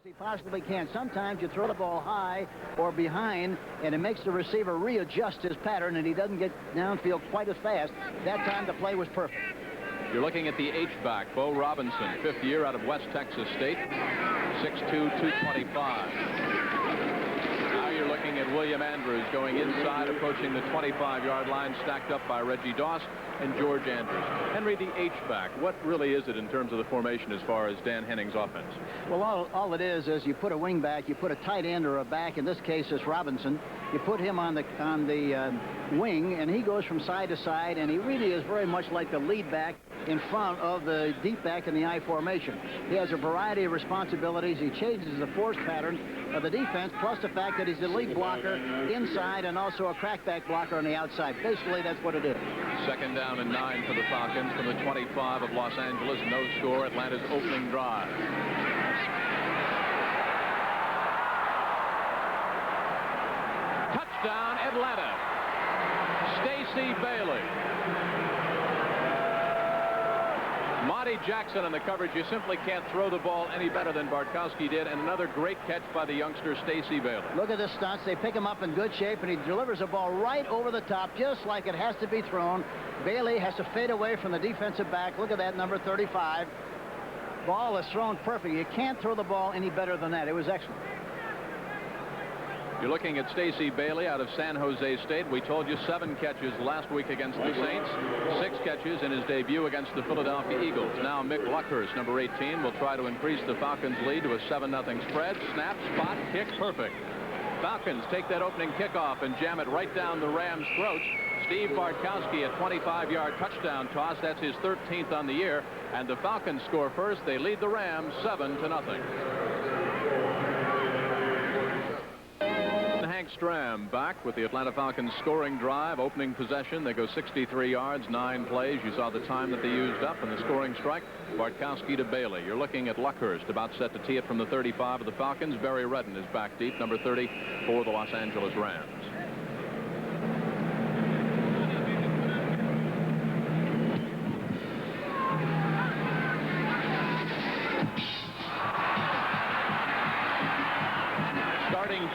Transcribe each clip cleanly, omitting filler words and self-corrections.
as he possibly can. Sometimes you throw the ball high or behind, and it makes the receiver readjust his pattern, and he doesn't get downfield quite as fast. That time the play was perfect. You're looking at the H-back, Bo Robinson, fifth year out of West Texas State, 6'2", 225. Now you're looking at William Andrews going inside, approaching the 25-yard line, stacked up by Reggie Doss and George Andrews. Henry, the H-back, what really is it in terms of the formation as far as Dan Henning's offense? Well, all it is you put a wing back, you put a tight end or a back. In this case, it's Robinson. You put him on the wing, and he goes from side to side, and he really is very much like the lead back in front of the deep back in the I formation. He has a variety of responsibilities. He changes the force pattern of the defense, plus the fact that he's the lead blocker inside and also a crackback blocker on the outside. Basically, that's what it is. Second down and 9 for the Falcons from the 25 of Los Angeles. No score, Atlanta's opening drive. Touchdown, Atlanta. Stacey Bailey. Monty Jackson in the coverage. You simply can't throw the ball any better than Bartkowski did, and another great catch by the youngster Stacey Bailey. Look at the stunts. They pick him up in good shape, and he delivers a ball right over the top, just like it has to be thrown. Bailey has to fade away from the defensive back. Look at that, number 35. Ball is thrown perfect. You can't throw the ball any better than that. It was excellent. You're looking at Stacey Bailey out of San Jose State. We told you 7 catches last week against the Saints, 6 catches in his debut against the Philadelphia Eagles. Now Mick Luckhurst, number 18, will try to increase the Falcons' lead to a 7-0 spread. Snap, spot, kick, perfect. Falcons take that opening kickoff and jam it right down the Rams' throats. Steve Bartkowski, a 25-yard touchdown toss. That's his 13th on the year. And the Falcons score first. They lead the Rams 7-0. Hank Stram back with the Atlanta Falcons scoring drive. Opening possession. They go 63 yards, 9 plays. You saw the time that they used up in the scoring strike. Bartkowski to Bailey. You're looking at Luckhurst about set to tee it from the 35 of the Falcons. Barry Redden is back deep, number 30 for the Los Angeles Rams.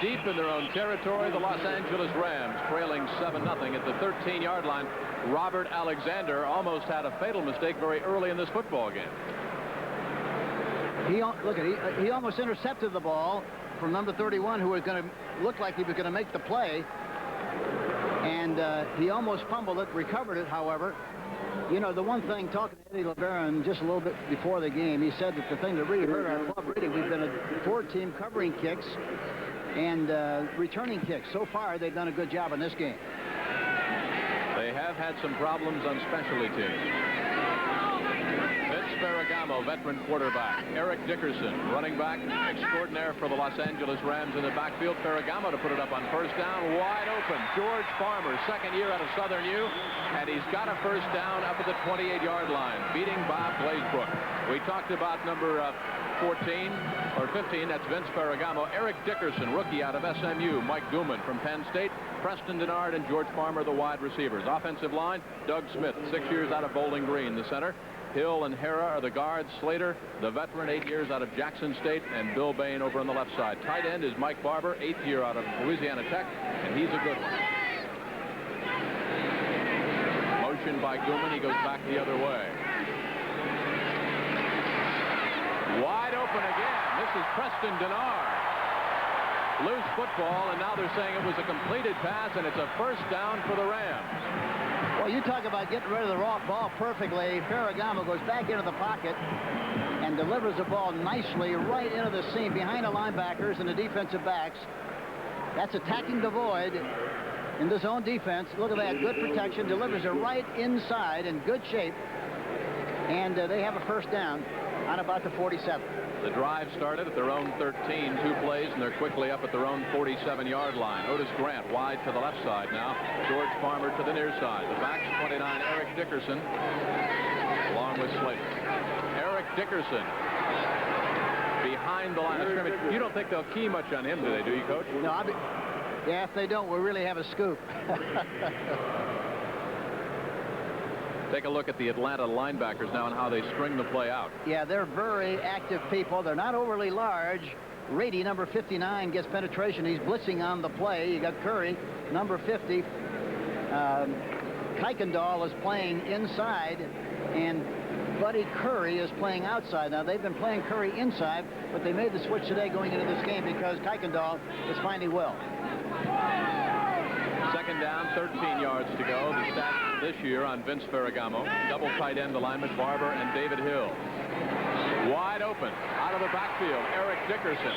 Deep in their own territory, the Los Angeles Rams trailing 7-0 at the 13-yard line. Robert Alexander almost had a fatal mistake very early in this football game. He almost intercepted the ball from number 31, who was going to look like he was going to make the play, and he almost fumbled it, recovered it, however. You know, the one thing, talking to Eddie LeBaron just a little bit before the game, he said that the thing that really hurt our club, really, we've been a 4-team covering kicks and returning kicks. So far, they've done a good job in this game. They have had some problems on specialty teams. Vince Ferragamo, veteran quarterback. Erick Dickerson, running back extraordinaire for the Los Angeles Rams in the backfield. Ferragamo to put it up on first down, wide open. George Farmer, second year out of Southern U, and he's got a first down up at the 28-yard line, beating Bob Glazebrook. We talked about number 14 or 15, that's Vince Ferragamo. Erick Dickerson, rookie out of SMU. Mike Guman from Penn State. Preston Denard and George Farmer, the wide receivers. Offensive line, Doug Smith, 6 years out of Bowling Green, the center. Hill and Hara are the guards. Slater, the veteran, 8 years out of Jackson State, and Bill Bain over on the left side. Tight end is Mike Barber, 8th year out of Louisiana Tech, and he's a good one. Motion by Guman, he goes back the other way. Wide open again. This is Preston Denard. Loose football, and now they're saying it was a completed pass, and it's a first down for the Rams. Well, you talk about getting rid of the raw ball perfectly. Ferragamo goes back into the pocket and delivers the ball nicely right into the seam behind the linebackers and the defensive backs. That's attacking the void in the zone defense. Look at that, good protection. Delivers it right inside in good shape. And they have a first down on about the 47. The drive started at their own 13, 2 plays, and they're quickly up at their own 47-yard line. Otis Grant wide to the left side now. George Farmer to the near side. The backs, 29, Erick Dickerson, along with Slater. Erick Dickerson behind the line of scrimmage. You don't think they'll key much on him today, do you, Coach? No, yeah, if they don't, we'll really have a scoop. Take a look at the Atlanta linebackers now and how they string the play out. Yeah, they're very active people. They're not overly large, Rady, number 59, gets penetration. He's blitzing on the play. You got Curry, number 50. Kuykendall is playing inside, and Buddy Curry is playing outside. Now, they've been playing Curry inside, but they made the switch today going into this game because Kuykendall is finding well. Second down, 13 yards to go. The stats this year on Vince Ferragamo. Double tight end alignment, Barber and David Hill. Wide open, out of the backfield, Erick Dickerson.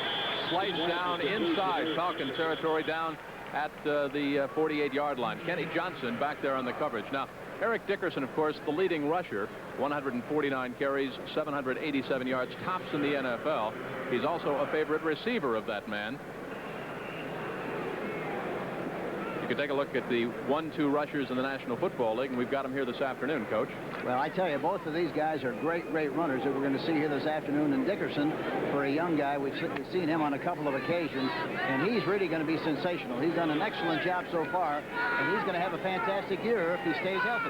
Slice down inside Falcon territory, down at the 48-yard line. Kenny Johnson back there on the coverage. Now, Erick Dickerson, of course, the leading rusher, 149 carries, 787 yards, tops in the NFL. He's also a favorite receiver of that man. You can take a look at the 1-2 rushers in the National Football League, and we've got them here this afternoon, Coach. Well, I tell you, both of these guys are great runners that we're going to see here this afternoon. And Dickerson, for a young guy, we've seen him on a couple of occasions, and he's really going to be sensational. He's done an excellent job so far, and he's going to have a fantastic year if he stays healthy.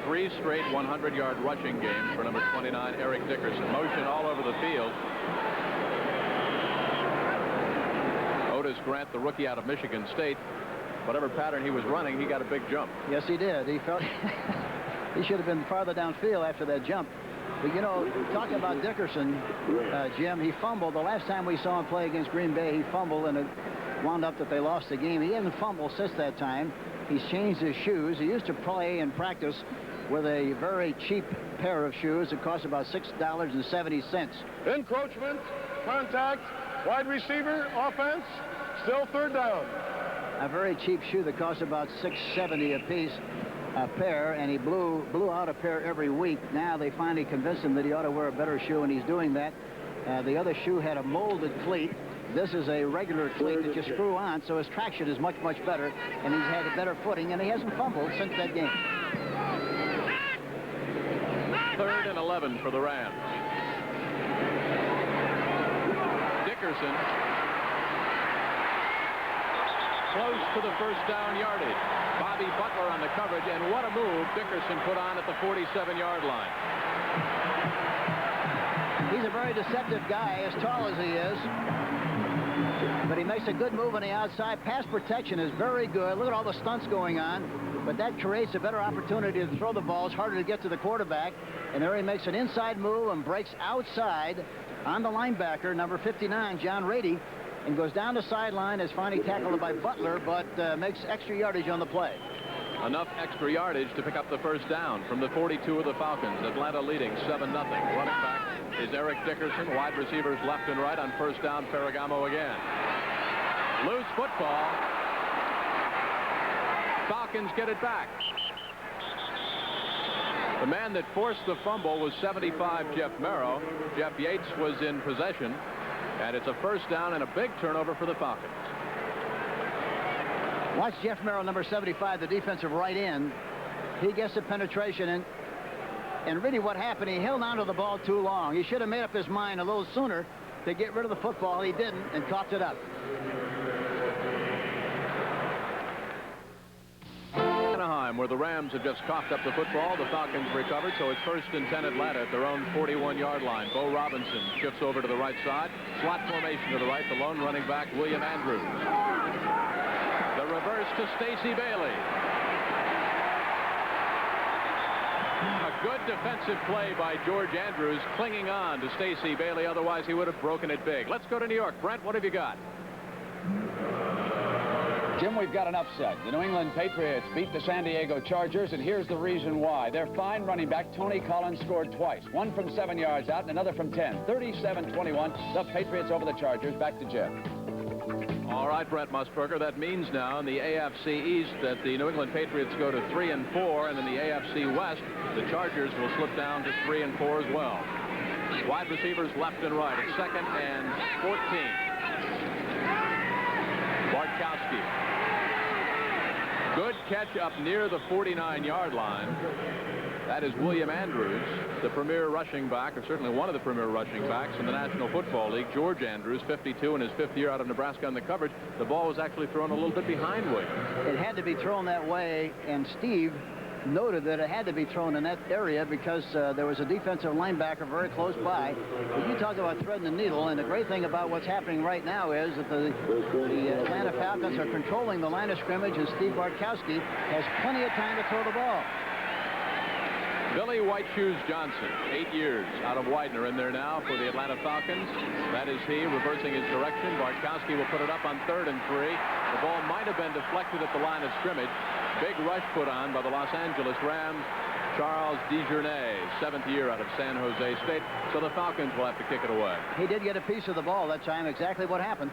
3 straight 100-yard rushing games for number 29, Erick Dickerson. Motion all over the field. Otis Grant, the rookie out of Michigan State, whatever pattern he was running, he got a big jump. Yes, he did. He felt he should have been farther downfield after that jump. But, you know, talking about Dickerson, Jim, he fumbled. The last time we saw him play against Green Bay, he fumbled, and it wound up that they lost the game. He hasn't fumbled since that time. He's changed his shoes. He used to play and practice with a very cheap pair of shoes that cost about $6.70. Encroachment, contact, wide receiver, offense, still third down. A very cheap shoe that costs about $6.70 a piece, a pair, and he blew out a pair every week. Now they finally convinced him that he ought to wear a better shoe, and he's doing that. The other shoe had a molded cleat. This is a regular cleat that you screw on, so his traction is much better, and he's had a better footing, and he hasn't fumbled since that game. 3rd and 11 for the Rams. Dickerson close to the first down yardage. Bobby Butler on the coverage, and what a move Dickerson put on at the 47-yard line. He's a very deceptive guy, as tall as he is. But he makes a good move on the outside. Pass protection is very good. Look at all the stunts going on. But that creates a better opportunity to throw the ball. It's harder to get to the quarterback. And there he makes an inside move and breaks outside on the linebacker, number 59, John Rady, and goes down the sideline, is finally tackled by Butler, but makes extra yardage on the play. Enough extra yardage to pick up the first down from the 42 of the Falcons. Atlanta leading 7-0. Running back is Erick Dickerson. Wide receivers left and right on first down. Ferragamo again. Loose football. Falcons get it back. The man that forced the fumble was 75, Jeff Merrow. Jeff Yates was in possession. And it's a first down and a big turnover for the Falcons. Watch Jeff Merrow, number 75, the defensive right end. He gets the penetration, and really what happened, he held on to the ball too long. He should have made up his mind a little sooner to get rid of the football. He didn't, and coughed it up. Anaheim, where the Rams have just coughed up the football. The Falcons recovered, so it's 1st and 10 Atlanta at their own 41-yard line. Bo Robinson shifts over to the right side. Slot formation to the right. The lone running back, William Andrews. The reverse to Stacey Bailey. A good defensive play by George Andrews, clinging on to Stacey Bailey. Otherwise, he would have broken it big. Let's go to New York. Brent, what have you got? Jim, we've got an upset. The New England Patriots beat the San Diego Chargers, and here's the reason why. Their fine running back, Tony Collins, scored twice. One from 7 yards out and another from 10. 37-21. The Patriots over the Chargers. Back to Jeff. All right, Brent Musburger, that means now in the AFC East that the New England Patriots go to 3-4, and in the AFC West, the Chargers will slip down to 3-4 as well. Wide receivers left and right. It's 2nd and 14. Bartkowski. Good catch up near the 49-yard line. That is William Andrews, the premier rushing back, or certainly one of the premier rushing backs in the National Football League. George Andrews, 52 in his 5th year out of Nebraska on the coverage. The ball was actually thrown a little bit behind William. It had to be thrown that way, and Steve noted that it had to be thrown in that area because there was a defensive linebacker very close by. But you talk about threading the needle, and the great thing about what's happening right now is that the Atlanta Falcons are controlling the line of scrimmage, and Steve Bartkowski has plenty of time to throw the ball. Billy White Shoes Johnson, 8 years out of Widener, in there now for the Atlanta Falcons. That is he reversing his direction. Bartkowski will put it up on 3rd and 3. The ball might have been deflected at the line of scrimmage. Big rush put on by the Los Angeles Rams. Charles DeJournay, 7th year out of San Jose State. So the Falcons will have to kick it away. He did get a piece of the ball that time. Exactly what happened.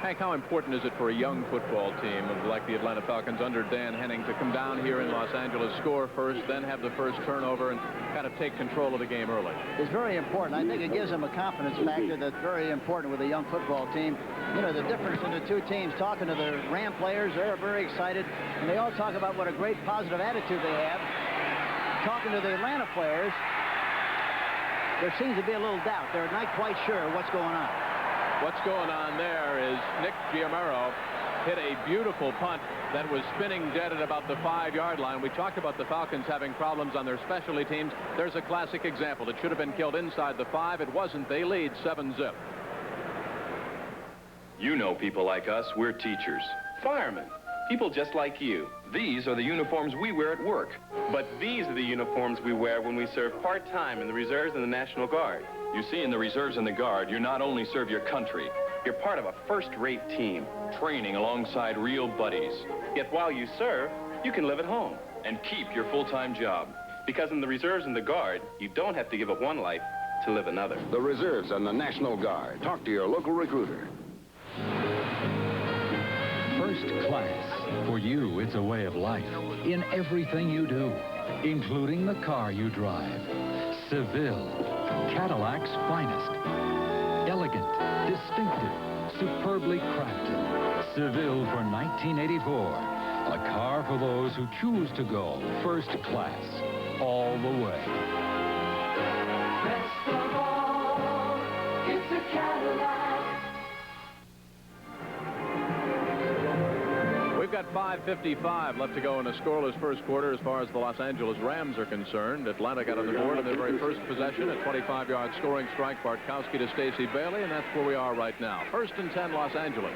Hank, how important is it for a young football team like the Atlanta Falcons under Dan Henning to come down here in Los Angeles, score first, then have the first turnover, and kind of take control of the game early? It's very important. I think it gives them a confidence factor that's very important with a young football team. You know, the difference in the two teams, talking to the Ram players, they're very excited, and they all talk about what a great positive attitude they have. Talking to the Atlanta players, there seems to be a little doubt. They're not quite sure what's going on. What's going on there is Nick Giamero hit a beautiful punt that was spinning dead at about the 5-yard line. We talked about the Falcons having problems on their specialty teams. There's a classic example. It should have been killed inside the 5. It wasn't. They lead 7-zip. You know people like us. We're teachers, firemen, people just like you. These are the uniforms we wear at work. But these are the uniforms we wear when we serve part-time in the reserves and the National Guard. You see, in the reserves and the Guard, you not only serve your country, You're part of a first-rate team. training alongside real buddies, Yet while you serve, you can live at home. and keep your full-time job. Because in the reserves and the Guard, you don't have to give up one life to live another. The Reserves and the National Guard. Talk to your local recruiter. First class. For you, it's a way of life in everything you do, including the car you drive. Seville, Cadillac's finest. Elegant, distinctive, superbly crafted. Seville for 1984. A car for those who choose to go first class all the way. Best of all, it's a Cadillac. We've got 5:55 left to go in a scoreless first quarter as far as the Los Angeles Rams are concerned. Atlanta got on the board in their very first possession, a 25-yard scoring strike. Bartkowski to Stacey Bailey, and that's where we are right now. 1st and 10, Los Angeles,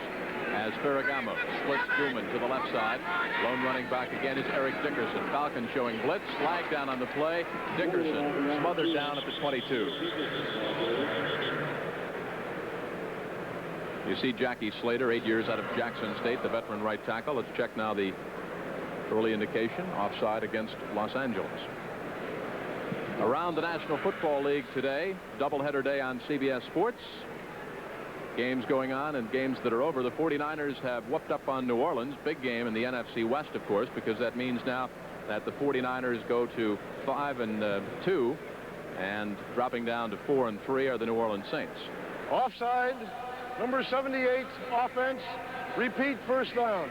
as Ferragamo splits Guman to the left side. Lone running back again is Erick Dickerson. Falcons showing blitz, flag down on the play. Dickerson smothered down at the 22. You see Jackie Slater, 8 years out of Jackson State, the veteran right tackle. Let's check now the early indication. Offside against Los Angeles. Around the National Football League today, doubleheader day on CBS Sports. Games going on and games that are over. The 49ers have whooped up on New Orleans. Big game in the NFC West, of course, because that means now that the 49ers go to 5-2, and dropping down to 4-3 are the New Orleans Saints. Offside, number 78, offense, repeat first down.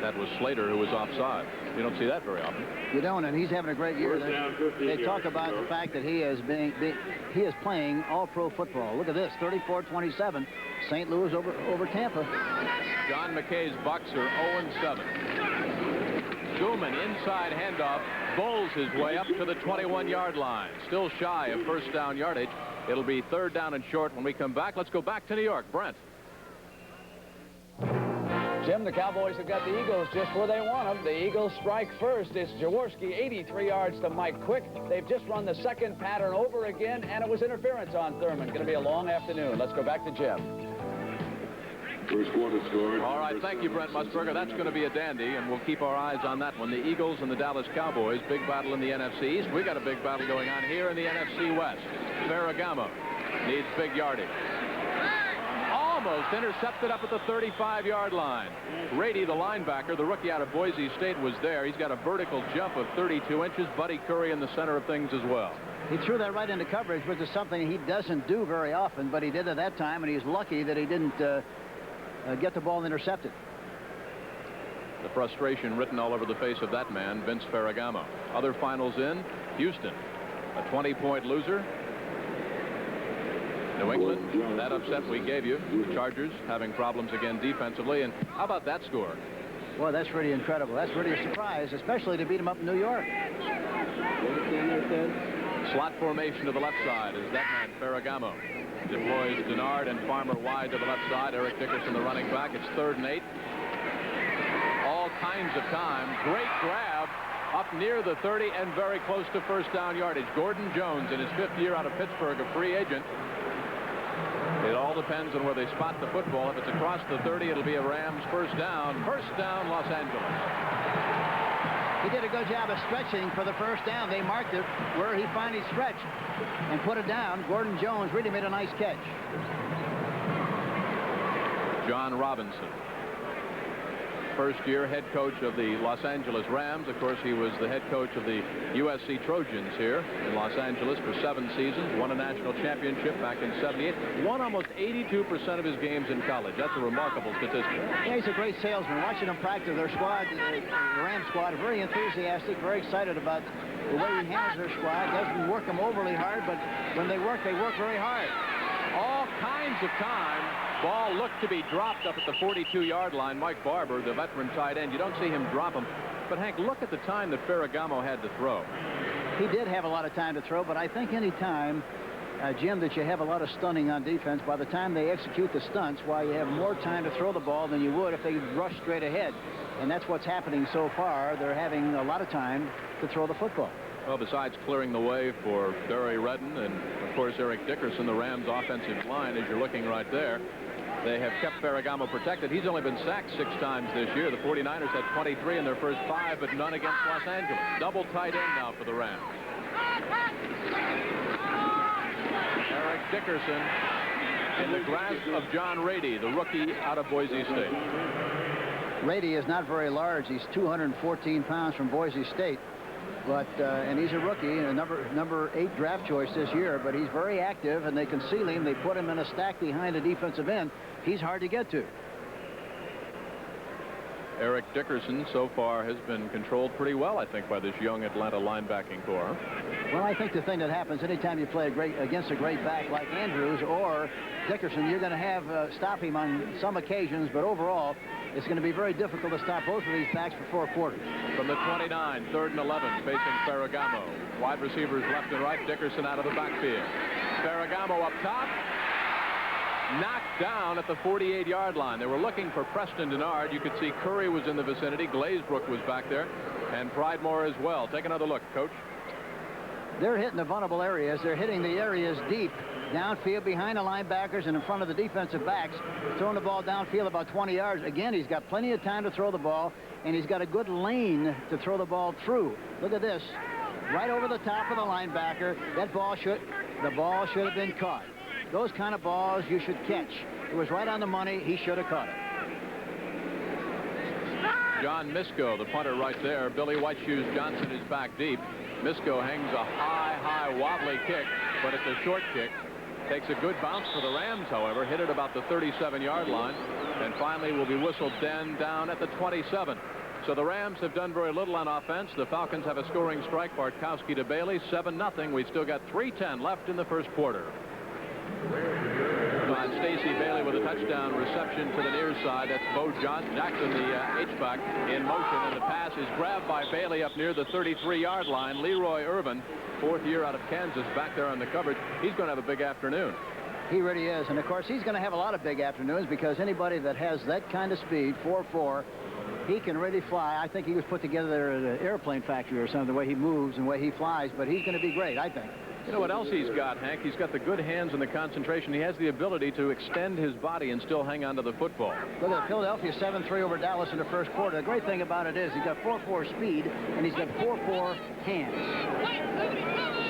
That was Slater who was offside. You don't see that very often. You don't, and he's having a great year. They talk about the fact that he is playing all-pro football. Look at this, 34-27, St. Louis over Tampa. John McKay's Bucks are 0-7. Guman inside handoff, bowls his way up to the 21-yard line. Still shy of first down yardage. It'll be 3rd down and short when we come back. Let's go back to New York. Brent. Jim, the Cowboys have got the Eagles just where they want them. The Eagles strike first. It's Jaworski, 83 yards to Mike Quick. They've just run the second pattern over again, and it was interference on Thurman. Going to be a long afternoon. Let's go back to Jim. First quarter scored. All right, thank you, Brent Musburger. That's going to be a dandy, and we'll keep our eyes on that one. The Eagles and the Dallas Cowboys, big battle in the NFC East. We got a big battle going on here in the NFC West. Ferragamo needs big yardage. Almost intercepted up at the 35-yard line. Rady, the linebacker, the rookie out of Boise State, was there. He's got a vertical jump of 32 inches. Buddy Curry in the center of things as well. He threw that right into coverage, which is something he doesn't do very often, but he did at that time, and he's lucky that he didn't get the ball intercepted. The frustration written all over the face of that man, Vince Ferragamo. Other finals in Houston, a 20-point loser. New England, that upset we gave you. The Chargers having problems again defensively. And how about that score? Well, that's really incredible. That's really a surprise, especially to beat him up in New York. Slot formation to the left side is that man, Ferragamo. Deploys Denard and Farmer wide to the left side. Erick Dickerson, the running back. It's 3rd and 8. All kinds of time. Great grab up near the 30 and very close to first down yardage. Gordon Jones in his 5th year out of Pittsburgh, a free agent. It all depends on where they spot the football. If it's across the 30, it'll be a Rams first down. First down, Los Angeles. He did a good job of stretching for the first down. They marked it where he finally stretched and put it down. Gordon Jones really made a nice catch. John Robinson, first-year head coach of the Los Angeles Rams. Of course, he was the head coach of the USC Trojans here in Los Angeles for 7 seasons. Won a national championship back in '78. Won almost 82% of his games in college. That's a remarkable statistic. Yeah, he's a great salesman. Watching him practice, their squad, the Rams squad, are very enthusiastic, very excited about the way he handles their squad. Doesn't work them overly hard, but when they work very hard. All kinds of time. Ball looked to be dropped up at the 42-yard line. Mike Barber, the veteran tight end, you don't see him drop him. But, Hank, look at the time that Ferragamo had to throw. He did have a lot of time to throw, but I think any time, Jim, that you have a lot of stunning on defense, by the time they execute the stunts, why you have more time to throw the ball than you would if they rush straight ahead. And that's what's happening so far. They're having a lot of time to throw the football. Well, besides clearing the way for Barry Redden and, of course, Erick Dickerson, the Rams' offensive line, as you're looking right there, they have kept Ferragamo protected. He's only been sacked 6 times this year. The 49ers had 23 in their first 5, but none against Los Angeles. Double tight end now for the Rams. Erick Dickerson in the grasp of John Rady, the rookie out of Boise State. Rady is not very large. He's 214 pounds from Boise State. But and he's a rookie, a number 8 draft choice this year, but he's very active, and they conceal him. They put him in a stack behind the defensive end. He's hard to get to. Erick Dickerson so far has been controlled pretty well, I think, by this young Atlanta linebacking core. Well, I think the thing that happens anytime you play against a great back like Andrews or Dickerson, you're going to have stop him on some occasions, but overall, it's going to be very difficult to stop both of these backs for 4 quarters. From the 29, 3rd and 11, facing Ferragamo. Wide receivers left and right. Dickerson out of the backfield. Ferragamo up top. Knocked down at the 48-yard line. They were looking for Preston Denard. You could see Curry was in the vicinity. Glazebrook was back there. And Pridemore as well. Take another look, Coach. They're hitting the vulnerable areas. They're hitting the areas deep, downfield behind the linebackers and in front of the defensive backs, throwing the ball downfield about 20 yards. Again, he's got plenty of time to throw the ball, and he's got a good lane to throw the ball through. Look at this. Right over the top of the linebacker. The ball should have been caught. Those kind of balls you should catch. It was right on the money. He should have caught it. John Misko, the punter right there. Billy White Shoes Johnson is back deep. Misko hangs a high, wobbly kick, but it's a short kick. Takes a good bounce for the Rams, however. Hit it about the 37-yard line, and finally will be whistled down at the 27. So the Rams have done very little on offense. The Falcons have a scoring strike. Bartkowski to Bailey, 7-0. We've still got 3:10 left in the first quarter. Stacey Bailey with a touchdown reception to the near side. That's Bo Jackson, the H-back, in motion, and the pass is grabbed by Bailey up near the 33-yard line. Leroy Irvin, 4th year out of Kansas, back there on the coverage. He's going to have a big afternoon. He really is, and of course he's going to have a lot of big afternoons because anybody that has that kind of speed, 4.4, he can really fly. I think he was put together at an airplane factory or something, the way he moves and the way he flies, but he's going to be great, I think. You know what else he's got, Hank? He's got the good hands and the concentration. He has the ability to extend his body and still hang on to the football. Look at Philadelphia 7-3 over Dallas in the first quarter. The great thing about it is he's got 4.4 speed and he's got 4.4 hands.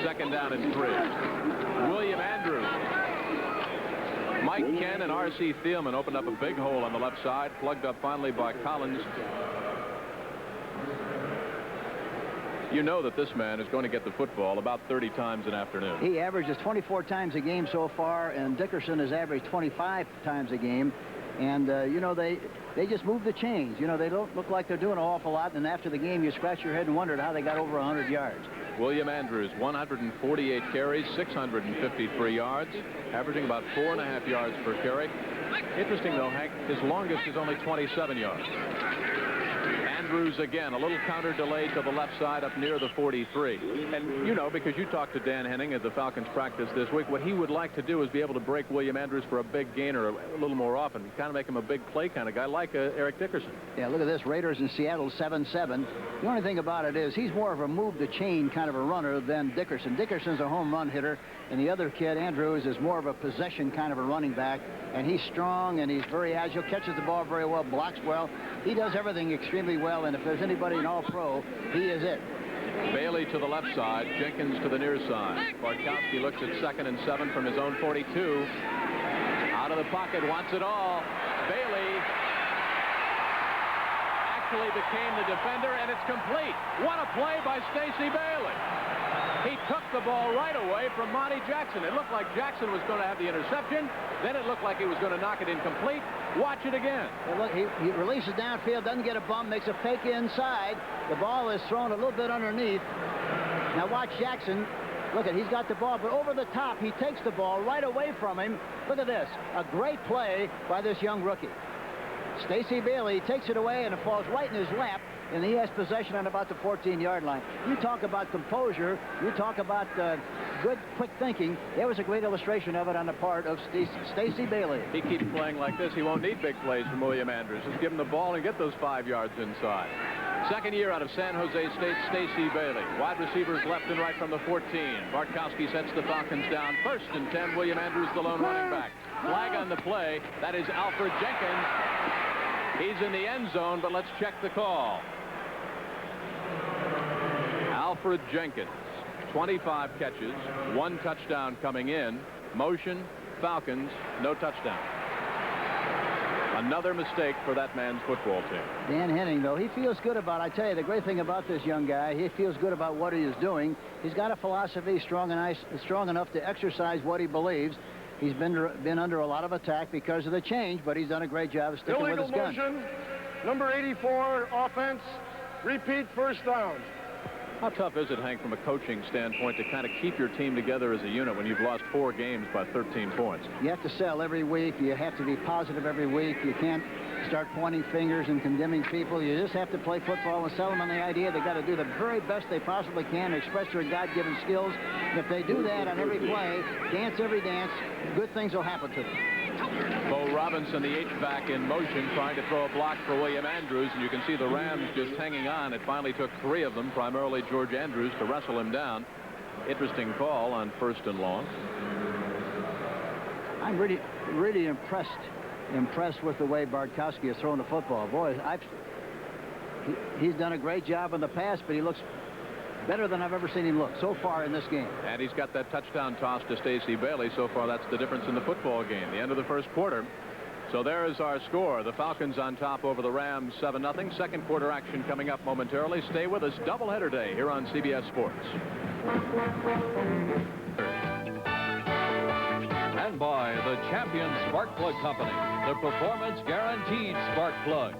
2nd down and 3. William Andrews. Mike Ken and R.C. Thielman opened up a big hole on the left side, plugged up finally by Collins. You know that this man is going to get the football about 30 times an afternoon. He averages 24 times a game so far, and Dickerson has averaged 25 times a game. And, you know, they just move the chains. You know, they don't look like they're doing an awful lot, and after the game you scratch your head and wondered how they got over 100 yards. William Andrews, 148 carries, 653 yards, averaging about 4.5 yards per carry. Interesting, though, Hank, his longest is only 27 yards. Andrews again, a little counter delay to the left side up near the 43. And you know, because you talked to Dan Henning at the Falcons practice this week, what he would like to do is be able to break William Andrews for a big gainer a little more often. Kind of make him a big play kind of guy, like Erick Dickerson. Yeah, look at this. Raiders in Seattle 7-7. The only thing about it is he's more of a move the chain kind of a runner than Dickerson. Dickerson's a home run hitter, and the other kid, Andrews, is more of a possession kind of a running back. And he's strong and he's very agile, catches the ball very well, blocks well. He does everything extremely well, and if there's anybody in All-Pro, he is it. Bailey to the left side, Jenkins to the near side. Bartkowski looks at 2nd and 7 from his own 42. Out of the pocket, wants it all. Bailey actually became the defender, and it's complete. What a play by Stacey Bailey. He took the ball right away from Monty Jackson. It looked like Jackson was going to have the interception. Then it looked like he was going to knock it incomplete. Watch it again. Well, look, he releases downfield, doesn't get a bump, makes a fake inside. The ball is thrown a little bit underneath. Now watch Jackson. Look, he's got the ball, but over the top, he takes the ball right away from him. Look at this. A great play by this young rookie. Stacey Bailey takes it away, and it falls right in his lap, and he has possession on about the 14-yard line. You talk about composure. You talk about good, quick thinking. There was a great illustration of it on the part of Stacey Bailey. He keeps playing like this. He won't need big plays from William Andrews. Just give him the ball and get those 5 yards inside. Second year out of San Jose State, Stacey Bailey. Wide receivers left and right from the 14. Bartkowski sets the Falcons down. 1st and 10, William Andrews, the lone running back. Flag on the play. That is Alfred Jenkins. He's in the end zone, but let's check the call. Alfred Jenkins, 25 catches, 1 touchdown coming in. Motion, Falcons, no touchdown. Another mistake for that man's football team. Dan Henning, though, he feels good about, I tell you, the great thing about this young guy, he feels good about what he is doing. He's got a philosophy strong enough to exercise what he believes. He's been under a lot of attack because of the change, but he's done a great job of sticking with his gun. Motion, number 84, offense, repeat 1st down. How tough is it, Hank, from a coaching standpoint, to kind of keep your team together as a unit when you've lost 4 games by 13 points? You have to sell every week. You have to be positive every week. You can't start pointing fingers and condemning people. You just have to play football and sell them on the idea they got to do the very best they possibly can to express their God-given skills. And if they do that on every play, dance every dance, good things will happen to them. Bo Robinson, the H-back, in motion, trying to throw a block for William Andrews, and you can see the Rams just hanging on. It finally took 3 of them, primarily George Andrews, to wrestle him down. Interesting call on 1st and long. I'm really impressed with the way Bartkowski has thrown the football. Boy, he's done a great job in the past, but he looks better than I've ever seen him look so far in this game. And he's got that touchdown toss to Stacey Bailey. So far, that's the difference in the football game. The end of the 1st quarter. So there is our score. The Falcons on top over the Rams 7-0. 2nd quarter action coming up momentarily. Stay with us. Doubleheader day here on CBS Sports. And by the Champion Spark Plug Company, the performance guaranteed spark plug.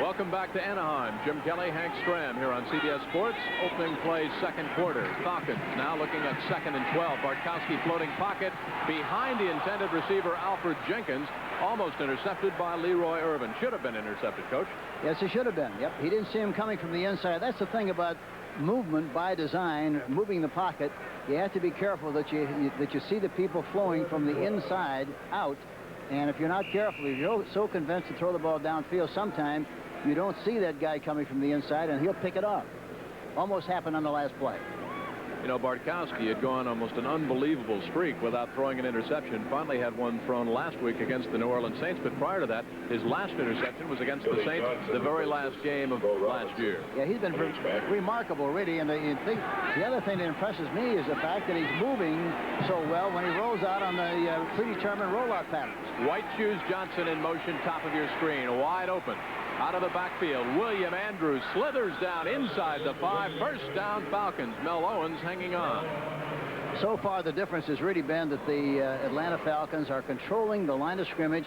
Welcome back to Anaheim. Jim Kelly, Hank Stram here on CBS Sports. Opening play, 2nd quarter. Falcons now looking at 2nd and 12. Bartkowski floating pocket behind the intended receiver, Alfred Jenkins. Almost intercepted by Leroy Irvin. Should have been intercepted, Coach. Yes, it should have been. Yep, he didn't see him coming from the inside. That's the thing about movement by design, moving the pocket. You have to be careful that you see the people flowing from the inside out. And if you're not careful, if you're so convinced to throw the ball downfield, sometime you don't see that guy coming from the inside, and he'll pick it up. Almost happened on the last play. You know, Bartkowski had gone almost an unbelievable streak without throwing an interception. Finally had one thrown last week against the New Orleans Saints, but prior to that, his last interception was against the Saints, the very last game of last year. Yeah, he's been remarkable, really. And the other thing that impresses me is the fact that he's moving so well when he rolls out on the predetermined rollout patterns. White Shoes Johnson in motion, top of your screen, wide open. Out of the backfield, William Andrews slithers down inside the 5. 1st down, Falcons. Mel Owens hanging on. So far, the difference has really been that the Atlanta Falcons are controlling the line of scrimmage.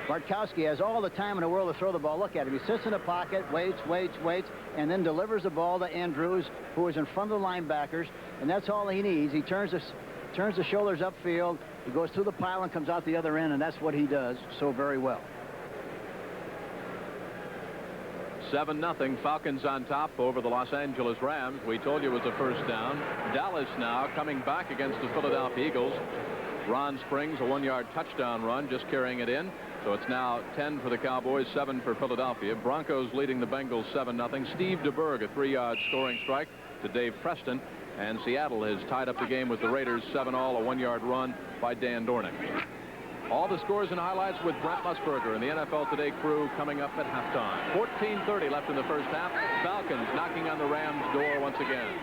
Bartkowski has all the time in the world to throw the ball. Look at him. He sits in the pocket, waits, and then delivers the ball to Andrews, who is in front of the linebackers, and that's all he needs. He turns turns the shoulders upfield. He goes through the pile and comes out the other end, and that's what he does so very well. 7-0 Falcons on top over the Los Angeles Rams. We told you it was a first down. Dallas now coming back against the Philadelphia Eagles. Ron Springs, a 1-yard touchdown run, just carrying it in. So it's now 10 for the Cowboys, 7 for Philadelphia. Broncos leading the Bengals 7-0. Steve DeBerg, a 3-yard scoring strike to Dave Preston. And Seattle has tied up the game with the Raiders 7-all, a 1-yard run by Dan Dornick. All the scores and highlights with Brent Musburger and the NFL Today crew coming up at halftime. 14:30 left in the first half. Falcons knocking on the Rams' door once again.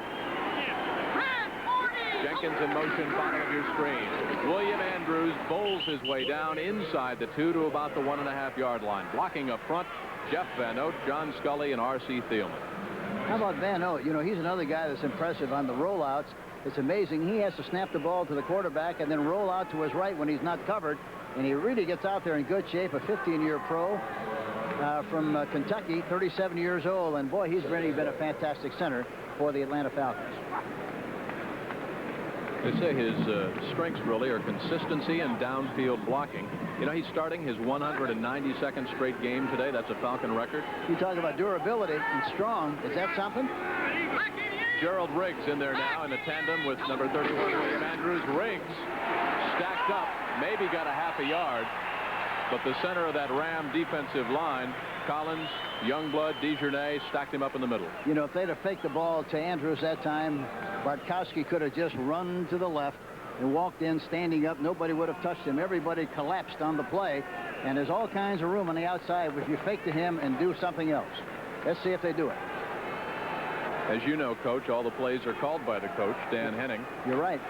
Jenkins in motion, bottom of your screen. William Andrews bowls his way down inside the 2 to about the 1.5-yard line. Blocking up front, Jeff Van Oat, John Scully, and R.C. Thielman. How about Van Oat? You know, he's another guy that's impressive on the rollouts. It's amazing. He has to snap the ball to the quarterback and then roll out to his right when he's not covered. And he really gets out there in good shape. A 15-year pro from Kentucky, 37 years old. And, boy, he's really been a fantastic center for the Atlanta Falcons. They say his strengths really are consistency and downfield blocking. You know, he's starting his 192nd straight game today. That's a Falcon record. You talk about durability and strong. Is that something? Gerald Riggs in there now in a tandem with number 31, William Andrews. Riggs stacked up, maybe got a half a yard, but the center of that Ram defensive line, Collins, Youngblood, DeJournay, stacked him up in the middle. You know, if they'd have faked the ball to Andrews that time, Bartkowski could have just run to the left and walked in standing up. Nobody would have touched him. Everybody collapsed on the play, and there's all kinds of room on the outside if you fake to him and do something else. Let's see if they do it. As you know, Coach, all the plays are called by the coach, Dan Henning. You're right.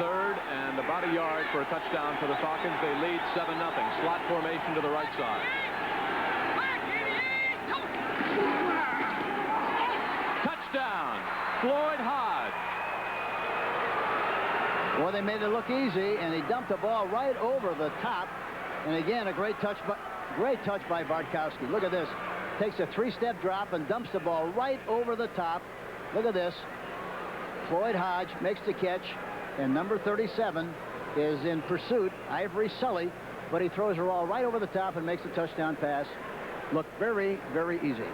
Third and about a yard for a touchdown for the Falcons. They lead 7-0. Slot formation to the right side. Touchdown, Floyd Hodge. Well, they made it look easy, and he dumped the ball right over the top. And again, a great touch by Bartkowski. Look at this. Takes a 3-step drop and dumps the ball right over the top. Look at this. Floyd Hodge makes the catch, and number 37 is in pursuit, Ivory Sully, but he throws the ball right over the top and makes the touchdown pass. Look very, very easy.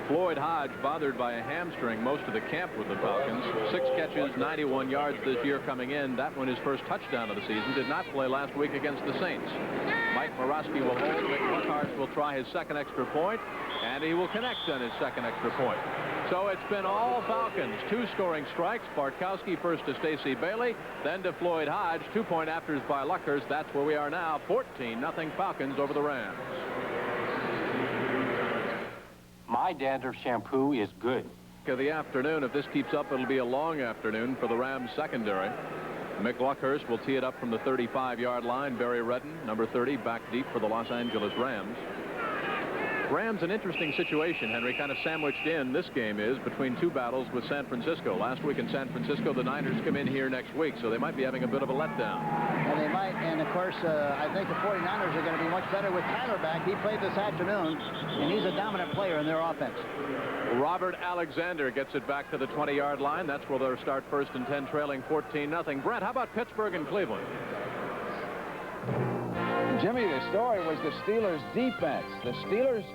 Floyd Hodge bothered by a hamstring most of the camp with the Falcons. 6 catches, 91 yards this year coming in. That one his first touchdown of the season. Did not play last week against the Saints. Mike Morosky will hold. Mick Luckhart will try his second extra point, and he will connect on his second extra point. So it's been all Falcons. 2 scoring strikes. Bartkowski first to Stacey Bailey, then to Floyd Hodge. 2-point afters by Luckers. That's where we are now. 14-0 Falcons over the Rams. My dandruff shampoo is good. Of the afternoon, if this keeps up, it'll be a long afternoon for the Rams secondary. Mick Luckhurst will tee it up from the 35-yard line. Barry Redden, number 30, back deep for the Los Angeles Rams. Rams an interesting situation, Henry, kind of sandwiched in. This game is between 2 battles with San Francisco. Last week in San Francisco, the Niners come in here next week, so they might be having a bit of a letdown. And they might, and of course, I think the 49ers are going to be much better with Tyler back. He played this afternoon, and he's a dominant player in their offense. Robert Alexander gets it back to the 20-yard line. That's where they'll start 1st and 10, trailing 14-0. Brent, how about Pittsburgh and Cleveland? Jimmy, the story was the Steelers' defense. The Steelers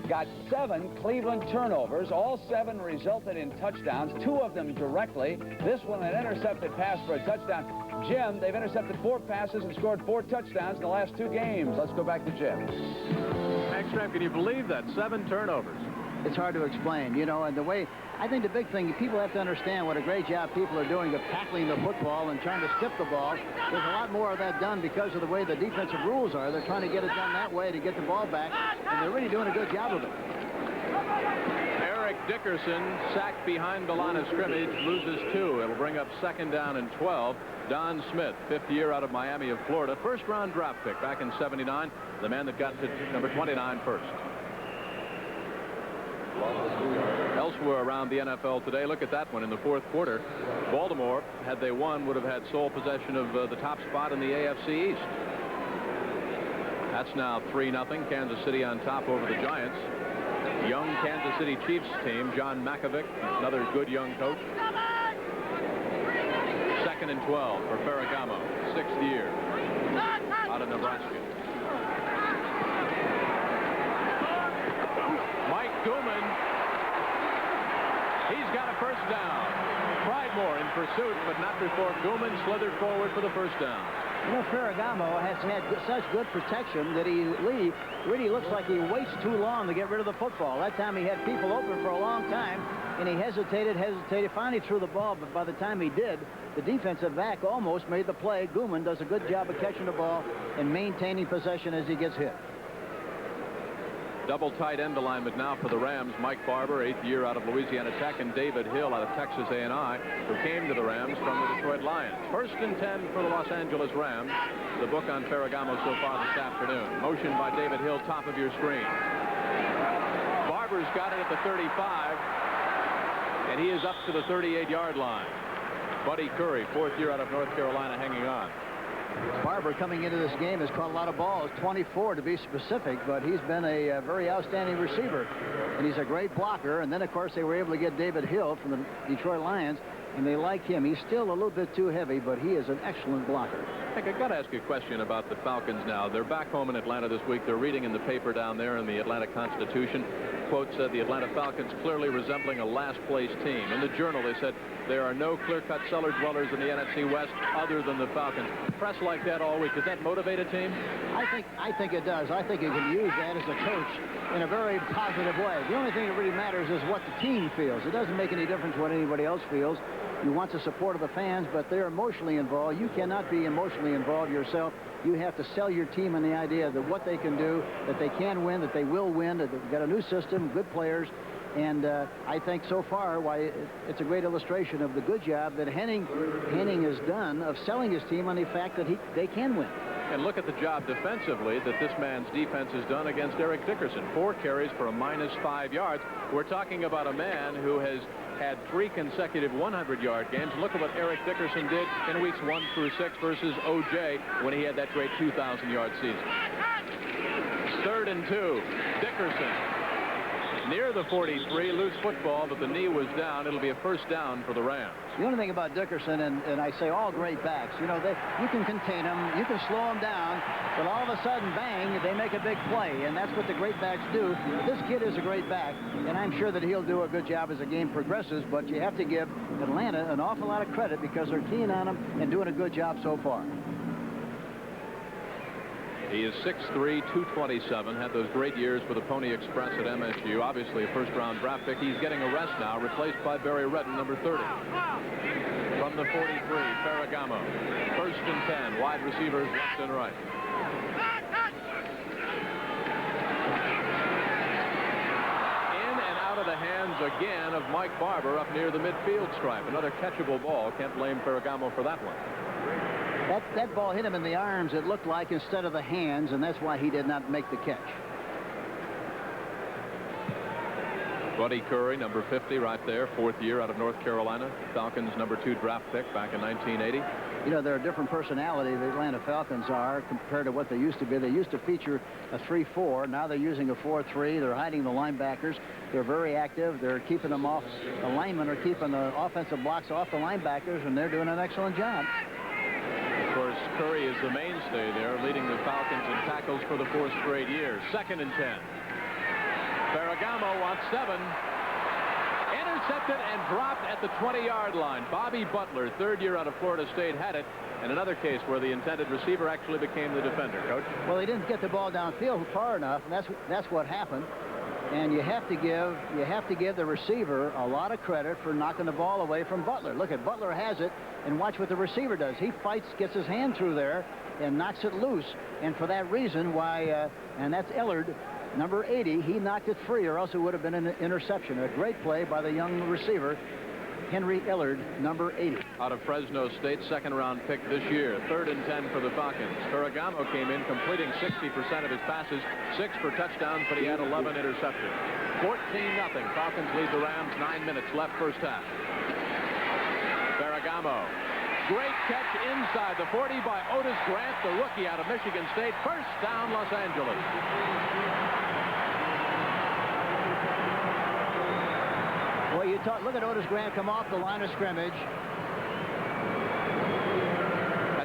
got 7 Cleveland turnovers. All 7 resulted in touchdowns, 2 of them directly. This one, an intercepted pass for a touchdown. Jim, they've intercepted 4 passes and scored 4 touchdowns in the last 2 games. Let's go back to Jim. Stram, can you believe that? 7 turnovers. It's hard to explain, you know, and the way, I think the big thing, people have to understand what a great job people are doing of tackling the football and trying to skip the ball. There's a lot more of that done because of the way the defensive rules are. They're trying to get it done that way to get the ball back, and they're really doing a good job of it. Erick Dickerson sacked behind the line of scrimmage, loses 2. It'll bring up 2nd down and 12. Don Smith, 5th year out of Miami of Florida, 1st-round draft pick back in '79, the man that got to number 29 first. Elsewhere around the NFL today, look at that one in the 4th quarter. Baltimore, had they won, would have had sole possession of the top spot in the AFC East. That's now 3-0. Kansas City on top over the Giants. young Kansas City Chiefs team. John Makovic, another good young coach. 2nd and 12 for Ferragamo, 6th year out of Nebraska. Mike Guman, he's got a first down. Pridemore in pursuit, but not before Guman slithered forward for the first down. You know, Ferragamo has had such good protection that he really looks like he waits too long to get rid of the football. That time he had people open for a long time, and he hesitated, finally threw the ball, but by the time he did, the defensive back almost made the play. Guman does a good job of catching the ball and maintaining possession as he gets hit. Double tight end alignment now for the Rams. Mike Barber, 8th year out of Louisiana Tech, and David Hill out of Texas A&I, who came to the Rams from the Detroit Lions. 1st and 10 for the Los Angeles Rams. The book on Ferragamo so far this afternoon. Motion by David Hill, top of your screen. Barber's got it at the 35, and he is up to the 38-yard line. Buddy Curry, 4th year out of North Carolina, hanging on. Barber coming into this game has caught a lot of balls, 24 to be specific, but he's been a very outstanding receiver, and he's a great blocker. And then, of course, they were able to get David Hill from the Detroit Lions, and they like him. He's still a little bit too heavy, but he is an excellent blocker. I've got to ask you a question about the Falcons now. They're back home in Atlanta this week. They're reading in the paper down there in the Atlanta Constitution. Quote said the Atlanta Falcons clearly resembling a last-place team. In the Journal, they said there are no clear-cut cellar dwellers in the NFC West other than the Falcons. Press like that all week. Does that motivate a team? I think it does. I think you can use that as a coach in a very positive way. The only thing that really matters is what the team feels. It doesn't make any difference what anybody else feels. You want the support of the fans, but they're emotionally involved. You cannot be emotionally involved yourself. You have to sell your team on the idea that what they can do, that they can win, that they will win, that they've got a new system, good players. And I think so far, why it's a great illustration of the good job that Henning has done of selling his team on the fact that they can win. And look at the job defensively that this man's defense has done against Erick Dickerson. 4 carries for a -5 yards. We're talking about a man who has had 3 consecutive 100-yard games. Look at what Erick Dickerson did in weeks 1 through 6 versus O.J. when he had that great 2,000-yard season. 3rd and 2. Dickerson near the 43, loose football, but the knee was down. It'll be a first down for the Rams. The only thing about Dickerson, and I say all great backs, you know, you can contain them, you can slow them down, but all of a sudden, bang, they make a big play, and that's what the great backs do. This kid is a great back, and I'm sure that he'll do a good job as the game progresses, but you have to give Atlanta an awful lot of credit because they're keen on him and doing a good job so far. He is 6'3", 227, had those great years for the Pony Express at MSU. Obviously a first-round draft pick. He's getting a rest now, replaced by Barry Redden, number 30. From the 43, Ferragamo. 1st and 10, wide receivers left and right. In and out of the hands again of Mike Barber up near the midfield stripe. Another catchable ball. Can't blame Ferragamo for that one. That ball hit him in the arms, it looked like, instead of the hands, and that's why he did not make the catch. Buddy Curry, number 50, right there, 4th year out of North Carolina. Falcons' number 2 draft pick back in 1980. You know, they're a different personality, the Atlanta Falcons are, compared to what they used to be. They used to feature a 3-4. Now they're using a 4-3. They're hiding the linebackers. They're very active. They're keeping them off. The linemen are keeping the offensive blocks off the linebackers, and they're doing an excellent job. Of course, Curry is the mainstay there, leading the Falcons in tackles for the 4th straight year. 2nd and 10. Ferragamo wants 7. Intercepted and dropped at the 20-yard line. Bobby Butler, 3rd year out of Florida State, had it. And another case where the intended receiver actually became the defender. Coach? Well, he didn't get the ball downfield far enough, and that's what happened. And you have to give the receiver a lot of credit for knocking the ball away from Butler. Look at Butler has it, and watch what the receiver does. He fights, gets his hand through there, and knocks it loose. And for that reason, and that's Ellard, number 80. He knocked it free, or else it would have been an interception. A great play by the young receiver, Henry Ellard, number 80. Out of Fresno State, 2nd-round pick this year. 3rd and 10 for the Falcons. Ferragamo came in completing 60% of his passes, 6 for touchdowns, but he had 11 interceptions. 14-0. Falcons lead the Rams. 9 minutes left, first half. Ferragamo. Great catch inside the 40 by Otis Grant, the rookie out of Michigan State. First down, Los Angeles. look at Otis Grant come off the line of scrimmage.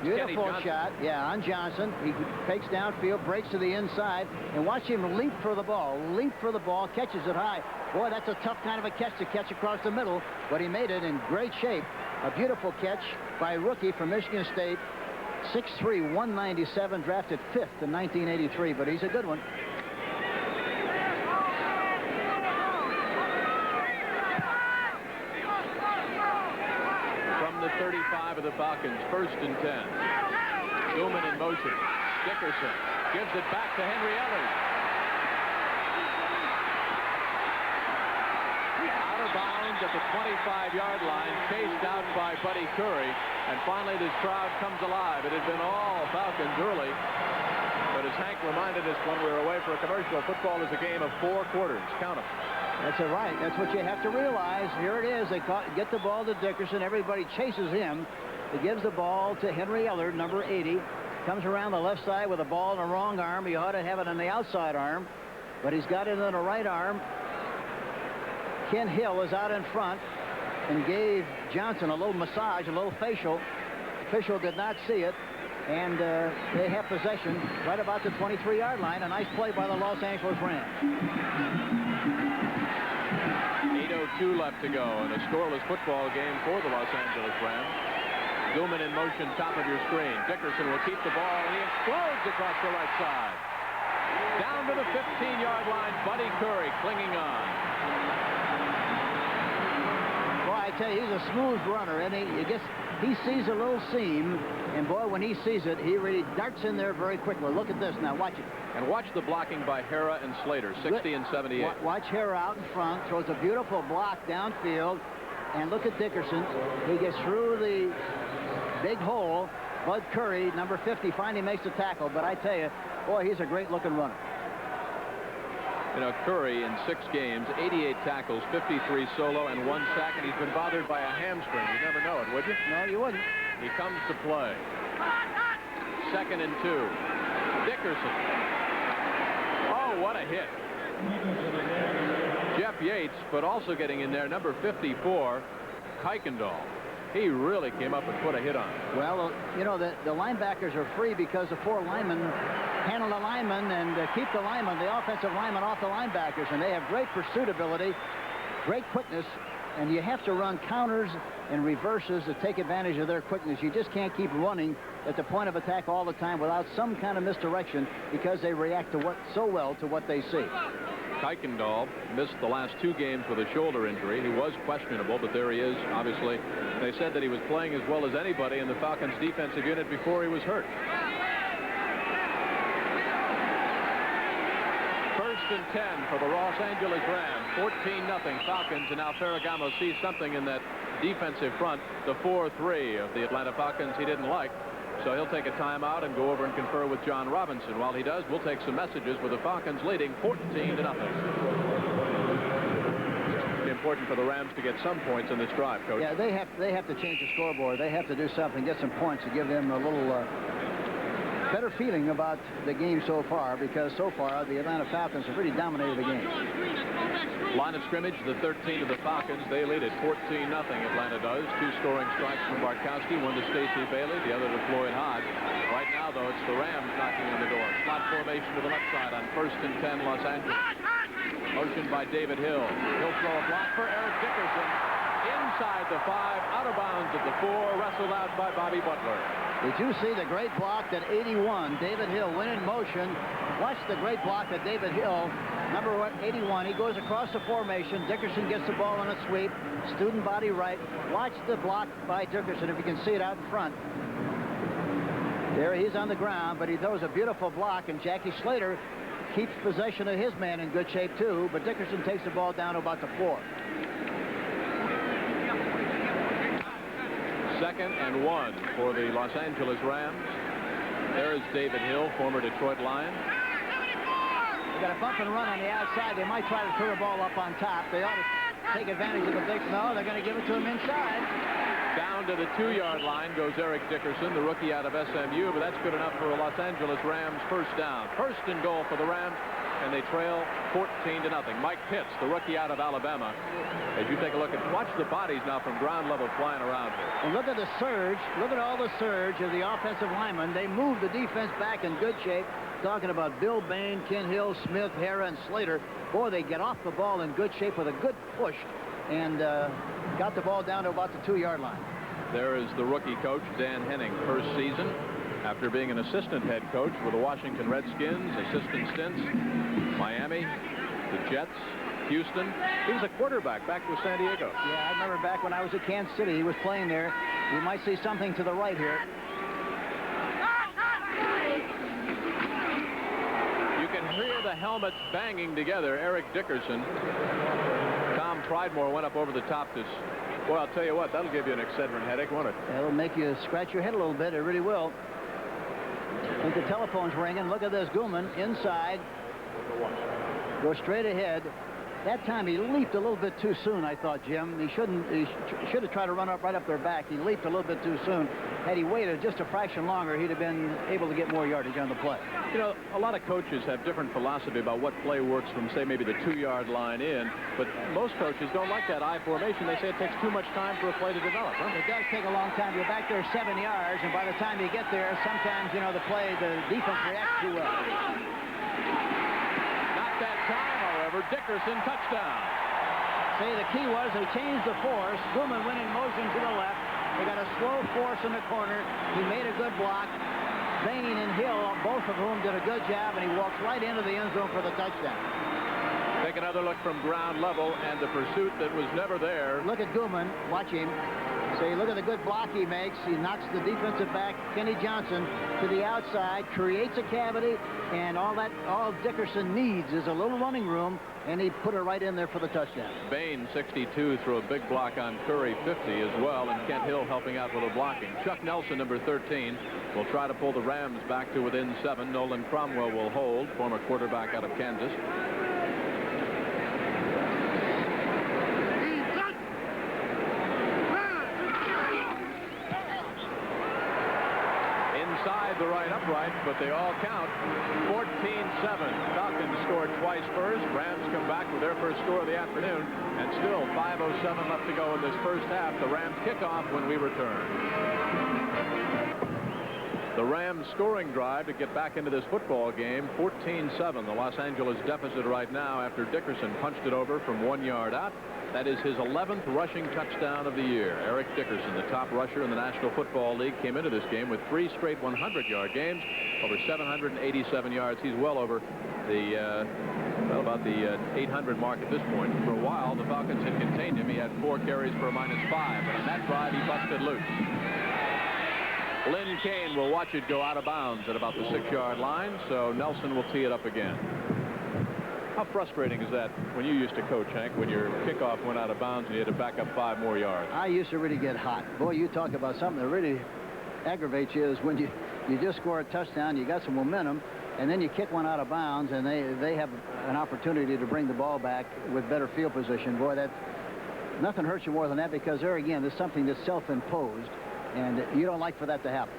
Beautiful shot, yeah, on Johnson. He takes downfield, breaks to the inside, and watch him leap for the ball, catches it high. Boy, that's a tough kind of a catch to catch across the middle, but he made it in great shape. A beautiful catch by a rookie from Michigan State, 6'3", 197, drafted 5th in 1983, but he's a good one. From the 35 of the Falcons, 1st and 10. Guman in motion. Dickerson gives it back to Henry Ellard. Out of bounds at the 25-yard line, chased out by Buddy Curry, and finally this crowd comes alive. It had been all Falcons early, but as Hank reminded us when we were away for a commercial, football is a game of 4 quarters. Count them. That's it, right. That's what you have to realize. Here it is. They get the ball to Dickerson. Everybody chases him. He gives the ball to Henry Ellard, number 80. Comes around the left side with the ball in the wrong arm. He ought to have it on the outside arm, but he's got it in the right arm. Ken Hill is out in front and gave Johnson a little massage, a little facial. Official did not see it, and they have possession right about the 23-yard line. A nice play by the Los Angeles Rams. 8:02 left to go in a scoreless football game for the Los Angeles Rams. Guman in motion, top of your screen. Dickerson will keep the ball, and he explodes across the right side. Down to the 15-yard line, Buddy Curry clinging on. Boy, I tell you, he's a smooth runner, and he sees a little seam, and boy, when he sees it, he really darts in there very quickly. Look at this now. Watch it. And watch the blocking by Hera and Slater, 60 and 78. Watch Hera out in front, throws a beautiful block downfield, and look at Dickerson. He gets through the big hole. Bud Curry, number 50, finally makes the tackle, but I tell you, boy, he's a great-looking runner. You know, Curry in 6 games, 88 tackles, 53 solo, and 1 sack, and he's been bothered by a hamstring. You'd never know it, would you? No, you wouldn't. He comes to play. 2nd and 2. Dickerson. Oh, what a hit. Jeff Yates, but also getting in there, number 54, Kuykendall. He really came up and put a hit on it. Well, you know, the linebackers are free because the 4 linemen handle the linemen and keep the linemen, the offensive linemen, off the linebackers, and they have great pursuit ability, great quickness, and you have to run counters and reverses to take advantage of their quickness. You just can't keep running at the point of attack all the time without some kind of misdirection because they react to so well to what they see. Kuykendall missed the last 2 games with a shoulder injury. He was questionable, but there he is. Obviously, they said that he was playing as well as anybody in the Falcons defensive unit before he was hurt. 1st and 10 for the Los Angeles Rams. 14-0 Falcons, and now Ferragamo sees something in that defensive front, the 4-3 of the Atlanta Falcons he didn't like. So he'll take a timeout and go over and confer with John Robinson. While he does, we'll take some messages with the Falcons leading 14-0. Important for the Rams to get some points in this drive, Coach. Yeah, they have to change the scoreboard. They have to do something, get some points to give them a little better feeling about the game so far, because so far the Atlanta Falcons have really dominated the game. Line of scrimmage, the 13 of the Falcons. They lead it 14-0. Atlanta does. 2 scoring strikes from Bartkowski, 1 to Stacey Bailey, the other to Floyd Hodge. Right now, though, it's the Rams knocking on the door. Slot formation to the left side on 1st and 10, Los Angeles. Motion by David Hill. He'll throw a block for Erick Dickerson. Inside the 5, out of bounds at the 4, wrestled out by Bobby Butler. Did you see the great block that 81, David Hill, went in motion? Watch the great block that David Hill, number 81, he goes across the formation. Dickerson gets the ball on a sweep. Student body right. Watch the block by Dickerson, if you can see it out in front. There he's on the ground, but he throws a beautiful block, and Jackie Slater keeps possession of his man in good shape, too, but Dickerson takes the ball down to about the 4. 2nd and 1 for the Los Angeles Rams. There is David Hill, former Detroit Lion. They got a bump and run on the outside. They might try to throw the ball up on top. They ought to take advantage of the big. No, they're going to give it to him inside. Down to the 2-yard line goes Erick Dickerson, the rookie out of SMU, but that's good enough for a Los Angeles Rams 1st down. 1st and goal for the Rams and they trail 14-0. Mike Pitts, the rookie out of Alabama. As you take a look at, watch the bodies now from ground level flying around here. And look at the surge. Look at all the surge of the offensive linemen. They moved the defense back in good shape. Talking about Bill Bain, Ken Hill, Smith, Hara, and Slater. Boy, they get off the ball in good shape with a good push and got the ball down to about the 2-yard line. There is the rookie coach, Dan Henning, first season after being an assistant head coach with the Washington Redskins, assistant stints, Miami, the Jets, Houston. He was a quarterback back with San Diego. Yeah, I remember back when I was at Kansas City, he was playing there. You might see something to the right here. You can hear the helmets banging together. Erick Dickerson. Tom Pridemore went up over the top to... Well, I'll tell you what, that'll give you an Excedrin headache, won't it? That'll make you scratch your head a little bit. It really will. I think the telephone's ringing. Look at this. Guman inside. Go straight ahead. That time he leaped a little bit too soon, I thought, Jim. He should have tried to run up right up their back. He leaped a little bit too soon. Had he waited just a fraction longer, he'd have been able to get more yardage on the play. You know, a lot of coaches have different philosophy about what play works from, say, maybe the 2-yard line in. But most coaches don't like that I formation. They say it takes too much time for a play to develop. Huh? It does take a long time. You're back there 7 yards, and by the time you get there, sometimes, you know, the defense reacts too well. Not that time, however. Dickerson, touchdown. See, the key was they changed the force. Guman went in motion to the left. They got a slow force in the corner. He made a good block. Bain and Hill, both of whom did a good job, and he walks right into the end zone for the touchdown. Take another look from ground level, and the pursuit that was never there. Look at Guman. Watch him. See, look at the good block he makes. He knocks the defensive back, Kenny Johnson, to the outside, creates a cavity, and all Dickerson needs is a little running room, and he put it right in there for the touchdown. Bain, 62, threw a big block on Curry, 50 as well, and Kent Hill helping out with a blocking. Chuck Nelson, number 13, will try to pull the Rams back to within 7. Nolan Cromwell will hold, former quarterback out of Kansas. Inside the right upright, but they all count. 14-7. Falcons scored twice first. Rams come back with their first score of the afternoon, and still 5:07 left to go in this first half. The Rams kick off when we return. The Rams scoring drive to get back into this football game, 14-7. The Los Angeles deficit right now after Dickerson punched it over from 1 yard out. That is his 11th rushing touchdown of the year. Erick Dickerson, the top rusher in the National Football League, came into this game with 3 straight 100-yard games, over 787 yards. He's well over the, about the 800 mark at this point. For a while, the Falcons had contained him. He had 4 carries for a -5, but on that drive, he busted loose. Lynn Kane will watch it go out of bounds at about the 6-yard line, so Nelson will tee it up again. How frustrating is that when you used to coach, Hank, when your kickoff went out of bounds and you had to back up 5 more yards? I used to really get hot. Boy, you talk about something that really aggravates you is when you just score a touchdown, you got some momentum, and then you kick one out of bounds, and they have an opportunity to bring the ball back with better field position. Boy, that nothing hurts you more than that, because there again, there's something that's self-imposed, and you don't like for that to happen.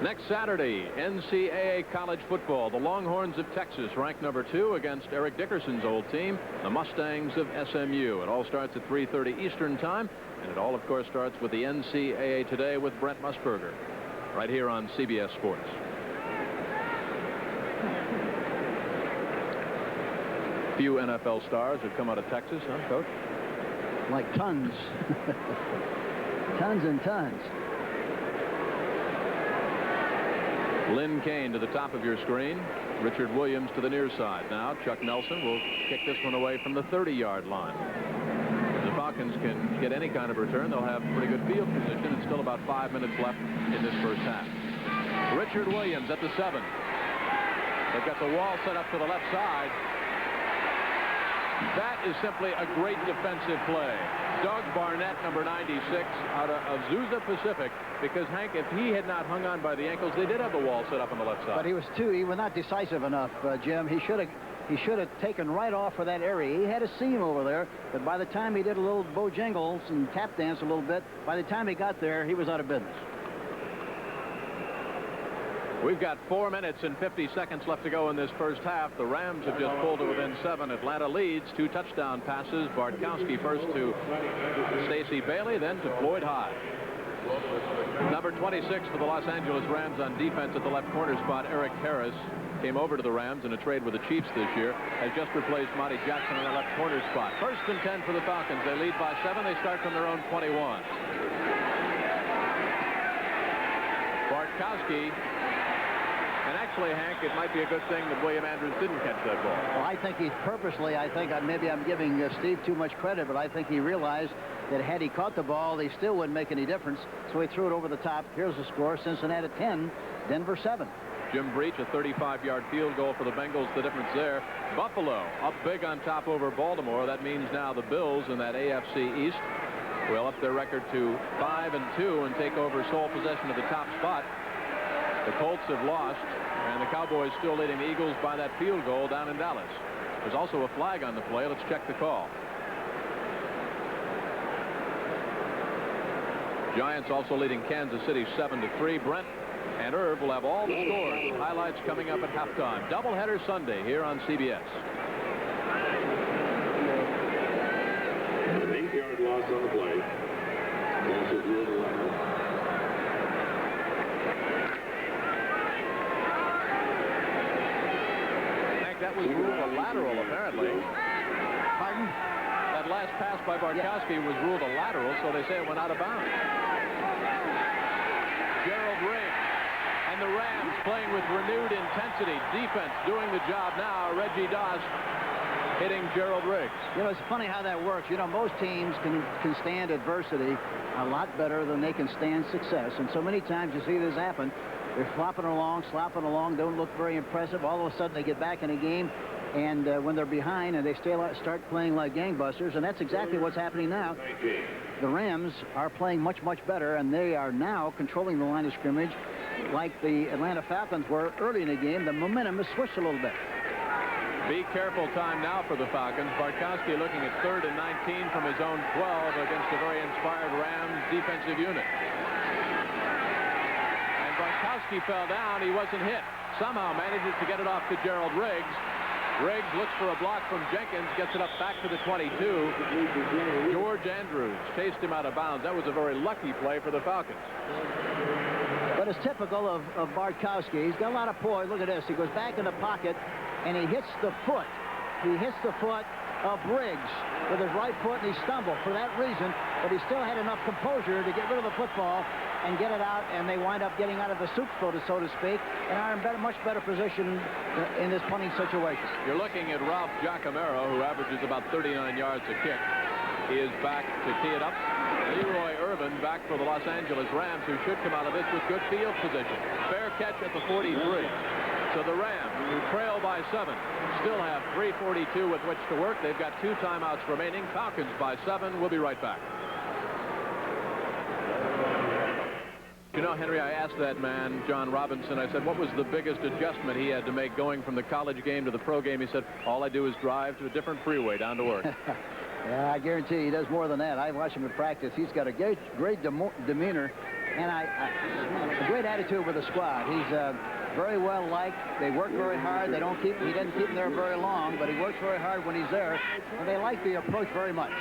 Next Saturday, NCAA college football. The Longhorns of Texas ranked number 2 against Erick Dickerson's old team, the Mustangs of SMU. It all starts at 3:30 Eastern time, and it all, of course, starts with the NCAA Today with Brent Musburger, right here on CBS Sports. Few NFL stars have come out of Texas, huh, Coach? Like tons. Tons and tons. Lynn Kane to the top of your screen. Richard Williams to the near side. Now Chuck Nelson will kick this one away from the 30-yard line. If the Falcons can get any kind of return, they'll have pretty good field position, and still about 5 minutes left in this first half. Richard Williams at the 7. They've got the wall set up to the left side. That is simply a great defensive play. Doug Barnett, number 96, out of Azusa Pacific, because, Hank, if he had not hung on by the ankles, they did have the wall set up on the left side. But he was not decisive enough, Jim. He should have taken right off for that area. He had a seam over there, but by the time he did a little bojangles and tap dance a little bit, by the time he got there, he was out of business. We've got 4 minutes and 50 seconds left to go in this first half. The Rams have just pulled to within 7. Atlanta leads. 2 touchdown passes. Bartkowski first to Stacey Bailey, then to Floyd Hyde. Number 26 for the Los Angeles Rams on defense at the left corner spot, Erick Harris, came over to the Rams in a trade with the Chiefs this year, has just replaced Monty Jackson in the left corner spot. 1st and 10 for the Falcons. They lead by 7. They start from their own 21. Bartkowski. And actually, Hank, it might be a good thing that William Andrews didn't catch that ball. Well, I think he purposely, maybe I'm giving Steve too much credit, but I think he realized that had he caught the ball, they still wouldn't make any difference. So he threw it over the top. Here's the score. Cincinnati 10, Denver 7. Jim Breach, a 35-yard field goal for the Bengals. The difference there. Buffalo up big on top over Baltimore. That means now the Bills in that AFC East will up their record to 5-2 and take over sole possession of the top spot. The Colts have lost, and the Cowboys still leading the Eagles by that field goal down in Dallas. There's also a flag on the play. Let's check the call. Giants also leading Kansas City 7-3. Brent and Irv will have all the scores and highlights coming up at halftime. Doubleheader Sunday here on CBS. An 8-yard loss on the play. Also ruled a lateral. That was ruled a lateral, apparently. Pardon? That last pass by Bartkowski was ruled a lateral, so they say it went out of bounds. Gerald Riggs and the Rams playing with renewed intensity. Defense doing the job now. Reggie Doss hitting Gerald Riggs. You know, it's funny how that works. You know, most teams can stand adversity a lot better than they can stand success. And so many times you see this happen. They're slopping along, don't look very impressive. All of a sudden they get back in a game, and when they're behind, and they start playing like gangbusters, and that's exactly what's happening now. The Rams are playing much, much better, and they are now controlling the line of scrimmage like the Atlanta Falcons were early in the game. The momentum has switched a little bit. Be careful time now for the Falcons. Bartkowski looking at 3rd and 19 from his own 12 against a very inspired Rams defensive unit. Bartkowski fell down. He wasn't hit. Somehow manages to get it off to Gerald Riggs. Riggs looks for a block from Jenkins, gets it up back to the 22. George Andrews chased him out of bounds. That was a very lucky play for the Falcons. But it's typical of Bartkowski. He's got a lot of poise. Look at this. He goes back in the pocket, and he hits the foot. He hits the foot of Riggs with his right foot, and he stumbled for that reason. But he still had enough composure to get rid of the football and get it out, and they wind up getting out of the soup, so to speak, and are in much better position in this punting situation. You're looking at Ralph Giacomero, who averages about 39 yards a kick. He is back to tee it up. Leroy Irvin back for the Los Angeles Rams, who should come out of this with good field position. Fair catch at the 43. So the Rams, who trail by 7, still have 3:42 with which to work. They've got 2 timeouts remaining. Falcons by 7. We'll be right back. You know, Henry, I asked that man, John Robinson, I said, what was the biggest adjustment he had to make going from the college game to the pro game? He said, all I do is drive to a different freeway down to work. Yeah, I guarantee he does more than that. I watch him in practice. He's got a great demeanor and a great attitude with the squad. He's very well liked. They work very hard. He doesn't keep them there very long, but he works very hard when he's there, and they like the approach very much.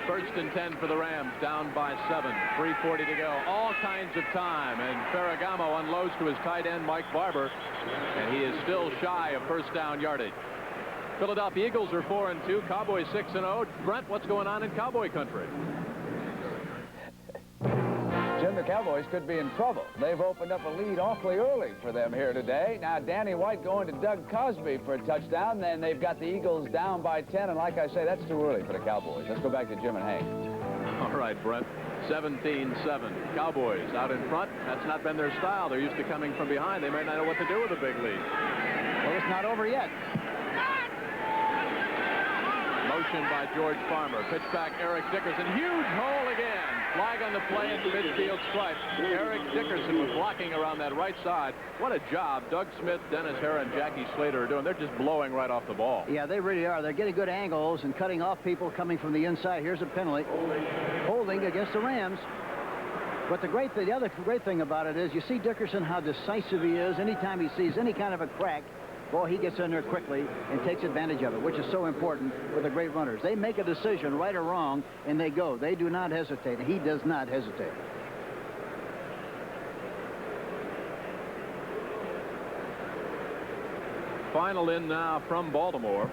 1st and 10 for the Rams, down by 7. 3:40 to go. All kinds of time, and Ferragamo unloads to his tight end, Mike Barber, and he is still shy of first down yardage. Philadelphia Eagles are 4-2. Cowboys 6-0. Brent, what's going on in Cowboy country? Jim, the Cowboys could be in trouble. They've opened up a lead awfully early for them here today. Now, Danny White going to Doug Cosby for a touchdown. Then they've got the Eagles down by 10. And like I say, that's too early for the Cowboys. Let's go back to Jim and Hank. All right, Brent. 17-7. Cowboys out in front. That's not been their style. They're used to coming from behind. They may not know what to do with a big lead. Well, it's not over yet. Motion by George Farmer. Pitch back, Erick Dickerson. Huge hole again. Flag on the play at the midfield stripe. Erick Dickerson was blocking around that right side. What a job Doug Smith, Dennis Hare, and Jackie Slater are doing. They're just blowing right off the ball. Yeah, they really are. They're getting good angles and cutting off people coming from the inside. Here's a penalty. Holding against the Rams. But the other great thing about it is you see Dickerson, how decisive he is. Anytime he sees any kind of a crack, boy, he gets in there quickly and takes advantage of it, which is so important for the great runners. They make a decision, right or wrong, and they go. They do not hesitate. He does not hesitate. Final in now from Baltimore.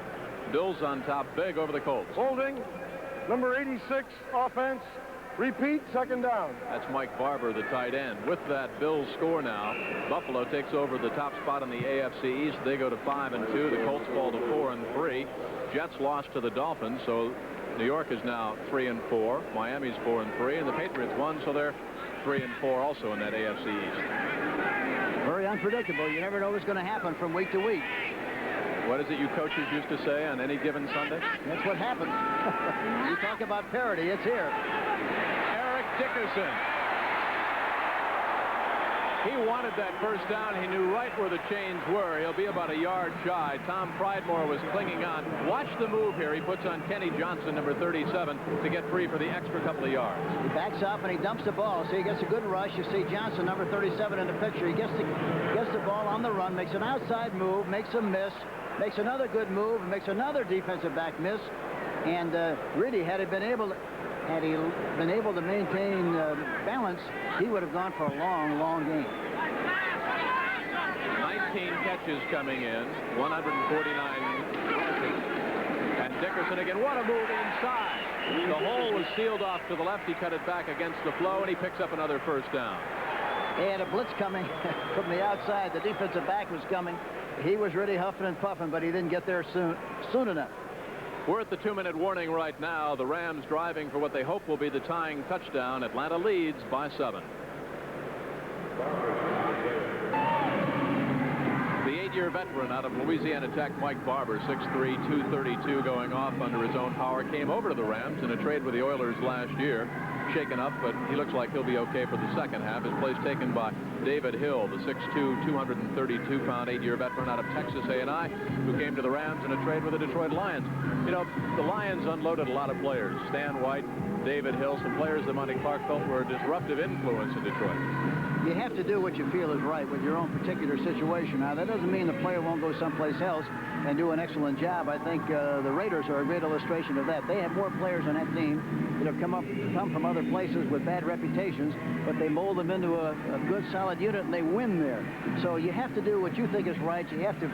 Bills on top, big over the Colts. Holding, number 86, offense. Repeat, second down. That's Mike Barber, the tight end. With that Bills score now, Buffalo takes over the top spot in the AFC East. They go to 5-2. The Colts fall to 4-3. Jets lost to the Dolphins, so New York is now 3-4. Miami's 4-3, and the Patriots won, so they're 3-4 also in that AFC East. Very unpredictable. You never know what's going to happen from week to week. What is it you coaches used to say on any given Sunday? That's what happens. You talk about parity, it's here. Erick Dickerson. He wanted that first down. He knew right where the chains were. He'll be about a yard shy. Tom Pridemore was clinging on. Watch the move here. He puts on Kenny Johnson, number 37, to get free for the extra couple of yards. He backs up and he dumps the ball. So he gets a good rush. You see Johnson, number 37, in the picture. He gets the ball on the run, makes an outside move, makes a miss, makes another good move, and makes another defensive back miss. And really, had he been able to maintain balance, he would have gone for a long, long game. 19 catches coming in, 149 rushes. And Dickerson again, what a move inside. The hole was sealed off to the left. He cut it back against the flow, and he picks up another first down. He had a blitz coming from the outside. The defensive back was coming. He was really huffing and puffing, but he didn't get there soon enough. We're at the 2-minute warning right now. The Rams driving for what they hope will be the tying touchdown. Atlanta leads by 7. The 8-year veteran out of Louisiana Tech, Mike Barber, 6'3", 232, going off under his own power, came over to the Rams in a trade with the Oilers last year. Shaken up, but he looks like he'll be okay for the second half. His place taken by David Hill, the 6'2", 232-pound 8-year veteran out of Texas A&I, who came to the Rams in a trade with the Detroit Lions. You know, the Lions unloaded a lot of players. Stan White, David Hill, some players that Monty Clark felt were a disruptive influence in Detroit. You have to do what you feel is right with your own particular situation. Now, that doesn't mean the player won't go someplace else and do an excellent job. I think the Raiders are a great illustration of that. They have more players on that team that have come from other places with bad reputations, but they mold them into a good, solid unit, and they win there. So you have to do what you think is right. You have to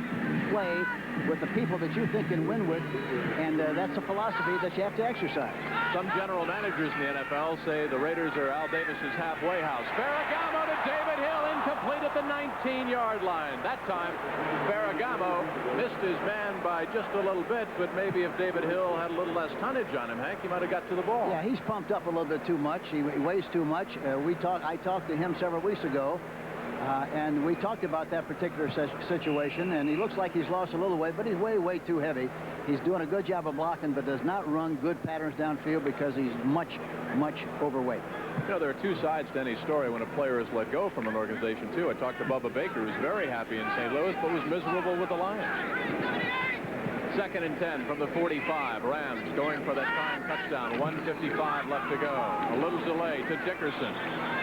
play with the people that you think can win with, and that's a philosophy that you have to exercise. Some general managers in the NFL say the Raiders are Al Davis's halfway house. Ferragamo to David Hill, incomplete at the 19-yard line. That time, Ferragamo missed his man by just a little bit, but maybe if David Hill had a little less tonnage on him, Hank, he might have got to the ball. Yeah, he's pumped up a little bit too much. He weighs too much. I talked to him several weeks ago, and we talked about that particular situation, and he looks like he's lost a little weight, but he's way too heavy. He's doing a good job of blocking, but does not run good patterns downfield because he's much overweight. You know, there are two sides to any story when a player is let go from an organization, too. I talked to Bubba Baker, who's very happy in St. Louis, but was miserable with the Lions. 2nd and 10 from the 45. Rams going for that tying touchdown. 1:55 left to go. A little delay to Dickerson.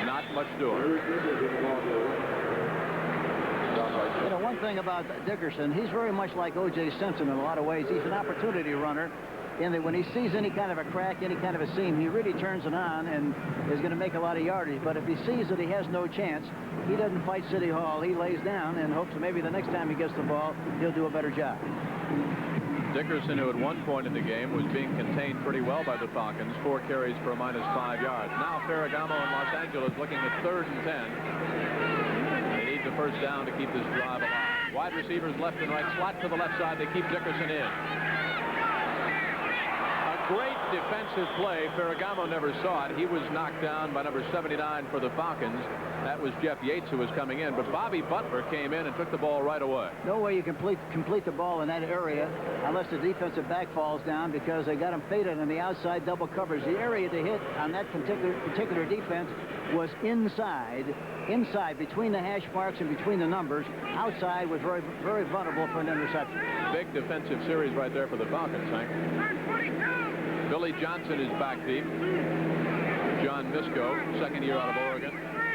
Not much doing. You know, one thing about Dickerson, he's very much like O.J. Simpson in a lot of ways. He's an opportunity runner in that when he sees any kind of a crack, any kind of a seam, he really turns it on and is going to make a lot of yardage. But if he sees that he has no chance, he doesn't fight City Hall. He lays down and hopes that maybe the next time he gets the ball, he'll do a better job. Dickerson, who at one point in the game was being contained pretty well by the Falcons, 4 carries for -5 yards. Now Ferragamo in Los Angeles looking at 3rd and 10. They need the first down to keep this drive alive. Wide receivers left and right, slot to the left side. They keep Dickerson in. Great defensive play. Ferragamo never saw it. He was knocked down by number 79 for the Falcons. That was Jeff Yates, who was coming in. But Bobby Butler came in and took the ball right away. No way you complete the ball in that area unless the defensive back falls down, because they got him faded on the outside double coverage. The area to hit on that particular defense was inside between the hash marks and between the numbers. Outside was very vulnerable for an interception. Big defensive series right there for the Falcons, Hank. Billy Johnson is back deep. John Misko, second year out of Oregon,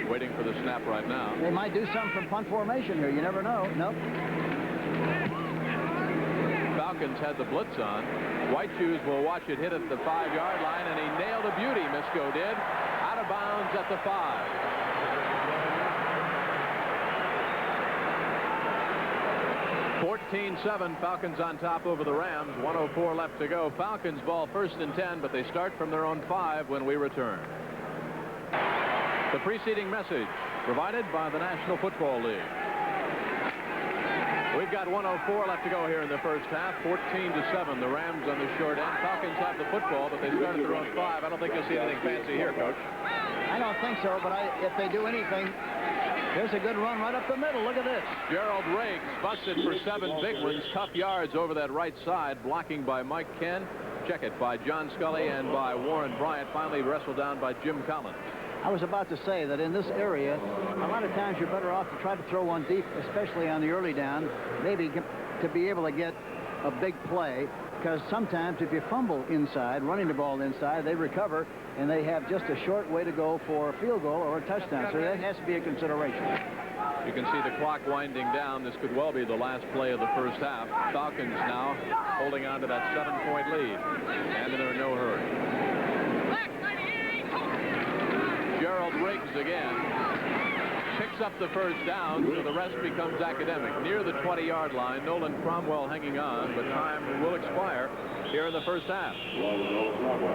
waiting for the snap right now. They might do something from punt formation here. You never know. Nope. Falcons had the blitz on. White Shoes will watch it hit at the 5-yard line, and he nailed a beauty, Misko did. Out of bounds at the 5. (14-7), Falcons on top over the Rams. 1:04 left to go. Falcons ball 1st and 10, but they start from their own 5 when we return. The preceding message provided by the National Football League. We've got 1:04 left to go here in the first half. 14-7, the Rams on the short end. Falcons have the football, but they start at their own 5. I don't think you'll see anything fancy here, Coach. I don't think so, but if they do anything, there's a good run right up the middle. Look at this. Gerald Riggs busted for 7 big ones. Tough yards over that right side. Blocking by Mike Ken. Check it, by John Scully and by Warren Bryant. Finally wrestled down by Jim Collins. I was about to say that in this area, a lot of times you're better off to try to throw one deep, especially on the early down, maybe to be able to get a big play, because sometimes if you fumble inside, running the ball inside, they recover, and they have just a short way to go for a field goal or a touchdown, so that has to be a consideration. You can see the clock winding down. This could well be the last play of the first half. Falcons now holding on to that 7-point lead, and they're in no hurry. Gerald Riggs again picks up the first down, so the rest becomes academic. Near the 20-yard line, Nolan Cromwell hanging on, but time will expire here in the first half.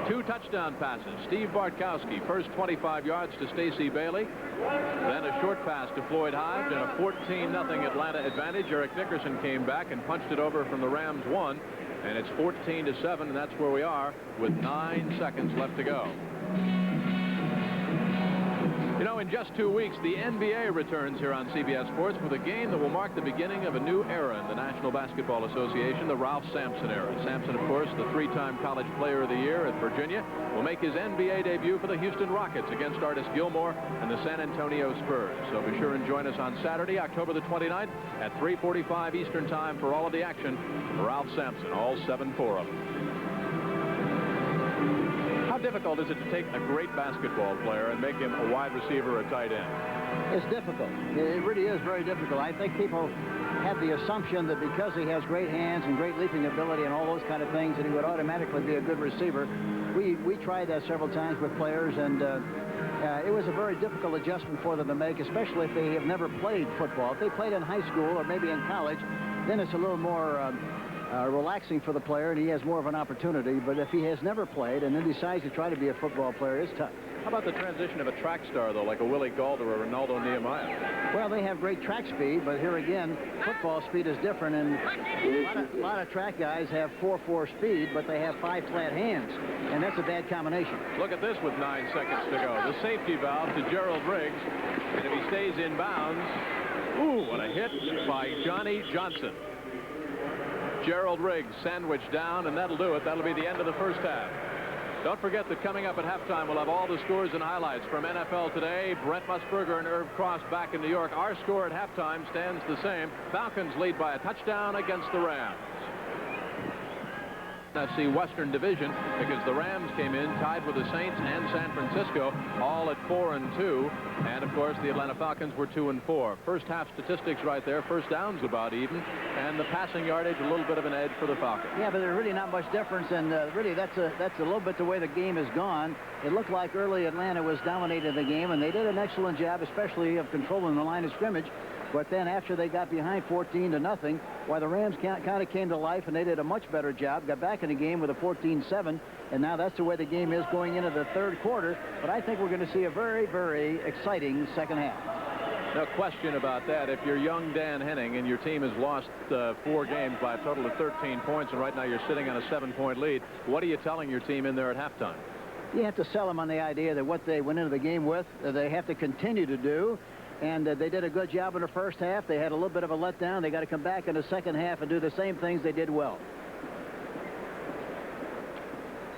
2 touchdown passes. Steve Bartkowski, first 25 yards to Stacey Bailey, then a short pass to Floyd Hodge, and a 14-0 Atlanta advantage. Erick Dickerson came back and punched it over from the Rams 1, and it's 14-7, and that's where we are with 9 seconds left to go. You know, in just 2 weeks, the NBA returns here on CBS Sports with a game that will mark the beginning of a new era in the National Basketball Association, the Ralph Sampson era. Sampson, of course, the 3-time College Player of the Year at Virginia, will make his NBA debut for the Houston Rockets against Artis Gilmore and the San Antonio Spurs. So be sure and join us on Saturday, October the 29th at 3:45 Eastern Time for all of the action. Ralph Sampson, all 7-4 of them. How difficult is it to take a great basketball player and make him a wide receiver or a tight end? It's difficult. It really is very difficult. I think people have the assumption that because he has great hands and great leaping ability and all those kind of things, that he would automatically be a good receiver. We tried that several times with players, and it was a very difficult adjustment for them to make, especially if they have never played football. If they played in high school or maybe in college, then it's a little more relaxing for the player, and he has more of an opportunity. But if he has never played and then decides to try to be a football player, it's tough. How about the transition of a track star, though, like a Willie Gauld or a Ronaldo Nehemiah? Well, they have great track speed, but here again, football speed is different, and a lot of track guys have 4.4 speed, but they have 5 flat hands, and that's a bad combination. Look at this with 9 seconds to go. The safety valve to Gerald Riggs, and if he stays in bounds, ooh, what a hit by Johnny Johnson. Gerald Riggs sandwiched down, and that'll do it. That'll be the end of the first half. Don't forget that coming up at halftime, we'll have all the scores and highlights from NFL Today. Brent Musburger and Irv Cross back in New York. Our score at halftime stands the same. Falcons lead by a touchdown against the Rams. NFC Western Division, because the Rams came in tied with the Saints and San Francisco, all at 4-2, and of course the Atlanta Falcons were 2-4. First half statistics right there. First downs about even, and the passing yardage a little bit of an edge for the Falcons. Yeah, but there's really not much difference, and really that's a little bit the way the game has gone. It looked like early Atlanta was dominating the game, and they did an excellent job, especially of controlling the line of scrimmage. But then after they got behind 14-0, why the Rams kind of came to life, and they did a much better job, got back in the game with a 14-7, and now that's the way the game is going into the third quarter. But I think we're going to see a very, very exciting second half. No question about that. If you're young Dan Henning and your team has lost 4 games by a total of 13 points, and right now you're sitting on a 7-point lead, what are you telling your team in there at halftime? You have to sell them on the idea that what they went into the game with, they have to continue to do. And they did a good job in the first half. They had a little bit of a letdown. They got to come back in the second half and do the same things they did well.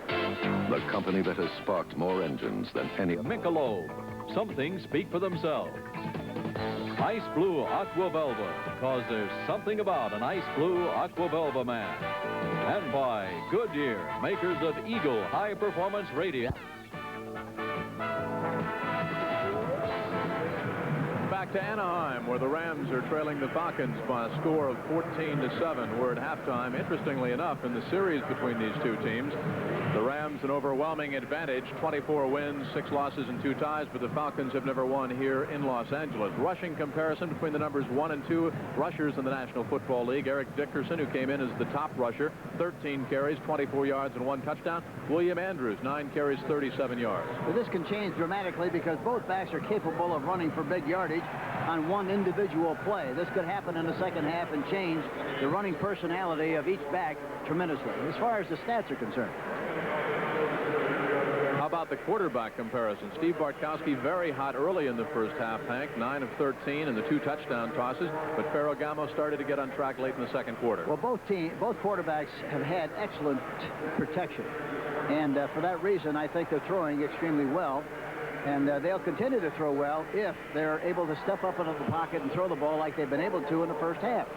The company that has sparked more engines than any. Michelob. Some things speak for themselves. Ice Blue Aqua Velva, because there's something about an Ice Blue Aqua Velva man. And by Goodyear, makers of Eagle High Performance Radio. to Anaheim, where the Rams are trailing the Falcons by a score of 14-7. We're at halftime. Interestingly enough, in the series between these two teams, the Rams an overwhelming advantage, 24 wins, 6 losses, and 2 ties, but the Falcons have never won here in Los Angeles. Rushing comparison between the numbers 1 and 2 rushers in the National Football League. Erick Dickerson, who came in as the top rusher, 13 carries, 24 yards, and 1 touchdown. William Andrews, 9 carries, 37 yards. But this can change dramatically because both backs are capable of running for big yardage on one individual play. This could happen in the second half and change the running personality of each back tremendously, as far as the stats are concerned. How about the quarterback comparison? Steve Bartkowski very hot early in the first half, Hank, 9 of 13 and the 2 touchdown tosses, but Ferragamo started to get on track late in the second quarter. Well, both quarterbacks have had excellent protection, and for that reason, I think they're throwing extremely well, and they'll continue to throw well if they're able to step up into the pocket and throw the ball like they've been able to in the first half.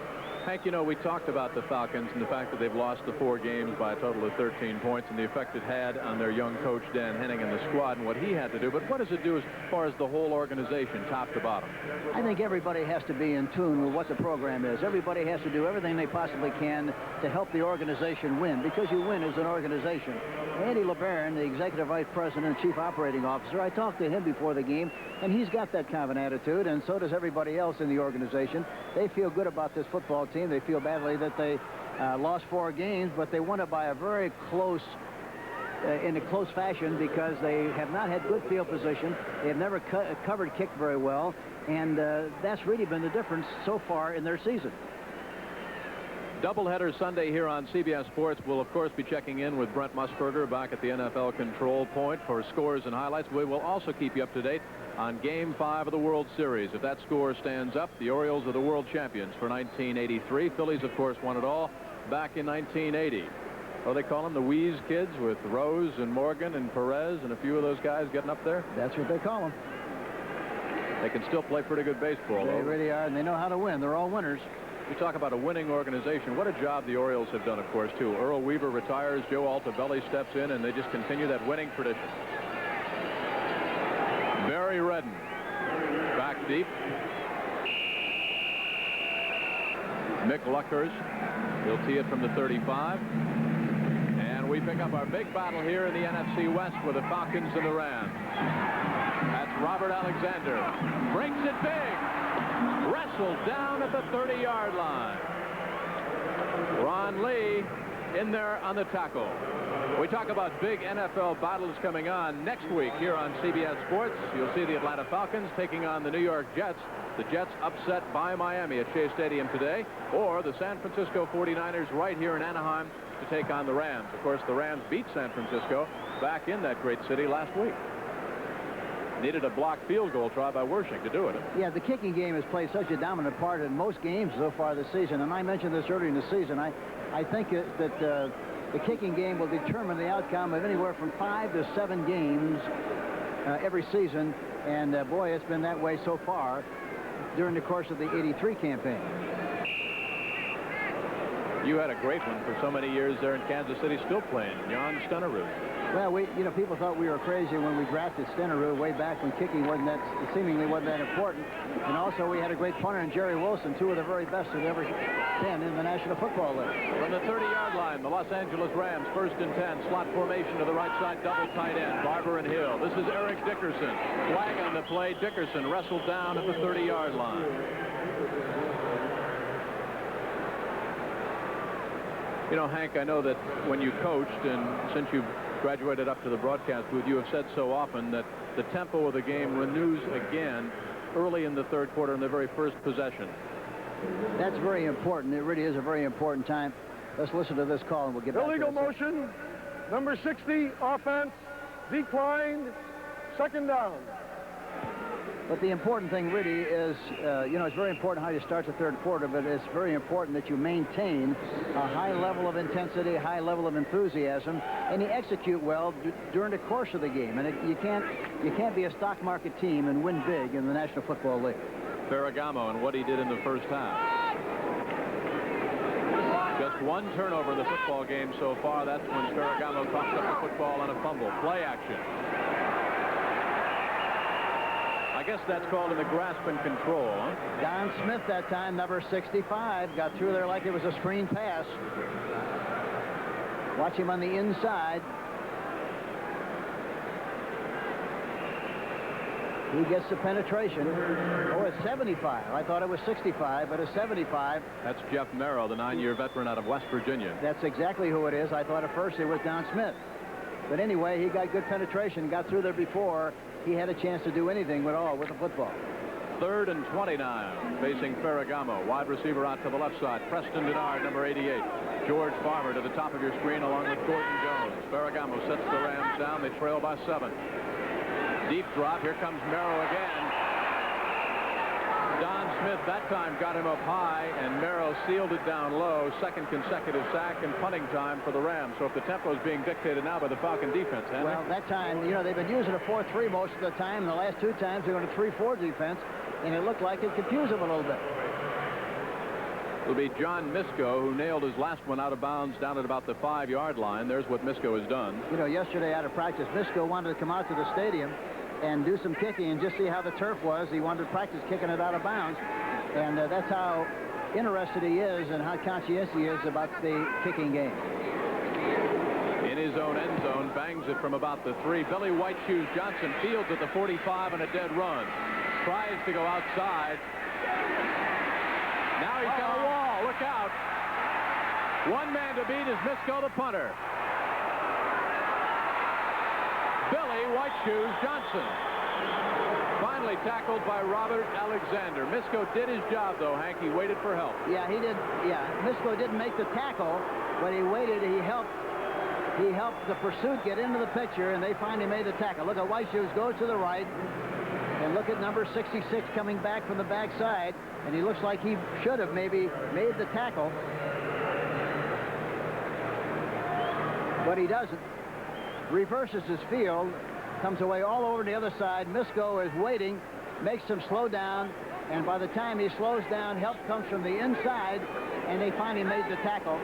Hank, you know, we talked about the Falcons and the fact that they've lost the 4 games by a total of 13 points and the effect it had on their young coach, Dan Henning, and the squad and what he had to do. But what does it do as far as the whole organization, top to bottom? I think everybody has to be in tune with what the program is. Everybody has to do everything they possibly can to help the organization win, because you win as an organization. Andy LeBaron, the executive vice president and chief operating officer, I talked to him before the game, and he's got that kind of an attitude, and so does everybody else in the organization. They feel good about this football team. They feel badly that they lost 4 games, but they won it by a very close, in a close fashion, because they have not had good field position. They have never covered kick very well, and that's really been the difference so far in their season. Doubleheader Sunday here on CBS Sports. We'll, of course, be checking in with Brent Musburger back at the NFL control point for scores and highlights. We will also keep you up to date on Game 5 of the World Series. If that score stands up, the Orioles are the world champions for 1983. Phillies, of course, won it all back in 1980. Oh, they call them the Wheeze Kids, with Rose and Morgan and Perez and a few of those guys getting up there. That's what they call them. They can still play pretty good baseball, They though. really are, and they know how to win. They're all winners. You talk about a winning organization. What a job the Orioles have done, of course, too. Earl Weaver retires, Joe Altobelli steps in, and they just continue that winning tradition. Barry Redden back deep. Mick Luckhurst, he'll tee it from the 35. And we pick up our big battle here in the NFC West with the Falcons and the Rams. That's Robert Alexander. Breaks it big. Wrestled down at the 30-yard line. Ron Lee in there on the tackle. We talk about big NFL battles coming on next week here on CBS Sports. You'll see the Atlanta Falcons taking on the New York Jets. The Jets upset by Miami at Shea Stadium today, or the San Francisco 49ers right here in Anaheim to take on the Rams. Of course, the Rams beat San Francisco back in that great city last week. Needed a blocked field goal try by Wersching to do it. Yeah, the kicking game has played such a dominant part in most games so far this season, and I mentioned this earlier in the season. I think that the kicking game will determine the outcome of anywhere from 5 to 7 games every season, and boy, it's been that way so far during the course of the '83 campaign. You had a great one for so many years there in Kansas City, still playing, Jan Stenerud. Well, people thought we were crazy when we drafted Stenerud way back when kicking seemingly wasn't that important. And also we had a great punter in Jerry Wilson, 2 of the very best that ever been in the National Football League. From the 30-yard line, the Los Angeles Rams, 1st and 10, slot formation to the right side, double tight end, Barber and Hill. This is Erick Dickerson. Flag on the play. Dickerson wrestled down at the 30-yard line. You know, Hank, I know that when you coached, and since you've graduated up to the broadcast booth, you have said so often that the tempo of the game renews again early in the third quarter in the very first possession. That's very important. It really is a very important time. Let's listen to this call and we'll get back to Illegal it. motion, number 60, offense, declined, 2nd down. But the important thing really is, it's very important how you start the third quarter, but it's very important that you maintain a high level of intensity, a high level of enthusiasm, and you execute well during the course of the game. And you can't be a stock market team and win big in the National Football League. Ferragamo and what he did in the first half. Just 1 turnover in the football game so far. That's when Ferragamo coughed up the football on a fumble. Play action. guess that's called in the grasp and control. Huh? Don Smith that time, number 65, got through there like it was a screen pass. Watch him on the inside. He gets the penetration. Oh, it's 75. I thought it was 65, but it's 75. That's Jeff Merrill, the 9-year veteran out of West Virginia. That's exactly who it is. I thought at first it was Don Smith. But anyway, he got good penetration, got through there before he had a chance to do anything at all with the football. 3rd and 20 now, facing Ferragamo. Wide receiver out to the left side. Preston Denard, number 88. George Farmer to the top of your screen along with Gordon Jones. Ferragamo sets the Rams down. They trail by 7. Deep drop. Here comes Merrill again. Don Smith that time got him up high, and Merrill sealed it down low. Second consecutive sack and punting time for the Rams. So if the tempo is being dictated now by the Falcon defense, well, that time, you know, they've been using a 4-3 most of the time. The last 2 times they're going to 3-4 defense, and it looked like it confused them a little bit. It'll be John Misko, who nailed his last one out of bounds down at about the 5-yard line. There's what Misko has done. You know, yesterday out of practice, Misko wanted to come out to the stadium and do some kicking and just see how the turf was. He wanted to practice kicking it out of bounds, and that's how interested he is and how conscientious he is about the kicking game. In his own end zone, bangs it from about the 3. Billy White Shoes Johnson fields at the 45 on a dead run. Tries to go outside. Now he's got a wall. Look out. One man to beat is Misko, the punter. Billy White Shoes Johnson. Finally tackled by Robert Alexander. Misko did his job, though, Hank. He waited for help. Yeah, he did. Yeah, Misko didn't make the tackle, but he waited. He helped the pursuit get into the picture, and they finally made the tackle. Look at White Shoes go to the right, and look at number 66 coming back from the backside, and he looks like he should have maybe made the tackle, but he doesn't. Reverses his field, comes away all over the other side. Misko is waiting, makes him slow down, and by the time he slows down, help comes from the inside, and they finally made the tackle.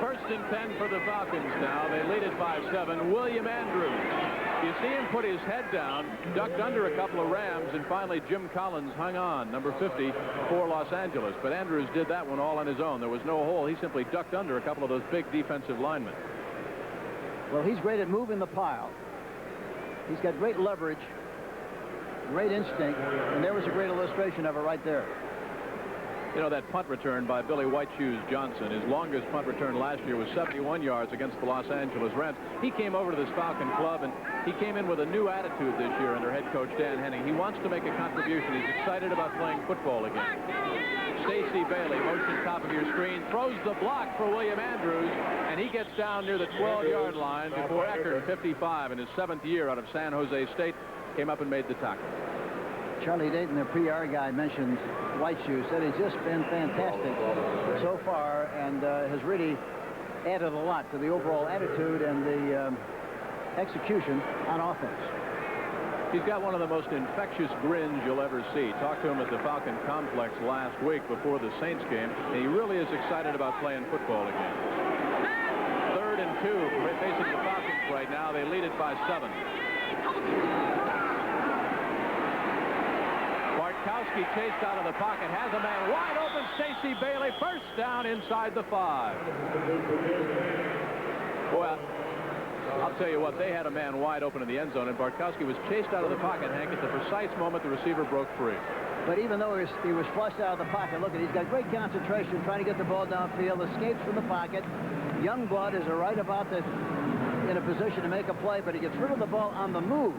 1st and 10 for the Falcons now. They lead it by 7. William Andrews. You see him put his head down, ducked under a couple of Rams, and finally Jim Collins hung on, number 50, for Los Angeles. But Andrews did that one all on his own. There was no hole. He simply ducked under a couple of those big defensive linemen. Well, he's great at moving the pile. He's got great leverage, great instinct, and there was a great illustration of it right there. You know, that punt return by Billy White Shoes Johnson, his longest punt return last year was 71 yards against the Los Angeles Rams. He came over to this Falcon club, and he came in with a new attitude this year under head coach Dan Henning. He wants to make a contribution. He's excited about playing football again. Stacey Bailey, motion top of your screen, throws the block for William Andrews, and he gets down near the 12-yard line before Eckert, 55, in his 7th year out of San Jose State, came up and made the tackle. Charlie Dayton, the PR guy, mentioned White Shoes, said he's just been fantastic so far and has really added a lot to the overall attitude and the execution on offense. He's got one of the most infectious grins you'll ever see. Talked to him at the Falcon Complex last week before the Saints game, and he really is excited about playing football again. 3rd and 2 facing the Falcons right now. They lead it by 7. Bartkowski chased out of the pocket, has a man wide open. Stacey Bailey, first down inside the 5. Well, I'll tell you what, they had a man wide open in the end zone, and Bartkowski was chased out of the pocket, Hank, at the precise moment the receiver broke free. But even though he was flushed out of the pocket, look at, he's got great concentration trying to get the ball downfield, escapes from the pocket. Youngblood is right about in a position to make a play, but he gets rid of the ball on the move,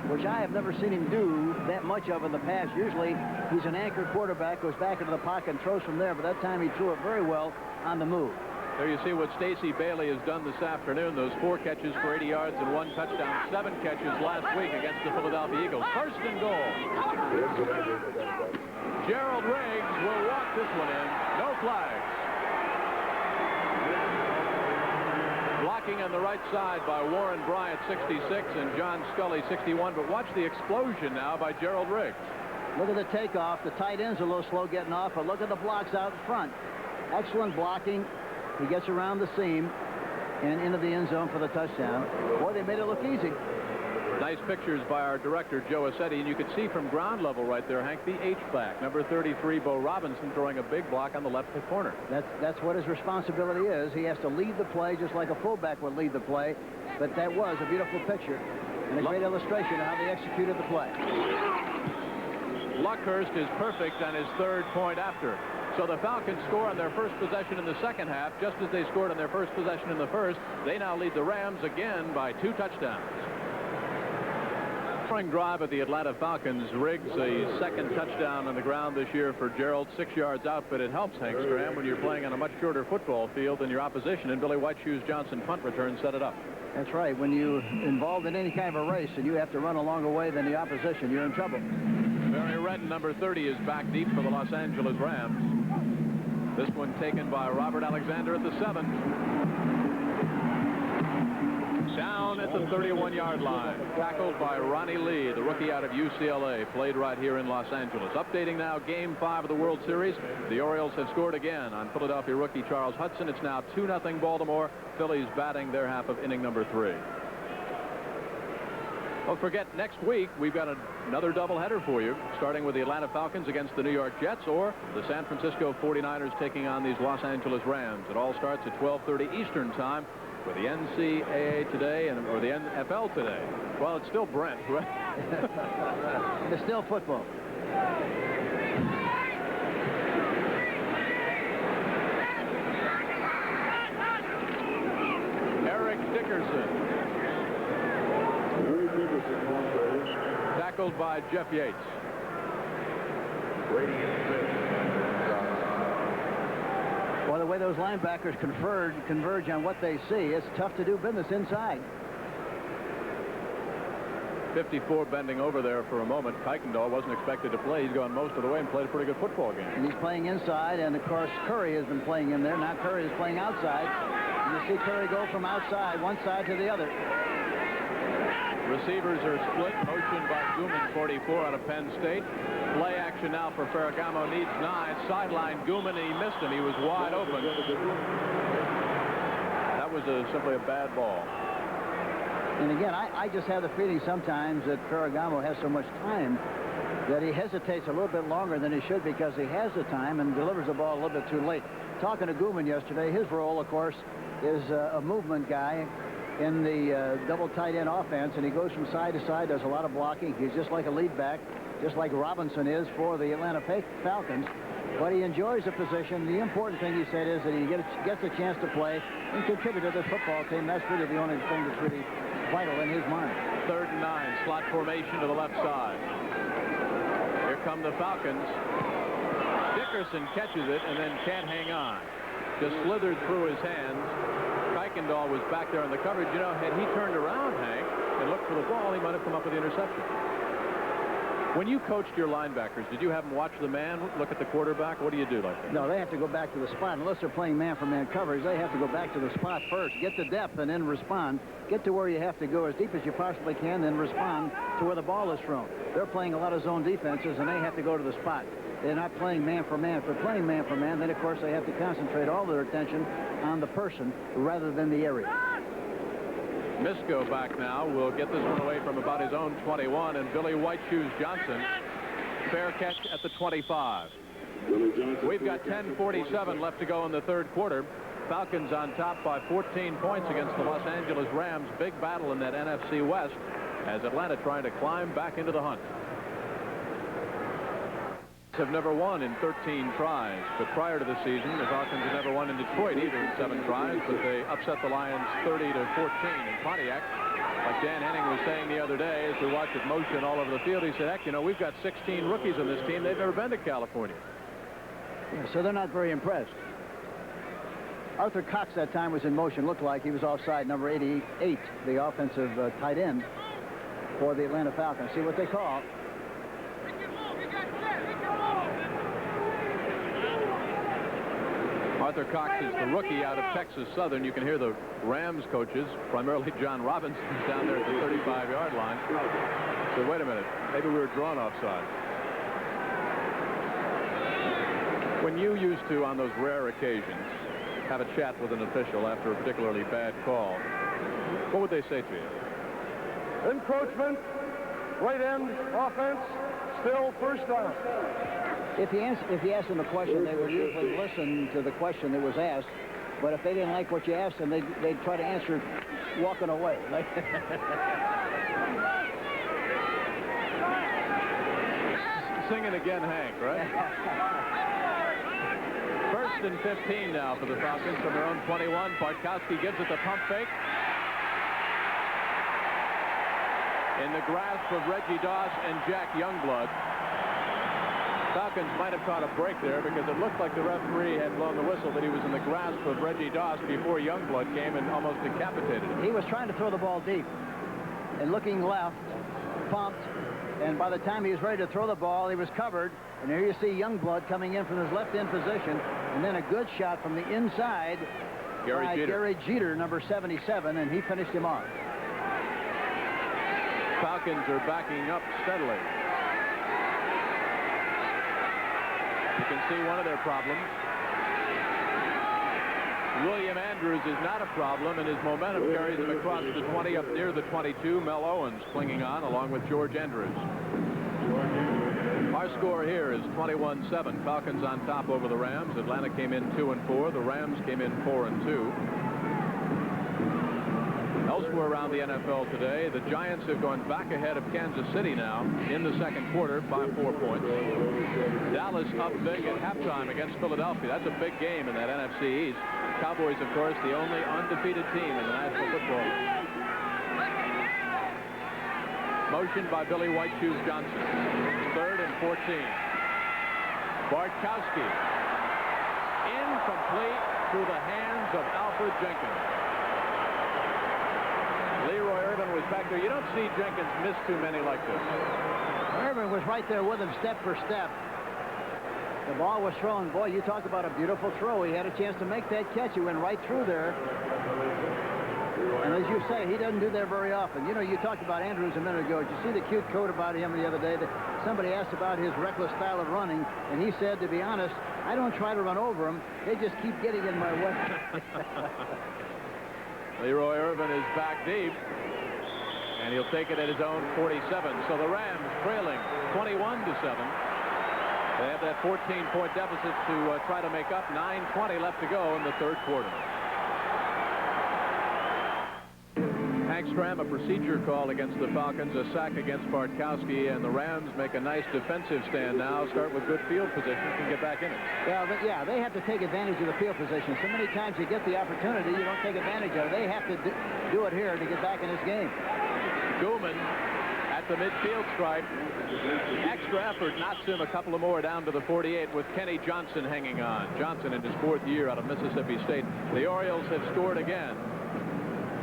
which I have never seen him do that much of in the past. Usually he's an anchor quarterback, goes back into the pocket and throws from there, but that time he threw it very well on the move. There you see what Stacey Bailey has done this afternoon. Those 4 catches for 80 yards and 1 touchdown. 7 catches last week against the Philadelphia Eagles. 1st and goal. Gerald Riggs will walk this one in. No flags. Blocking on the right side by Warren Bryant, 66, and John Scully, 61. But watch the explosion now by Gerald Riggs. Look at the takeoff. The tight end's a little slow getting off, but look at the blocks out front. Excellent blocking. He gets around the seam. and into the end zone for the touchdown. Boy, they made it look easy. Nice pictures by our director, Joe Assetti, and you could see from ground level right there, Hank, the H-back, number 33, Bo Robinson, throwing a big block on the left corner. That's what his responsibility is. He has to lead the play just like a fullback would lead the play, but that was a beautiful picture and a great illustration of how they executed the play. Luckhurst is perfect on his third point after. So the Falcons score on their first possession in the second half, just as they scored on their first possession in the first. They now lead the Rams again by 2 touchdowns. Scoring drive of the Atlanta Falcons. Riggs a second touchdown on the ground this year for Gerald, 6 yards out, but it helps, Hank Stram, when you're playing on a much shorter football field than your opposition, and Billy White Shoes Johnson punt return set it up. That's right. When you're involved in any kind of a race and you have to run a longer way than the opposition, you're in trouble. Barry Redden, number 30, is back deep for the Los Angeles Rams. This one taken by Robert Alexander at the 7. Down at the 31-yard line. Tackled by Ronnie Lee, the rookie out of UCLA, played right here in Los Angeles. Updating now Game 5 of the World Series. The Orioles have scored again on Philadelphia rookie Charles Hudson. It's now 2-0 Baltimore. Phillies batting their half of inning number 3. Don't forget, next week we've got another doubleheader for you, starting with the Atlanta Falcons against the New York Jets, or the San Francisco 49ers taking on these Los Angeles Rams. It all starts at 12:30 Eastern Time with the NCAA today or the NFL today. Well, it's still Brent, right? It's still football. Erick Dickerson. Tackled by Jeff Yates. Well, the way those linebackers converge on what they see, it's tough to do business inside. 54 bending over there for a moment. Kuykendall wasn't expected to play. He's gone most of the way and played a pretty good football game. And he's playing inside, and of course Curry has been playing in there. Now Curry is playing outside. And you see Curry go from outside, one side to the other. Receivers are split. Motion by Guman, 44 out of Penn State. Play action now for Ferragamo. Needs 9. Sideline Guman, and he missed him. He was wide open. That was simply a bad ball. And again, I just have the feeling sometimes that Ferragamo has so much time that he hesitates a little bit longer than he should, because he has the time and delivers the ball a little bit too late. Talking to Guman yesterday, his role, of course, is a movement guy in the double tight end offense, and he goes from side to side, does a lot of blocking. He's just like a lead back, just like Robinson is for the Atlanta Falcons. But he enjoys the position. The important thing, he said, is that he gets a chance to play and contribute to the football team. That's really the only thing that's really vital in his mind. 3rd and 9, slot formation to the left side. Here come the Falcons. Dickerson catches it and then can't hang on. Just slithered through his hands. Kuykendall was back there in the coverage. You know, had he turned around, Hank, and looked for the ball, he might have come up with the interception. When you coached your linebackers, did you have them watch the man, look at the quarterback? What do you do like that? No, they have to go back to the spot. Unless they're playing man-for-man coverage, they have to go back to the spot first, get the depth, and then respond. Get to where you have to go as deep as you possibly can, then respond to where the ball is thrown. They're playing a lot of zone defenses, and they have to go to the spot. They're not playing man-for-man. If they're playing man-for-man, then, of course, they have to concentrate all their attention on the person rather than the area. Misko back now will get this one away from about his own 21, and Billy White Shoes Johnson, fair catch at the 25. We've got 10:47 left to go in the third quarter. Falcons on top by 14 points against the Los Angeles Rams. Big battle in that NFC West as Atlanta trying to climb back into the hunt. Have never won in 13 tries, but prior to the season, the Falcons have never won in Detroit either in 7 tries, but they upset the Lions 30-14 in Pontiac. Like Dan Henning was saying the other day, as we watched it motion all over the field, he said, heck, you know, we've got 16 rookies on this team. They've never been to California. Yeah, so they're not very impressed. Arthur Cox that time was in motion. Looked like he was offside, number 88, the offensive tight end for the Atlanta Falcons. See what they call. Arthur Cox is the rookie out of Texas Southern. You can hear the Rams coaches, primarily John Robinson, down there at the 35-yard line. So wait a minute, maybe we were drawn offside. When you used to, on those rare occasions, have a chat with an official after a particularly bad call, what would they say to you? Encroachment, right end, offense, still first down. If you asked them a question, they would usually listen to the question that was asked. But if they didn't like what you asked them, they'd try to answer it walking away. Sing it again, Hank, right? First and 15 now for the Falcons from their own 21. Bartkowski gives it the pump fake. In the grasp of Reggie Doss and Jack Youngblood. Falcons might have caught a break there because it looked like the referee had blown the whistle that he was in the grasp of Reggie Doss before Youngblood came and almost decapitated him. He was trying to throw the ball deep and looking left, pumped, and by the time he was ready to throw the ball, he was covered. And here you see Youngblood coming in from his left end position, and then a good shot from the inside by Gary Jeter, number 77, and he finished him off. Falcons are backing up steadily. You can see one of their problems. William Andrews is not a problem, and his momentum carries him across the 20 up near the 22. Mel Owens clinging on along with George Andrews. Our score here is 21-7. Falcons on top over the Rams. Atlanta came in 2-4. The Rams came in 4-2. Elsewhere around the NFL today, the Giants have gone back ahead of Kansas City now in the second quarter by 4 points. Dallas up big at halftime against Philadelphia. That's a big game in that NFC East. Cowboys, of course, the only undefeated team in the National Football League. Motion by Billy White Shoes Johnson. 3rd and 14. Bartkowski. Incomplete through the hands of Alfred Jenkins. Leroy Irvin was back there. You don't see Jenkins miss too many like this. Irvin was right there with him step for step. The ball was thrown. Boy, you talk about a beautiful throw. He had a chance to make that catch. He went right through there. And as you say, he doesn't do that very often. You know, you talked about Andrews a minute ago. Did you see the cute quote about him the other day? That somebody asked about his reckless style of running, and he said, to be honest, I don't try to run over them. They just keep getting in my way. Leroy Irvin is back deep, and he'll take it at his own 47. So the Rams trailing 21-7. They have that 14-point deficit to try to make up. 9:20 left to go in the third quarter. Hank Stram, a procedure call against the Falcons, a sack against Bartkowski, and the Rams make a nice defensive stand now. Start with good field position, can get back in it. Well, but yeah, they have to take advantage of the field position. So many times you get the opportunity, you don't take advantage of it. They have to do it here to get back in this game. Guman at the midfield stripe. Extra effort knocks him a couple of more down to the 48 with Kenny Johnson hanging on. Johnson in his 4th year out of Mississippi State. The Orioles have scored again.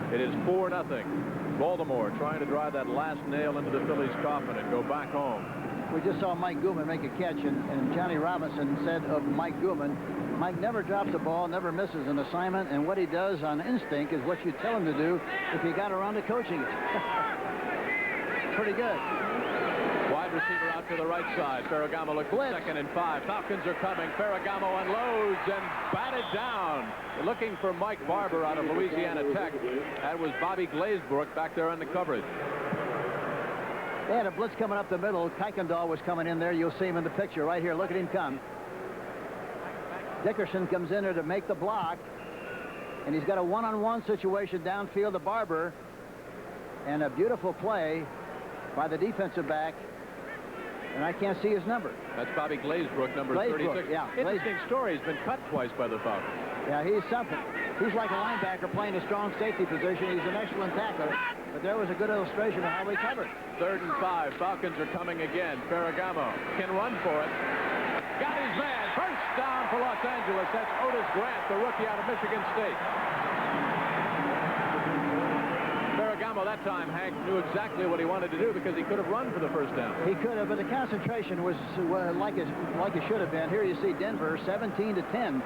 It is 4-0. Baltimore trying to drive that last nail into the Phillies' coffin and go back home. We just saw Mike Guman make a catch, and Johnny Robinson said of Mike Guman, Mike never drops the ball, never misses an assignment, and what he does on instinct is what you tell him to do if you got around to coaching it. Pretty good. Wide receiver out to the right side. Ferragamo looks at 2nd and 5. Falcons are coming. Ferragamo unloads and batted down. Looking for Mike Barber out of Louisiana Tech. That was Bobby Glazebrook back there on the coverage. They had a blitz coming up the middle. Kuykendall was coming in there. You'll see him in the picture right here. Look at him come. Dickerson comes in there to make the block, and he's got a one-on-one situation downfield to Barber, and a beautiful play by the defensive back, and I can't see his number. That's Bobby Glazebrook, number 36. Yeah, interesting story. He's been cut twice by the Falcons. Yeah, he's something. He's like a linebacker playing a strong safety position. He's an excellent tackler, but there was a good illustration of how he covered. 3rd and 5. Falcons are coming again. Ferragamo can run for it. Got his man. First down for Los Angeles. That's Otis Grant, the rookie out of Michigan State. Ferragamo that time, Hank, knew exactly what he wanted to do because he could have run for the first down. He could have, but the concentration was like it should have been. Here you see Denver 17-10,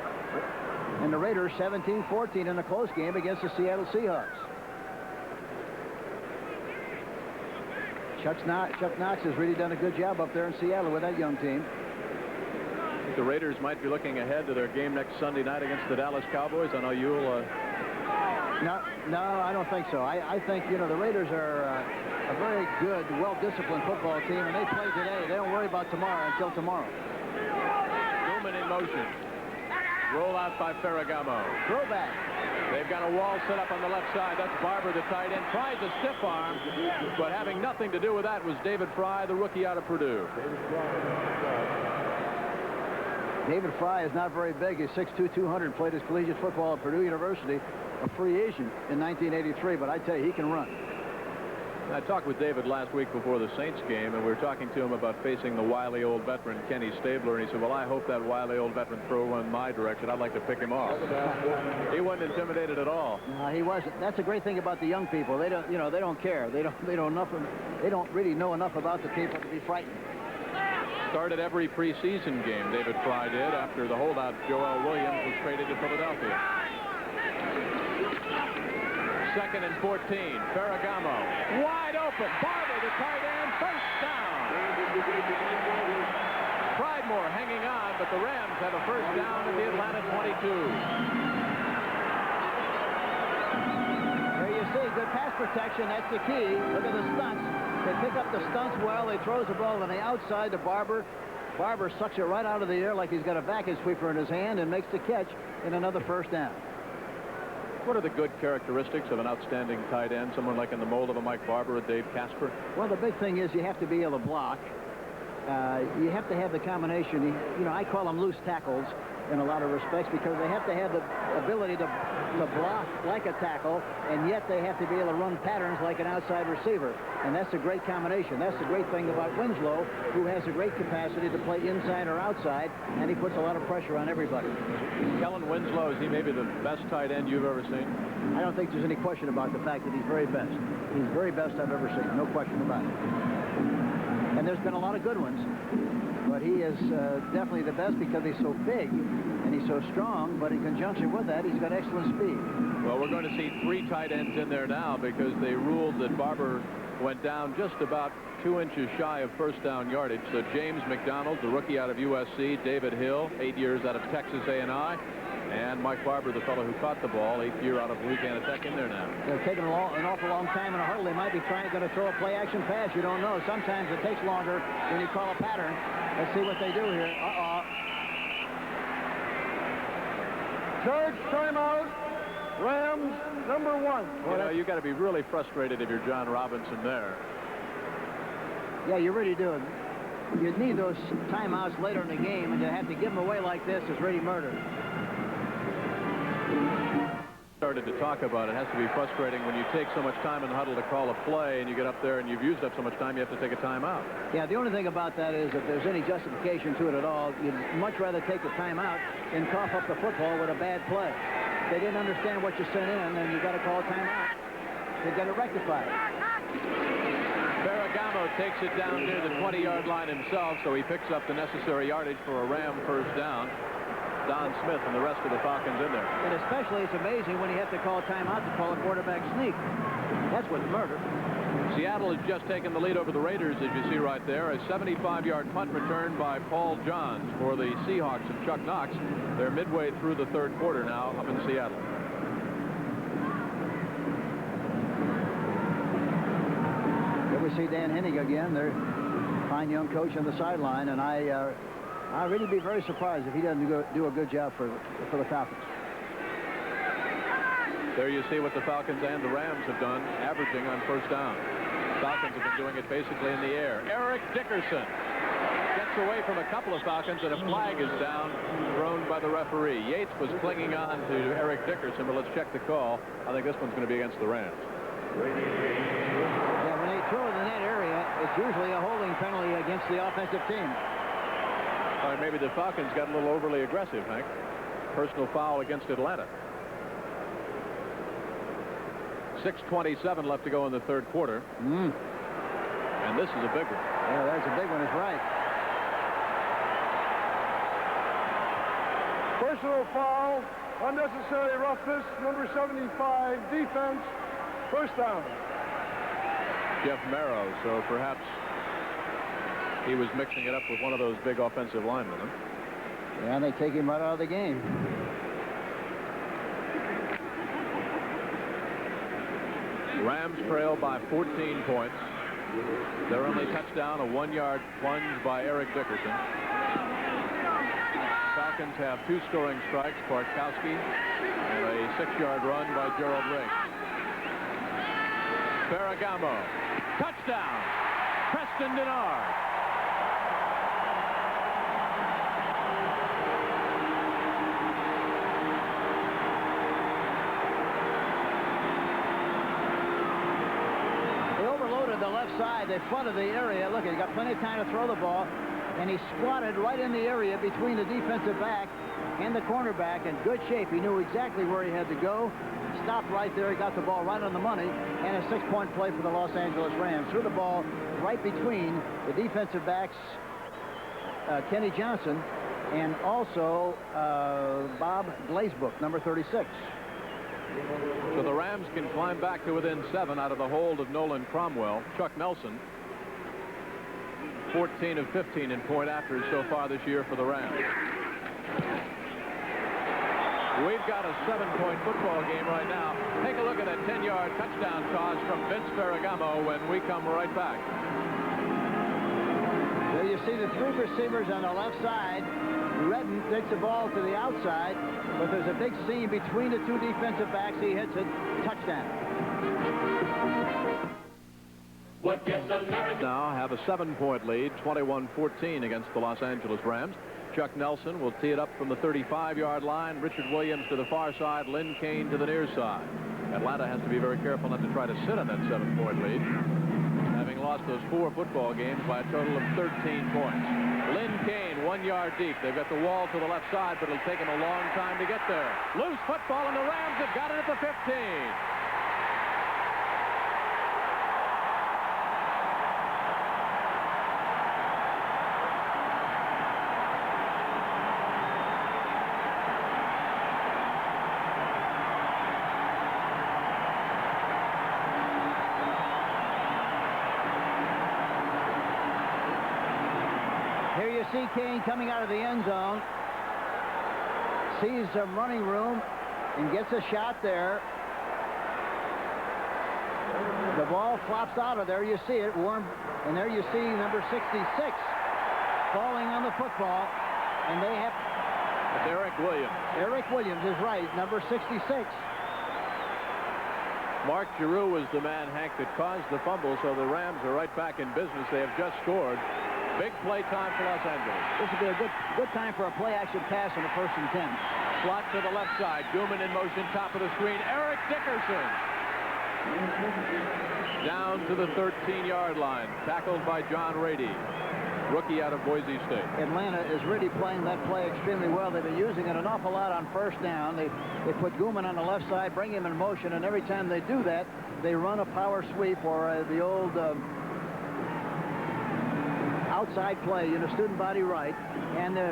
and the Raiders 17-14 in a close game against the Seattle Seahawks. Chuck Knox has really done a good job up there in Seattle with that young team. The Raiders might be looking ahead to their game next Sunday night against the Dallas Cowboys. I know you'll... No, I don't think so. I think, you know, the Raiders are a very good, well-disciplined football team, and they play today. They don't worry about tomorrow until tomorrow. Guman in motion. Roll out by Ferragamo. Throwback. They've got a wall set up on the left side. That's Barber, the tight end. Tries a stiff arm, but having nothing to do with that was David Fry, the rookie out of Purdue. David Fry is not very big. He's 6'2", 200, played his collegiate football at Purdue University, a free agent in 1983, but I tell you, he can run. I talked with David last week before the Saints game, and we were talking to him about facing the wily old veteran Kenny Stabler, and he said, well, I hope that wily old veteran throw one my direction. I'd like to pick him off. He wasn't intimidated at all. No, he wasn't. That's a great thing about the young people. They don't, you know, they don't care. They don't really know enough about the people to be frightened. Started every preseason game, David Fry did, after the holdout Joel Williams was traded to Philadelphia. 2nd and 14. Ferragamo. Wide open. Barber, the tight end. First down. Pridemore hanging on, but the Rams have a first down at the Atlanta 22. There you see, good pass protection. That's the key. Look at the stunts. They pick up the stunts well. They throws the ball on the outside to Barber. Barber sucks it right out of the air like he's got a vacuum sweeper in his hand and makes the catch in another first down. What are the good characteristics of an outstanding tight end, someone like in the mold of a Mike Barber or Dave Casper? Well, the big thing is you have to be able to block. You have to have the combination. You know, I call them loose tackles in a lot of respects because they have to have the ability to block like a tackle, and yet they have to be able to run patterns like an outside receiver. And that's a great combination. That's the great thing about Winslow, who has a great capacity to play inside or outside, and he puts a lot of pressure on everybody. Kellen Winslow, is he maybe the best tight end you've ever seen? I don't think there's any question about the fact that he's very best. He's the very best I've ever seen. No question about it. And there's been a lot of good ones, but he is definitely the best because he's so big and he's so strong, but in conjunction with that, he's got excellent speed. Well, we're going to see 3 tight ends in there now because they ruled that Barber went down just about 2 inches shy of first down yardage. So James McDonald, the rookie out of USC, David Hill, 8 years out of Texas A&I, and Mike Barber, the fellow who caught the ball, 8th year out of Louisiana Tech, in there now. They're taking an awful long time in a huddle. They might be going to throw a play-action pass. You don't know. Sometimes it takes longer when you call a pattern. Let's see what they do here. Judge, timeout. Rams, number 1. You know, you got to be really frustrated if you're John Robinson there. Yeah, you really do. You need those timeouts later in the game, and to have to give them away like this is really murder. Started to talk about it. It has to be frustrating when you take so much time in the huddle to call a play and you get up there and you've used up so much time you have to take a timeout. Yeah, the only thing about that is if there's any justification to it at all, you'd much rather take the timeout than cough up the football with a bad play. If they didn't understand what you sent in, then you got to call a timeout. They've got to rectify it. Ferragamo takes it down near the 20-yard line himself, so he picks up the necessary yardage for a Ram first down. Don Smith and the rest of the Falcons in there. And especially it's amazing when you have to call a timeout to call a quarterback sneak. That's what's murder. Seattle has just taken the lead over the Raiders, as you see right there. A 75-yard punt return by Paul Johns for the Seahawks and Chuck Knox. They're midway through the 3rd quarter now up in Seattle. Here we see Dan Hennig again. Their fine young coach on the sideline, and I'd really be very surprised if he doesn't do a good job for the Falcons. There you see what the Falcons and the Rams have done, averaging on first down. Falcons have been doing it basically in the air. Erick Dickerson gets away from a couple of Falcons, and a flag is down, thrown by the referee. Yates was clinging on to Erick Dickerson, but let's check the call. I think this one's going to be against the Rams. Yeah, when they throw in that area, it's usually a holding penalty against the offensive team. Or maybe the Falcons got a little overly aggressive, Hank. Personal foul against Atlanta. 6:27 left to go in the 3rd quarter. And this is a big one. Yeah, that's a big one. It's right. Personal foul, unnecessary roughness, number 75, defense, first down. Jeff Marrow, so perhaps he was mixing it up with one of those big offensive linemen. Huh? Yeah, they take him right out of the game. Rams trail by 14 points. Their only touchdown, a 1-yard plunge by Erick Dickerson. Falcons have 2 scoring strikes, Bartkowski, and a 6-yard run by Gerald Riggs. Ferragamo, touchdown, Preston Denard. The left side, they flooded the area. Look, he got plenty of time to throw the ball, and he squatted right in the area between the defensive back and the cornerback in good shape. He knew exactly where he had to go. Stopped right there. He got the ball right on the money, and a 6-point play for the Los Angeles Rams. Threw the ball right between the defensive backs, Kenny Johnson, and also Bob Glazebook, number 36. So the Rams can climb back to within 7 out of the hold of Nolan Cromwell. Chuck Nelson, 14 of 15 in point afters so far this year for the Rams. We've got a 7-point football game right now. Take a look at a 10-yard touchdown toss from Vince Ferragamo when we come right back. There you see the 3 receivers on the left side. Redden takes the ball to the outside, but there's a big seam between the 2 defensive backs. He hits it. Touchdown. Now have a 7-point lead, 21-14 against the Los Angeles Rams. Chuck Nelson will tee it up from the 35-yard line. Richard Williams to the far side. Lynn Kane to the near side. Atlanta has to be very careful not to try to sit on that 7-point lead, having lost those 4 football games by a total of 13 points. Lynn Kane, 1 yard deep. They've got the wall to the left side, but it'll take him a long time to get there. Loose football, and the Rams have got it at the 15. See Kane coming out of the end zone, sees some running room and gets a shot there. The ball flops out of there. You see it, Warren, and there you see number 66 falling on the football, and they have... It's Erick Williams. Erick Williams is right, number 66. Mark Giroux was the man, Hank, that caused the fumble, so the Rams are right back in business. They have just scored. Big play time for Los Angeles. This would be a good time for a play-action pass on the 1st and 10. Slot to the left side. Guman in motion, top of the screen. Erick Dickerson. Down to the 13-yard line. Tackled by John Rady, rookie out of Boise State. Atlanta is really playing that play extremely well. They've been using it an awful lot on 1st down. They put Guman on the left side, bring him in motion, and every time they do that, they run a power sweep or the old... outside play, student body right, and the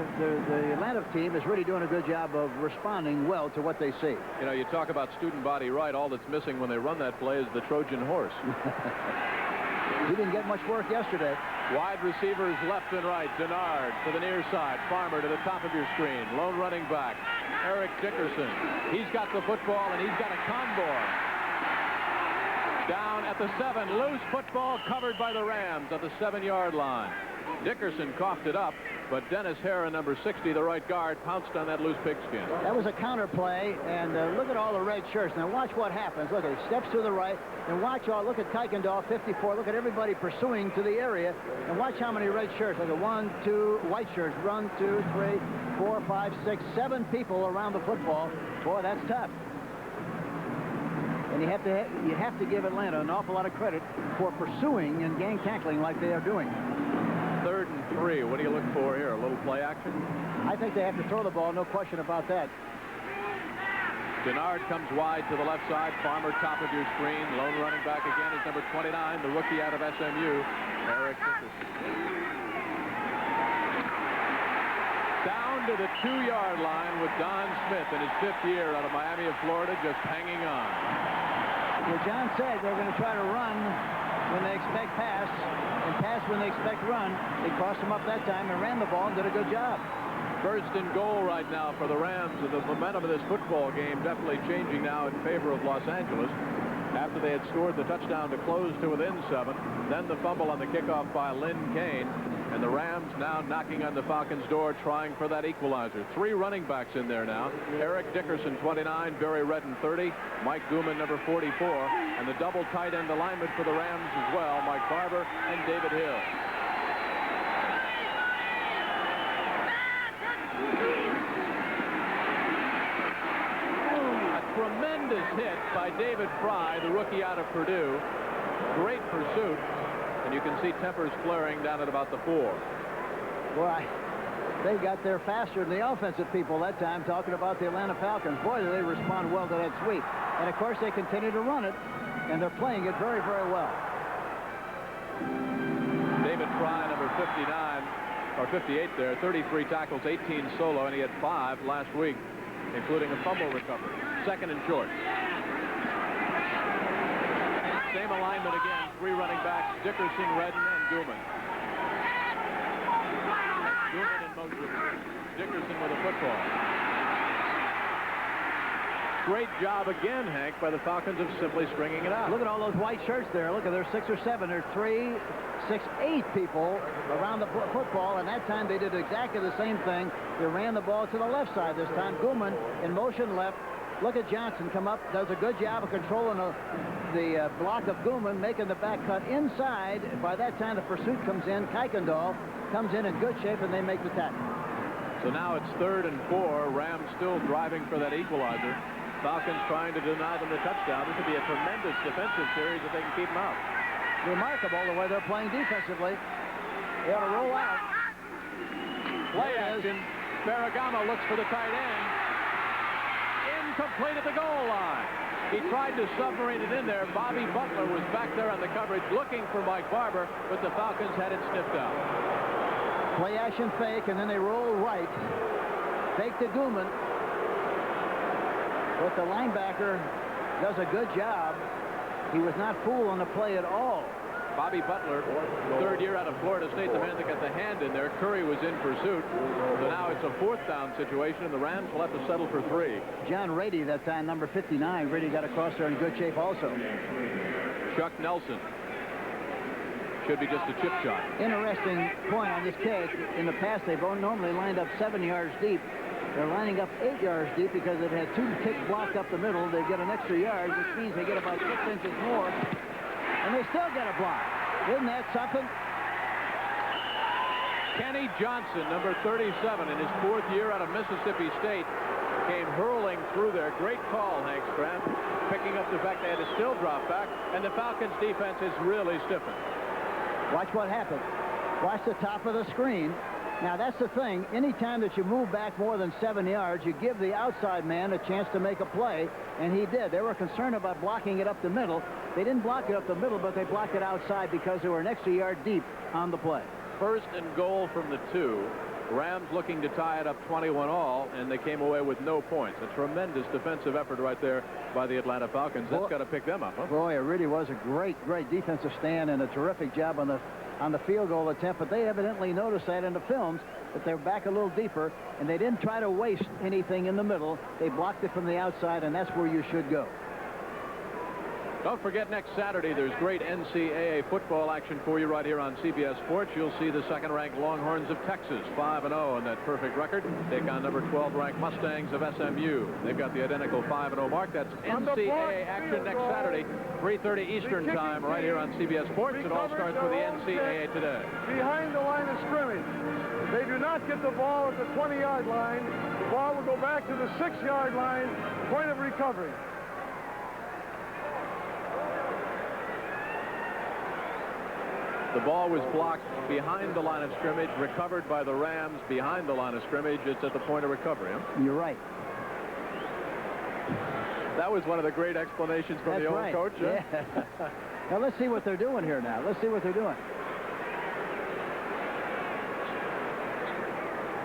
Atlanta team is really doing a good job of responding well to what they see. You talk about student body right, all that's missing when they run that play is the Trojan horse. He didn't get much work yesterday. Wide receivers left and right. Denard to the near side. Farmer to the top of your screen. Lone running back, Erick Dickerson. He's got the football, and he's got a convoy. Down at the 7, loose football covered by the Rams at the 7-yard line. Dickerson coughed it up, but Dennis Herron, number 60, the right guard, pounced on that loose pigskin. That was a counter play, and look at all the red shirts. Now watch what happens. Look, he steps to the right, and look at Kuykendall, 54. Look at everybody pursuing to the area, and watch how many red shirts. Look at 1, 2, white shirts. 1, 2, 3, 4, 5, 6, 7 people around the football. Boy, that's tough. And you have to give Atlanta an awful lot of credit for pursuing and gang tackling like they are doing. 3rd and 3. What do you look for here? A little play action? I think they have to throw the ball, no question about that. Denard comes wide to the left side. Farmer, top of your screen. Lone running back again is number 29, the rookie out of SMU, Erick Dickerson. Down to the 2-yard line with Don Smith in his 5th year out of Miami of Florida, just hanging on. Well, John said they're going to try to run when they expect pass, and pass when they expect run. They crossed him up that time and ran the ball and did a good job. First and goal right now for the Rams, and the momentum of this football game definitely changing now in favor of Los Angeles. After they had scored the touchdown to close to within 7, then the fumble on the kickoff by Lynn Kane, and the Rams now knocking on the Falcons' door, trying for that equalizer. 3 running backs in there now. Erick Dickerson, 29, Barry Redden, 30, Mike Guman, number 44, and the double tight end alignment for the Rams as well, Mike Barber and David Hill. Tremendous hit by David Fry, the rookie out of Purdue. Great pursuit, and you can see tempers flaring down at about the 4. Boy, they got there faster than the offensive people that time, talking about the Atlanta Falcons. Boy, did they respond well to that sweep. And, of course, they continue to run it, and they're playing it very, very well. David Fry, number 59, or 58 there, 33 tackles, 18 solo, and he had 5 last week, including a fumble recovery. Second and short. Same alignment again. 3 running backs, Dickerson, Redden, and Guman. Guman in motion. Dickerson with a football. Great job again, Hank, by the Falcons of simply stringing it out. Look at all those white shirts there. Look at there's 6 or 7. There's 3, 6, 8 people around the football, and that time they did exactly the same thing. They ran the ball to the left side this time. Guman in motion left. Look at Johnson come up, does a good job of controlling the block of Guman, making the back cut inside. By that time, the pursuit comes in. Kuykendall comes in good shape, and they make the tackle. So now it's 3rd and 4. Rams still driving for that equalizer. Falcons trying to deny them the touchdown. This would be a tremendous defensive series if they can keep them out. Remarkable the way they're playing defensively. They ought to roll out. Play action. Ferragamo looks for the tight end. Incomplete at the goal line. He tried to submarine it in there. Bobby Butler was back there on the coverage looking for Mike Barber, but the Falcons had it sniffed out. Play action fake, and then they roll right. Fake to Guman. But the linebacker does a good job. He was not fooled on the play at all. Bobby Butler, 3rd year out of Florida State, the man that got the hand in there. Curry was in pursuit. So now it's a 4th down situation, and the Rams will have to settle for 3. John Rady, that time, number 59. Rady got across there in good shape also. Chuck Nelson. Should be just a chip shot. Interesting point on this kick. In the past, they've normally lined up 7 yards deep. They're lining up 8 yards deep because it had 2 kicks blocked up the middle. They get an extra yard, which means they get about 6 inches more. And they still get a block. Isn't that something? Kenny Johnson, number 37, in his 4th year out of Mississippi State, came hurling through there. Great call, Hank Stram, picking up the fact they had to still drop back, and the Falcons' defense is really stiffened. Watch what happens. Watch the top of the screen. Now, that's the thing. Anytime that you move back more than 7 yards, you give the outside man a chance to make a play, and he did. They were concerned about blocking it up the middle. They didn't block it up the middle, but they blocked it outside because they were an extra yard deep on the play. 1st and goal from the 2. Rams looking to tie it up 21-all, and they came away with no points. A tremendous defensive effort right there by the Atlanta Falcons. That's got to pick them up, huh? Boy, it really was a great defensive stand and a terrific job on the field goal attempt, but they evidently noticed that in the films, that they're back a little deeper, and they didn't try to waste anything in the middle. They blocked it from the outside, and that's where you should go. Don't forget, next Saturday, there's great NCAA football action for you right here on CBS Sports. You'll see the 2nd-ranked Longhorns of Texas, 5-0 in that perfect record. Take on number 12-ranked Mustangs of SMU. They've got the identical 5-0 mark. That's NCAA action next Saturday, 3:30 Eastern Time, right here on CBS Sports. It all starts with the NCAA today. Behind the line of scrimmage. They do not get the ball at the 20-yard line. The ball will go back to the 6-yard line, point of recovery. The ball was blocked behind the line of scrimmage, recovered by the Rams behind the line of scrimmage. It's at the point of recovery. Huh? You're right. That was one of the great explanations from the old coach. Huh? Yeah. Now let's see what they're doing here now. Let's see what they're doing.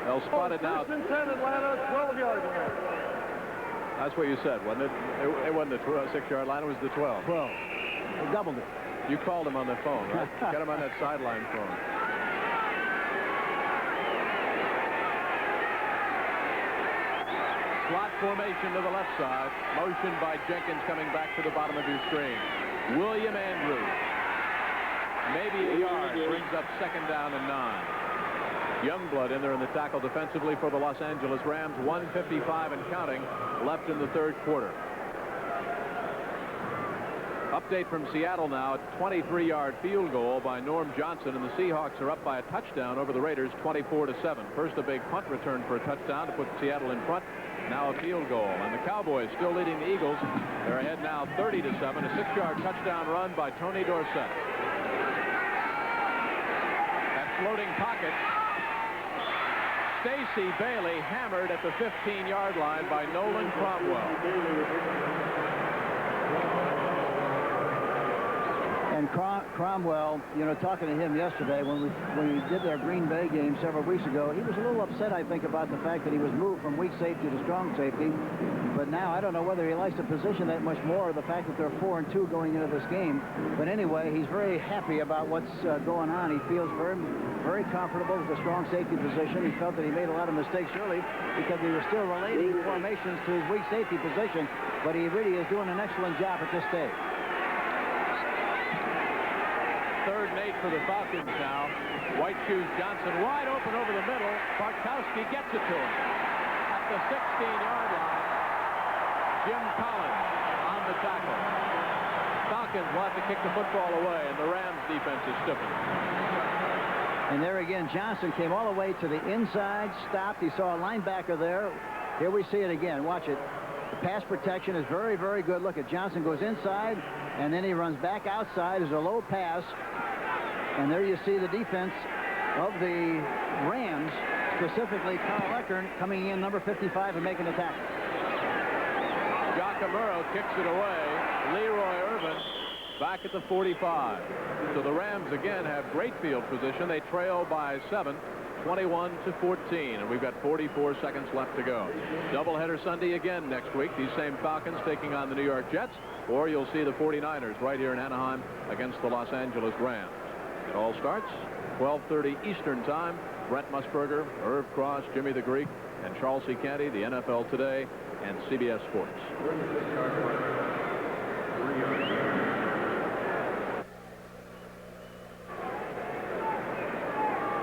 They'll spot it now. 1st and 10, Atlanta, 12-yard line. That's what you said, wasn't it? It wasn't the 6-yard line. It was the 12. 12. They doubled it. You called him on the phone, right? Get him on that sideline phone. Slot formation to the left side. Motion by Jenkins coming back to the bottom of your screen. William Andrews. Maybe a yard. Brings up second down and 9. Youngblood in there in the tackle defensively for the Los Angeles Rams. 1:55 and counting left in the third quarter. Update from Seattle now. 23-yard field goal by Norm Johnson, and the Seahawks are up by a touchdown over the Raiders, 24-7. First a big punt return for a touchdown to put Seattle in front. Now a field goal, and the Cowboys still leading the Eagles. They're ahead now 30-7. A 6-yard touchdown run by Tony Dorsett. That floating pocket. Stacey Bailey hammered at the 15-yard line by Nolan Cromwell. And Cromwell, you know, talking to him yesterday when we did their Green Bay game several weeks ago, he was a little upset, I think, about the fact that he was moved from weak safety to strong safety. But now I don't know whether he likes the position that much more, or the fact that they're 4-2 going into this game. But anyway, he's very happy about what's going on. He feels very, very comfortable with the strong safety position. He felt that he made a lot of mistakes early because he was still relating formations to his weak safety position. But he really is doing an excellent job at this stage. 3rd and 8 for the Falcons now. White Shoes Johnson wide open over the middle. Bartkowski gets it to him. At the 16-yard line, Jim Collins on the tackle. Falcons will have to kick the football away, and the Rams defense is stiffened. And there again, Johnson came all the way to the inside, stopped. He saw a linebacker there. Here we see it again. Watch it. The pass protection is very, very good. Look at Johnson goes inside, and then he runs back outside as a low pass. And there you see the defense of the Rams, specifically Carl Eckern, coming in number 55 and making the tackle. Giacomuro kicks it away. Leroy Irvin back at the 45. So the Rams again have great field position. They trail by 7, 21-14, and we've got 44 seconds left to go. Doubleheader Sunday again next week. These same Falcons taking on the New York Jets, or you'll see the 49ers right here in Anaheim against the Los Angeles Rams. It all starts 12:30 Eastern Time. Brent Musburger, Irv Cross, Jimmy the Greek, and Charles C. Canty, the NFL Today, and CBS Sports.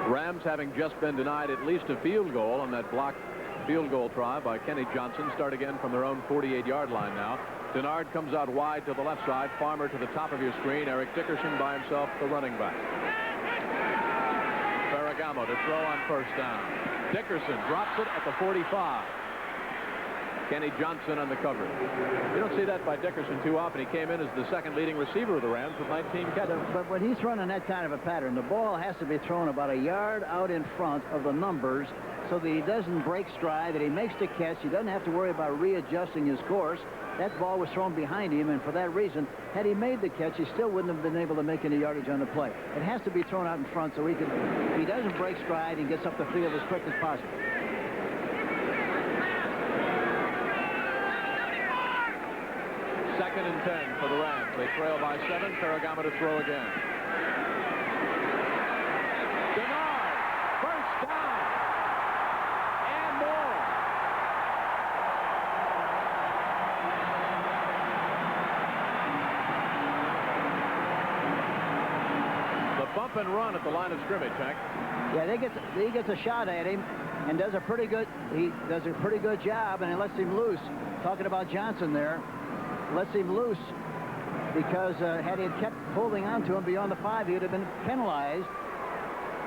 Rams having just been denied at least a field goal on that blocked field goal try by Kenny Johnson. Start again from their own 48-yard line now. Denard comes out wide to the left side. Farmer to the top of your screen. Eric Dickerson by himself, the running back. Ferragamo to throw on 1st down. Dickerson drops it at the 45. Kenny Johnson on the cover. You don't see that by Dickerson too often. He came in as the 2nd leading receiver of the Rams with 19 catches. But when he's running that kind of a pattern, the ball has to be thrown about a yard out in front of the numbers so that he doesn't break stride, that he makes the catch. He doesn't have to worry about readjusting his course. That ball was thrown behind him, and for that reason, had he made the catch, he still wouldn't have been able to make any yardage on the play. It has to be thrown out in front so he can, if he doesn't break stride, he gets up the field as quick as possible. Second and 10 for the Rams. They trail by 7. Ferragamo to throw again. Denard, 1st down, and more. The bump and run at the line of scrimmage, Hank. Yeah, he gets a shot at him and does a pretty good job, and it lets him loose. Talking about Johnson there. Lets him loose because had he kept holding on to him beyond the 5, he would have been penalized.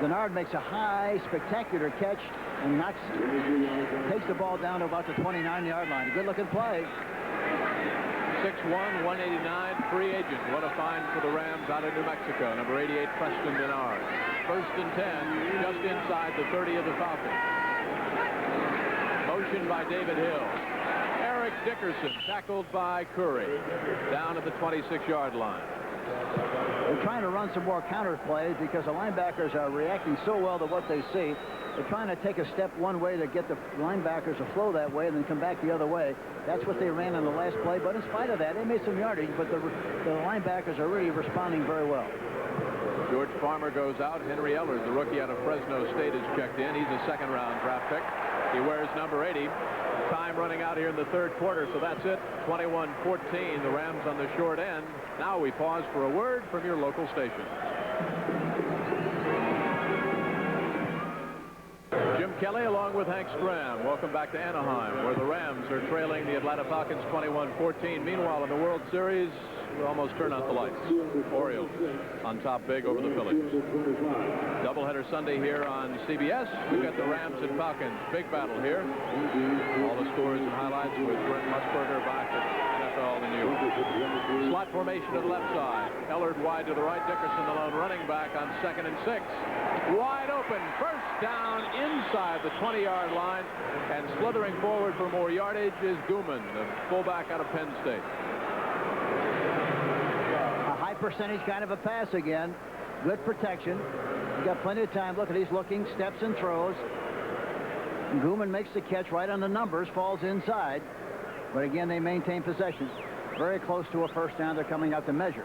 Denard makes a high, spectacular catch and takes the ball down to about the 29-yard line. Good-looking play. 6'1", 189, free agent. What a find for the Rams out of New Mexico. Number 88, Preston Denard. 1st and 10, just inside the 30 of the Falcons. Motion by David Hill. Erick Dickerson tackled by Curry down at the 26-yard line. They're trying to run some more counter plays because the linebackers are reacting so well to what they see. They're trying to take a step one way to get the linebackers to flow that way and then come back the other way. That's what they ran on the last play. But in spite of that, they made some yardage, but the linebackers are really responding very well. George Farmer goes out. Henry Ellers, the rookie out of Fresno State, is checked in. He's a 2nd-round draft pick. He wears number 80. Time running out here in the third quarter, so that's it. 21-14, the Rams on the short end. Now we pause for a word from your local station. Jim Kelly along with Hank Stram. Welcome back to Anaheim, where the Rams are trailing the Atlanta Falcons 21-14. Meanwhile, in the World Series, we almost turn out the lights. Orioles on top big over the Phillies. Doubleheader Sunday here on CBS. We've got the Rams and Falcons. Big battle here. All the scores and highlights with Brent Musburger back at NFL in New York. Slot formation to the left side. Ellard wide to the right. Dickerson, the lone running back, on 2nd and 6. Wide open. First down inside the 20-yard line. And slithering forward for more yardage is Guman, the fullback out of Penn State. Percentage kind of a pass again. Good protection. He's got plenty of time. Look at, he's looking, steps and throws. And Guman makes the catch right on the numbers, falls inside. But again, they maintain possession. Very close to a first down. They're coming out to measure.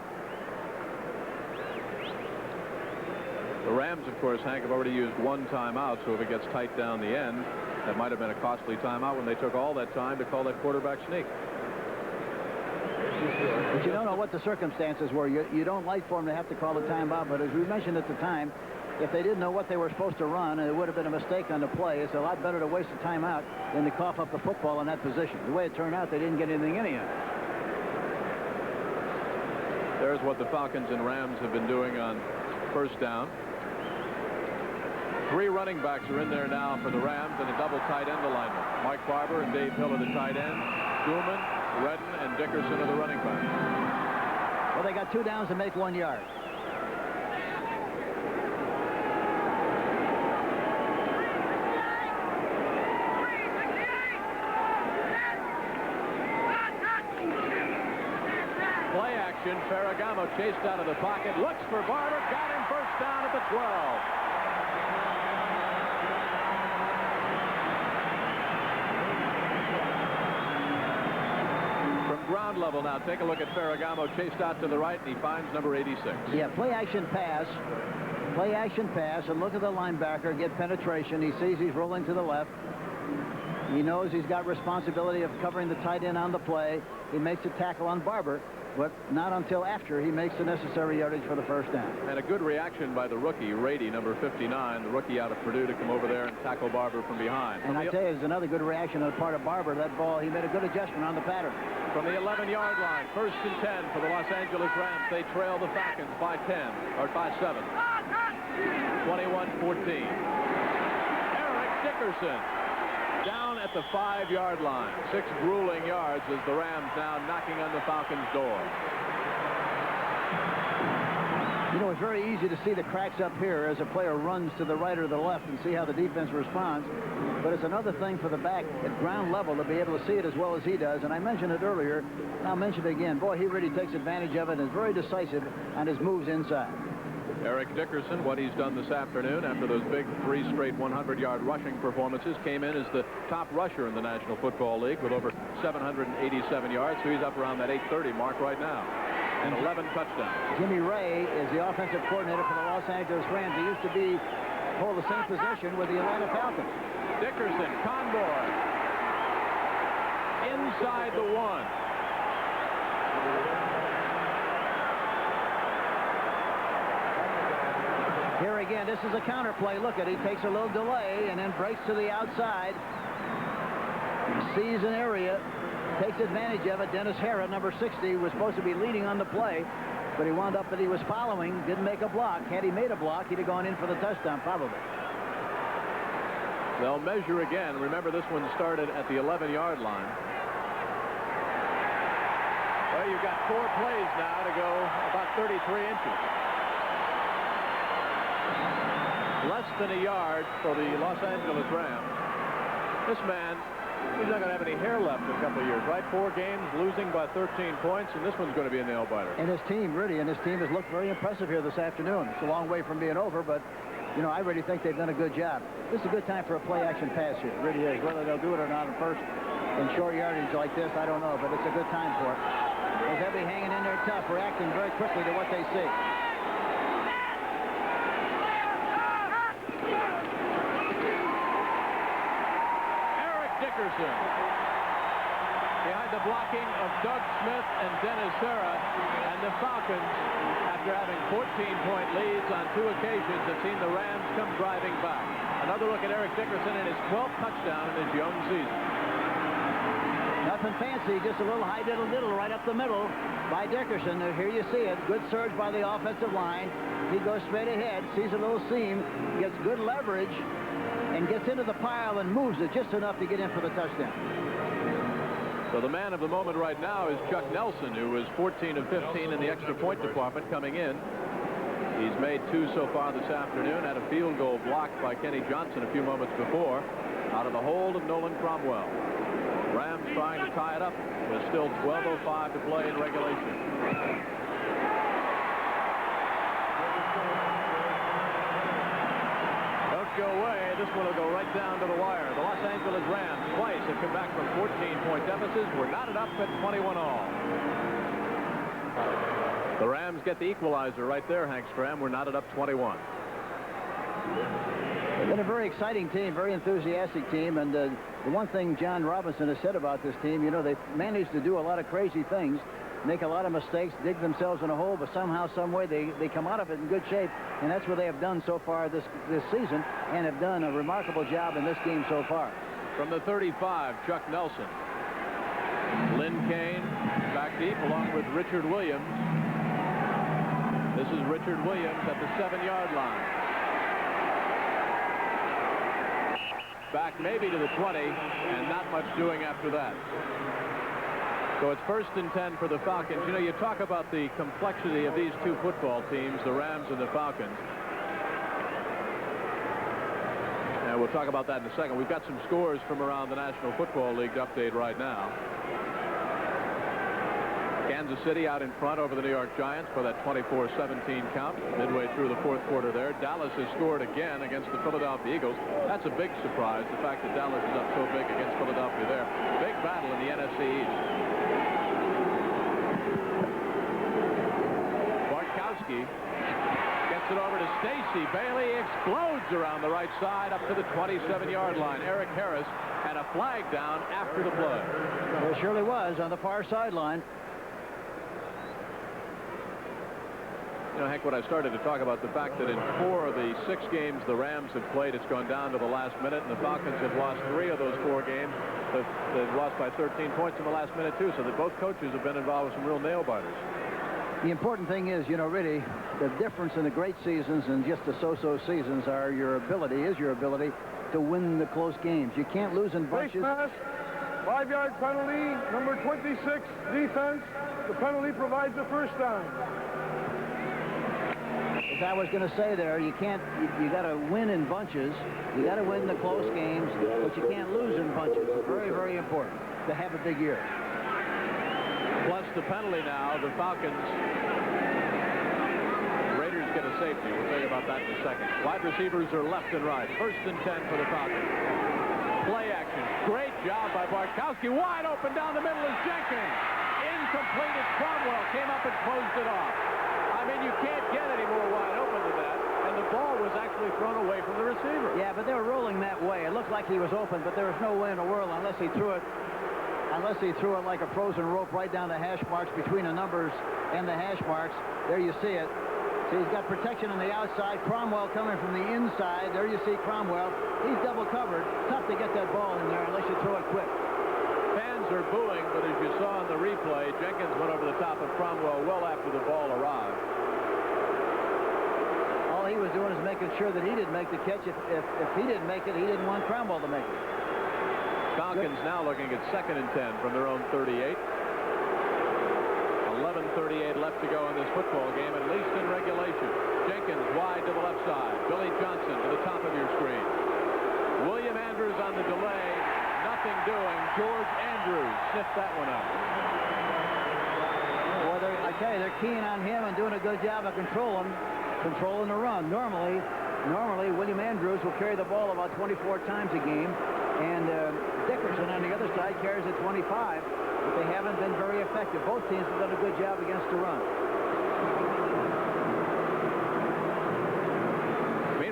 The Rams, of course, Hank, have already used one timeout, so if it gets tight down the end, that might have been a costly timeout when they took all that time to call that quarterback sneak. But you don't know what the circumstances were. You don't like for them to have to call the timeout, but as we mentioned at the time, if they didn't know what they were supposed to run, it would have been a mistake on the play. It's a lot better to waste a timeout than to cough up the football in that position. The way it turned out, they didn't get anything anyhow. There's what the Falcons and Rams have been doing on first down. 3 running backs are in there now for the Rams and a double tight end alignment. Mike Barber and Dave Hill are the tight end. Guman, Redden, and Dickerson are the running backs. Well, they got 2 downs to make 1 yard. Play action. Ferragamo chased out of the pocket. Looks for Barber. Got him first down at the 12. Ground level now. Take a look at Ferragamo, chased out to the right, and he finds number 86. Yeah, play action pass, and look at the linebacker, get penetration. He sees he's rolling to the left. He knows he's got responsibility of covering the tight end on the play. He makes a tackle on Barber, but not until after he makes the necessary yardage for the first down. And a good reaction by the rookie, Rady, number 59, the rookie out of Purdue, to come over there and tackle Barber from behind. And I tell you, there's another good reaction on the part of Barber. That ball, he made a good adjustment on the pattern. From the 11-yard line, 1st and 10 for the Los Angeles Rams. They trail the Falcons by 10, or by 7. 21-14. Erick Dickerson down at the 5-yard line. 6 grueling yards as the Rams now knocking on the Falcons' door. You know, it's very easy to see the cracks up here as a player runs to the right or the left and see how the defense responds. But it's another thing for the back at ground level to be able to see it as well as he does. And I mentioned it earlier. I'll mention it again. Boy, he really takes advantage of it and is very decisive on his moves inside. Erick Dickerson, what he's done this afternoon after those big 3 straight 100-yard rushing performances, came in as the top rusher in the National Football League with over 787 yards. So he's up around that 830 mark right now. And 11 touchdowns. Jimmy Ray is the offensive coordinator for the Los Angeles Rams. He used to hold the same position with the Atlanta Falcons. Dickerson, convoy. Inside the 1. Here again, this is a counter play. Look at it. He takes a little delay and then breaks to the outside. Sees an area. Takes advantage of it. Dennis Harrah, number 60, was supposed to be leading on the play, but he wound up that he was following, didn't make a block. Had he made a block, he'd have gone in for the touchdown, probably. They'll measure again. Remember, this one started at the 11-yard line. Well, you've got 4 plays now to go about 33 inches. Less than a yard for the Los Angeles Rams. This man, he's not going to have any hair left in a couple of years, right? 4 games, losing by 13 points, and this one's going to be a nail-biter. And his team has looked very impressive here this afternoon. It's a long way from being over, but, you know, I really think they've done a good job. This is a good time for a play-action pass here. It really is. Whether they'll do it or not at first in short yardage like this, I don't know, but it's a good time for it. They'll be hanging in there tough, reacting very quickly to what they see. Dickerson. Behind the blocking of Doug Smith and Dennis Serra, and the Falcons, after having 14-point leads on 2 occasions, have seen the Rams come driving back. Another look at Erick Dickerson and his 12th touchdown in his young season. Nothing fancy, just a little high diddle-diddle right up the middle by Dickerson. Here you see it. Good surge by the offensive line. He goes straight ahead, sees a little seam, gets good leverage, and gets into the pile and moves it just enough to get in for the touchdown. So the man of the moment right now is Chuck Nelson, who was 14 of 15 in the extra point department coming in. He's made 2 so far this afternoon. Had a field goal blocked by Kenny Johnson a few moments before out of the hold of Nolan Cromwell. Rams trying to tie it up with still 12:05 to play in regulation. Go away. This one will go right down to the wire. The Los Angeles Rams twice have come back from 14-point deficits. We're knotted up at 21 all. The Rams get the equalizer right there, Hank Stram. We're knotted up 21. They've been a very exciting team, very enthusiastic team, and the one thing John Robinson has said about this team, you know, they've managed to do a lot of crazy things, make a lot of mistakes, dig themselves in a hole, but somehow, some way, they come out of it in good shape, and that's what they have done so far this season, and have done a remarkable job in this game so far. From the 35, Chuck Nelson. Lynn Kane back deep along with Richard Williams. This is Richard Williams at the 7-yard line. Back maybe to the 20, and not much doing after that. So it's 1st and 10 for the Falcons. You know, you talk about the complexity of these 2 football teams, the Rams and the Falcons. And we'll talk about that in a second. We've got some scores from around the National Football League to update right now. Kansas City out in front over the New York Giants for that 24-17 count midway through the 4th quarter there. Dallas has scored again against the Philadelphia Eagles. That's a big surprise, the fact that Dallas is up so big against Philadelphia there. Big battle in the NFC East. Bartkowski gets it over to Stacy. Bailey explodes around the right side up to the 27-yard line. Eric Harris had a flag down after the play. There surely was on the far sideline. You know, Hank, when I started to talk about the fact that in 4 of the 6 games the Rams have played, it's gone down to the last minute, and the Falcons have lost 3 of those 4 games. They've lost by 13 points in the last minute, too, so that both coaches have been involved with some real nail-biters. The important thing is, you know, really, the difference in the great seasons and just the so-so seasons is your ability to win the close games. You can't lose in bunches. Face mask, 5-yard penalty, number 26, defense. The penalty provides a first down. As I was going to say there, you got to win in bunches. You got to win the close games, but you can't lose in bunches. Very, very important to have a big year. Plus the penalty now, the Falcons. Raiders get a safety. We'll tell you about that in a second. Wide receivers are left and right. 1st and 10 for the Falcons. Play action. Great job by Bartkowski. Wide open down the middle is Jenkins. Incomplete as Cromwell came up and closed it off. I mean, you can't get any more wide open than that. And the ball was actually thrown away from the receiver. Yeah, but they were rolling that way. It looked like he was open, but there was no way in the world unless he threw it like a frozen rope right down the hash marks between the numbers and the hash marks. There you see it. So he's got protection on the outside. Cromwell coming from the inside. There you see Cromwell. He's double covered. Tough to get that ball in there unless you throw it quick. Fans are booing, but as you saw in the replay, Jenkins went over the top of Cromwell well after the ball arrived. All he was doing is making sure that he didn't make the catch. If he didn't make it, he didn't want Cromwell to make it. Falcons now looking at 2nd and 10 from their own 38. 11:38 left to go in this football game, at least in regulation. Jenkins wide to the left side. Billy Johnson to the top of your screen. William Andrews on the delay. Nothing doing. George Andrews sniffed that one out. Well, I tell you, they're keen on him and doing a good job of controlling the run. Normally, William Andrews will carry the ball about 24 times a game, and Dickerson on the other side carries it 25, but they haven't been very effective. Both teams have done a good job against the run.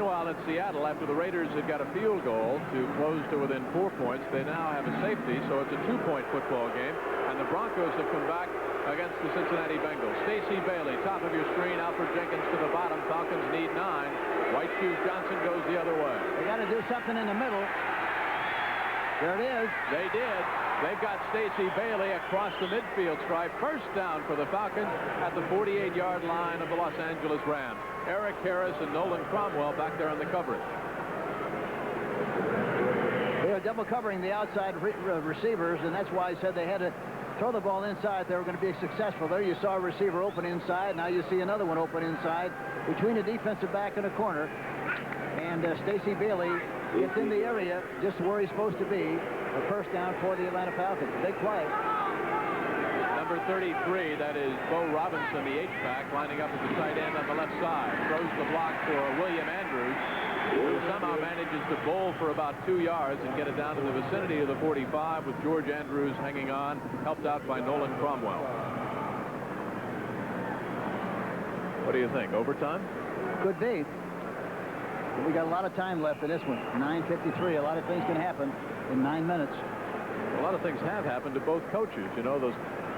Meanwhile, in Seattle, after the Raiders had got a field goal to close to within 4 points, they now have a safety, so it's a 2-point football game. And the Broncos have come back against the Cincinnati Bengals. Stacey Bailey, top of your screen. Alfred Jenkins to the bottom. Falcons need 9. White Shoes Johnson goes the other way. They got to do something in the middle. There it is. They did. They've got Stacey Bailey across the midfield stripe. First down for the Falcons at the 48-yard line of the Los Angeles Rams. Erick Harris and Nolan Cromwell back there on the coverage. They are double covering the outside receivers, and that's why I said they had to throw the ball inside. They were going to be successful. There you saw a receiver open inside. Now you see another one open inside between a defensive back and a corner. And Stacey Bailey gets in the area just where he's supposed to be. A first down for the Atlanta Falcons. Big play. Number 33, that is Bo Robinson, the H-back, lining up at the tight end on the left side. Throws the block for William Andrews, who somehow manages to bowl for about 2 yards and get it down to the vicinity of the 45 with George Andrews hanging on, helped out by Nolan Cromwell. What do you think? Overtime? Could be. We got a lot of time left in this one. 9:53. A lot of things can happen in 9 minutes. A lot of things have happened to both coaches. You know, those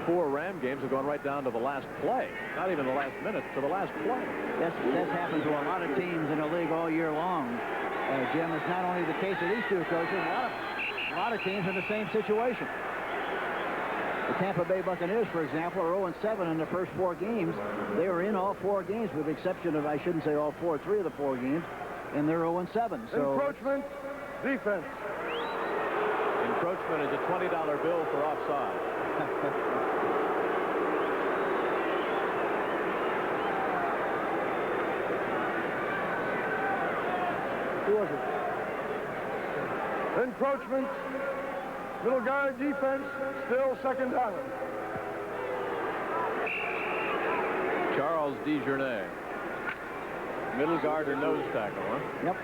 4 Ram games have gone right down to the last play. Not even the last minute, to the last play. That's happened to a lot of teams in the league all year long. Jim, it's not only the case of these 2 coaches. A lot of teams in the same situation. The Tampa Bay Buccaneers, for example, are 0-7 in the first 4 games. They were in all 4 games, with the exception of, I shouldn't say all 4, 3 of the 4 games, and they're 0-7. So encroachment, defense. Encroachment is a $20 bill for offside. Who was it? Encroachment, middle guard defense, still second down. Charles DeJournay. Middle guard or nose tackle, huh? Yep.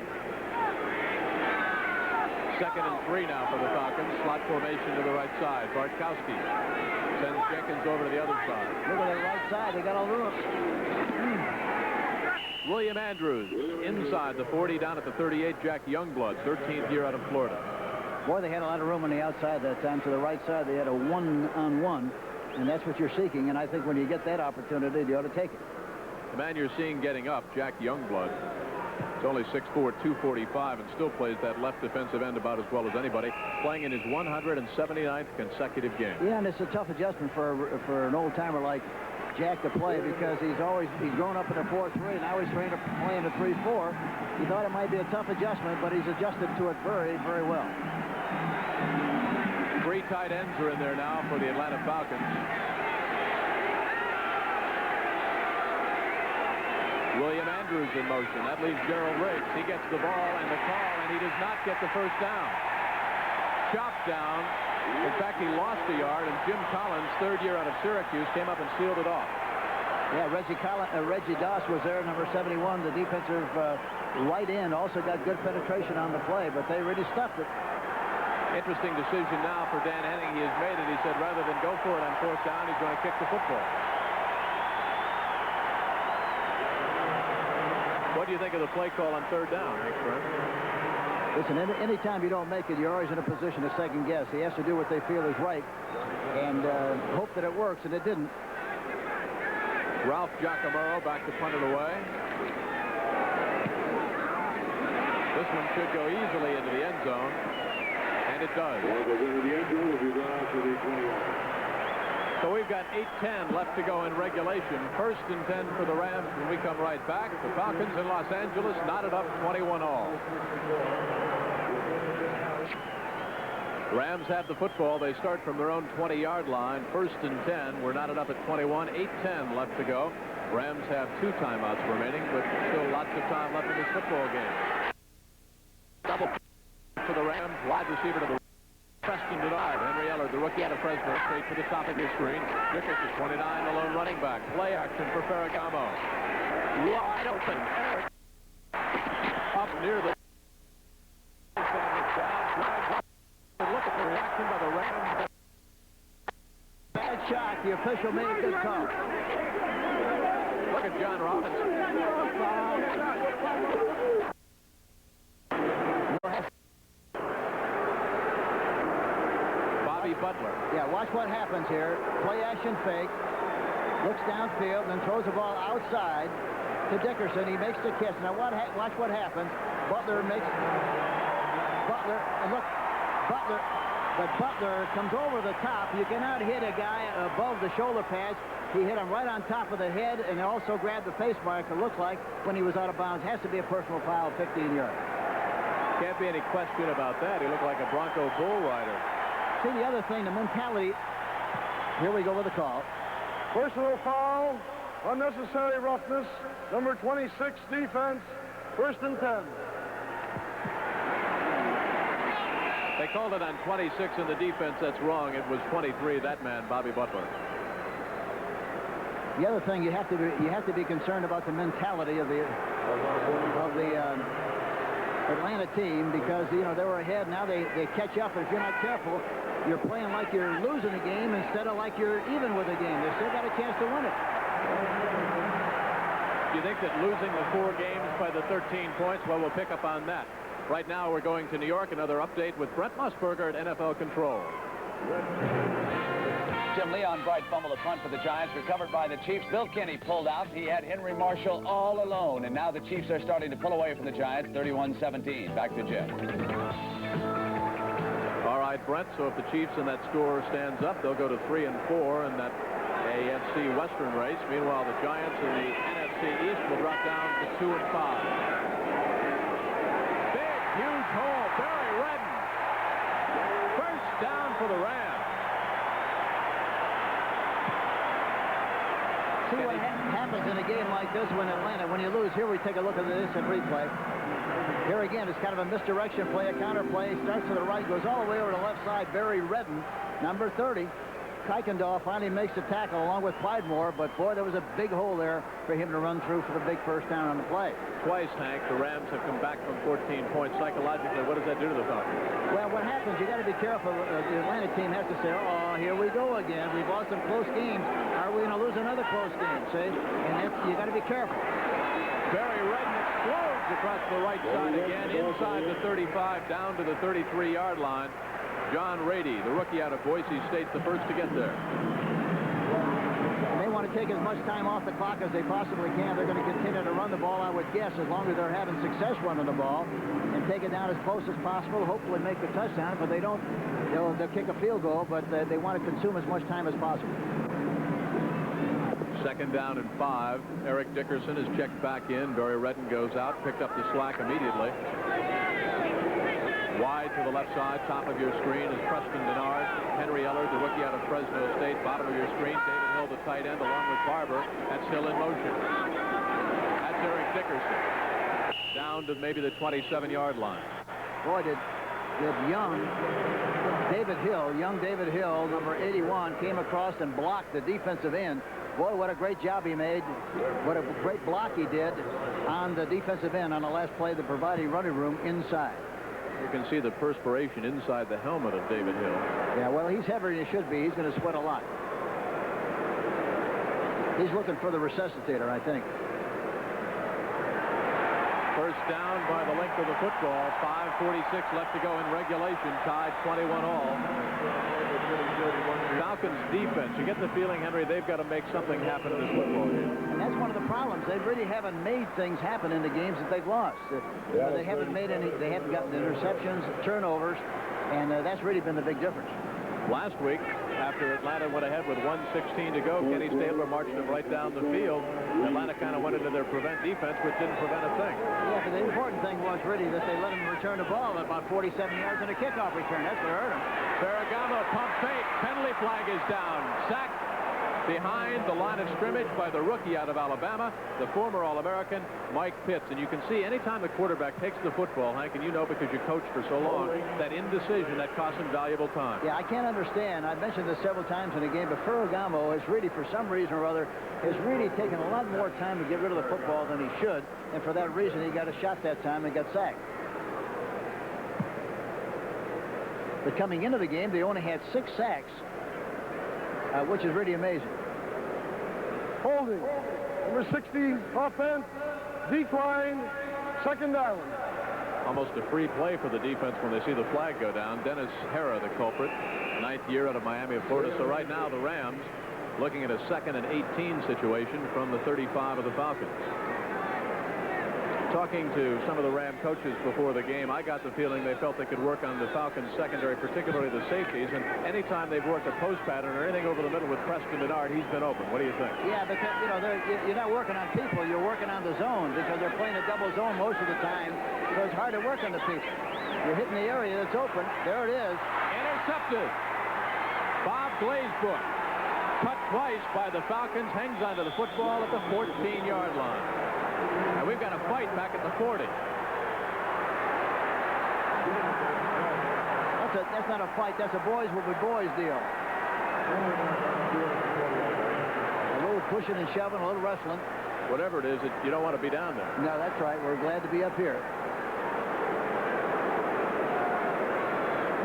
2nd and 3 now for the Falcons. Slot formation to the right side. Bartkowski sends Jenkins over to the other side. Look at the right side. They got all room. William Andrews inside the 40, down at the 38. Jack Youngblood, 13th year out of Florida. Boy, they had a lot of room on the outside that time. To the right side, they had a 1-on-1, and that's what you're seeking. And I think when you get that opportunity, you ought to take it. The man you're seeing getting up, Jack Youngblood, is only 6'4", 245, and still plays that left defensive end about as well as anybody, playing in his 179th consecutive game. Yeah, and it's a tough adjustment for an old-timer like Jack to play, because he's grown up in a 4-3, now he's trained to play in a 3-4. He thought it might be a tough adjustment, but he's adjusted to it very, very well. 3 tight ends are in there now for the Atlanta Falcons. William Andrews in motion. That leaves Gerald Riggs. He gets the ball and the call, and he does not get the first down. Chopped down. In fact, he lost a yard, and Jim Collins, 3rd year out of Syracuse, came up and sealed it off. Yeah, Reggie Doss was there, number 71. The defensive right end also got good penetration on the play, but they really stuffed it. Interesting decision now for Dan Henning. He has made it. He said rather than go for it on 4th down, he's going to kick the football. What do you think of the play call on 3rd down, Stram? Listen, anytime you don't make it, you're always in a position to second guess. He has to do what they feel is right and hope that it works, and it didn't. Ralph Giacomo back to punt it away. This one should go easily into the end zone, and it does. So we've got 8:10 left to go in regulation. 1st and 10 for the Rams when we come right back. The Falcons in Los Angeles knotted up 21-all. Rams have the football. They start from their own 20-yard line. 1st and 10. We're knotted up at 21. 8:10 left to go. Rams have 2 timeouts remaining, but still lots of time left in this football game. Double for the Rams. Wide receiver to the Preston denied. Henry Eller, the rookie out of Fresno, straight to the top of your screen. Dickerson, 29, the lone running back. Play action for Ferragamo. Wide open. Erick up near the... Look at the reaction by the Rams. Bad shot. The official made a good call. Look at John Robinson. Butler. Yeah, watch what happens here. Play action fake. Looks downfield and then throws the ball outside to Dickerson. He makes the catch. Now watch what happens. Butler, and look, but Butler comes over the top. You cannot hit a guy above the shoulder pads. He hit him right on top of the head and also grabbed the face mark, it looked like, when he was out of bounds. Has to be a personal foul, 15 yards. Can't be any question about that. He looked like a Bronco bull rider. See, the other thing, the mentality. Here we go with the call. Personal foul, unnecessary roughness, number 26 defense, 1st and 10. They called it on 26 in the defense. That's wrong. It was 23, that man, Bobby Butler. The other thing, you have to be concerned about the mentality of the Atlanta team, because they were ahead. Now they catch up. If you're not careful, you're playing like you're losing a game instead of like you're even with a game. They still got a chance to win it. Do you think that losing the 4 games by the 13 points? Well, we'll pick up on that. Right now, we're going to New York. Another update with Brent Musburger at NFL Control. Jim Leon Bright fumbled the punt for the Giants, recovered by the Chiefs. Bill Kinney pulled out. He had Henry Marshall all alone, and now the Chiefs are starting to pull away from the Giants, 31-17. Back to Jim. All right, Brent, so if the Chiefs and that score stands up, they'll go to 3-4 in that AFC Western race. Meanwhile, the Giants in the NFC East will drop down to 2-5. Huge hole, Barry Redden. First down for the Rams. See what happens in a game like this when you lose. Here we take a look at this in replay. Here again, it's kind of a misdirection play, a counter play. Starts to the right, goes all the way over to the left side. Barry Redden, number 30. Kuykendall finally makes the tackle along with Clydemore, but boy, there was a big hole there for him to run through for the big first down on the play. Twice, Hank, the Rams have come back from 14 points. Psychologically, what does that do to the Falcons? Well, what happens, you got to be careful. The Atlanta team has to say, oh, here we go again. We've lost some close games. Are we going to lose another close game, see? And you got to be careful. Barry Redden explodes across the right side again, inside the 35, down to the 33-yard line. John Rady, the rookie out of Boise State, the first to get there. And they want to take as much time off the clock as they possibly can. They're going to continue to run the ball, I would guess, as long as they're having success running the ball, and take it down as close as possible, hopefully make the touchdown. If they don't, they'll kick a field goal, but they want to consume as much time as possible. 2nd down and 5. Erick Dickerson is checked back in. Barry Redden goes out, picked up the slack immediately. Wide to the left side, top of your screen is Preston Denard. Henry Ellard, the rookie out of Fresno State, bottom of your screen. David Hill, the tight end, along with Barber. That's Hill in motion. That's Erick Dickerson. Down to maybe the 27-yard line. Boy, did young David Hill, number 81, came across and blocked the defensive end. Boy, what a great job he made. What a great block he did on the defensive end on the last play, the providing running room inside. You can see the perspiration inside the helmet of David Hill. Yeah, well, he's heavier than he should be. He's going to sweat a lot. He's looking for the resuscitator, I think. First down by the length of the football. 5:46 left to go in regulation. Tied 21 all. Falcons defense. You get the feeling, Henry, they've got to make something happen in this football game. And that's one of the problems. They really haven't made things happen in the games that they've lost. They haven't made any. They haven't gotten interceptions, turnovers, and that's really been the big difference. Last week, after Atlanta went ahead with 1:16 to go, Kenny Stabler marched them right down the field. Atlanta kind of went into their prevent defense, but didn't prevent a thing. Yeah, but the important thing was really that they let him return the ball at about 47 yards in a kickoff return. That's what hurt him. Ferragamo pump fake. Penalty flag is down. Sack behind the line of scrimmage by the rookie out of Alabama, the former All-American, Mike Pitts. And you can see anytime the quarterback takes the football, Hank, and you know because you coached for so long, that indecision, that costs him valuable time. Yeah, I can't understand. I've mentioned this several times in the game, but Ferragamo has really, for some reason or other, has really taken a lot more time to get rid of the football than he should. And for that reason, he got a shot that time and got sacked. But coming into the game, they only had 6 sacks, which is really amazing. Holding. Number 60, offense, decline, 2nd down. almost a free play for the defense when they see the flag go down. Dennis Hara, the culprit, 9th year out of Miami of Florida. So right now the Rams looking at a 2nd and 18 situation from the 35 of the Falcons. Talking to some of the Ram coaches before the game, I got the feeling they felt they could work on the Falcons secondary, particularly the safeties, and anytime they've worked a post pattern or anything over the middle with Preston Bernard, he's been open. What do you think? Yeah, because, you know, you're not working on people, you're working on the zone, because they're playing a double zone most of the time, so it's hard to work on the people. You're hitting the area that's open. There it is. Intercepted. Bob Glazebrook, cut twice by the Falcons, hangs onto the football at the 14-yard line. And we've got a fight back at the 40. That's not a fight. That's a boys will be boys deal. A little pushing and shoving, a little wrestling. Whatever it is, you don't want to be down there. No, that's right. We're glad to be up here.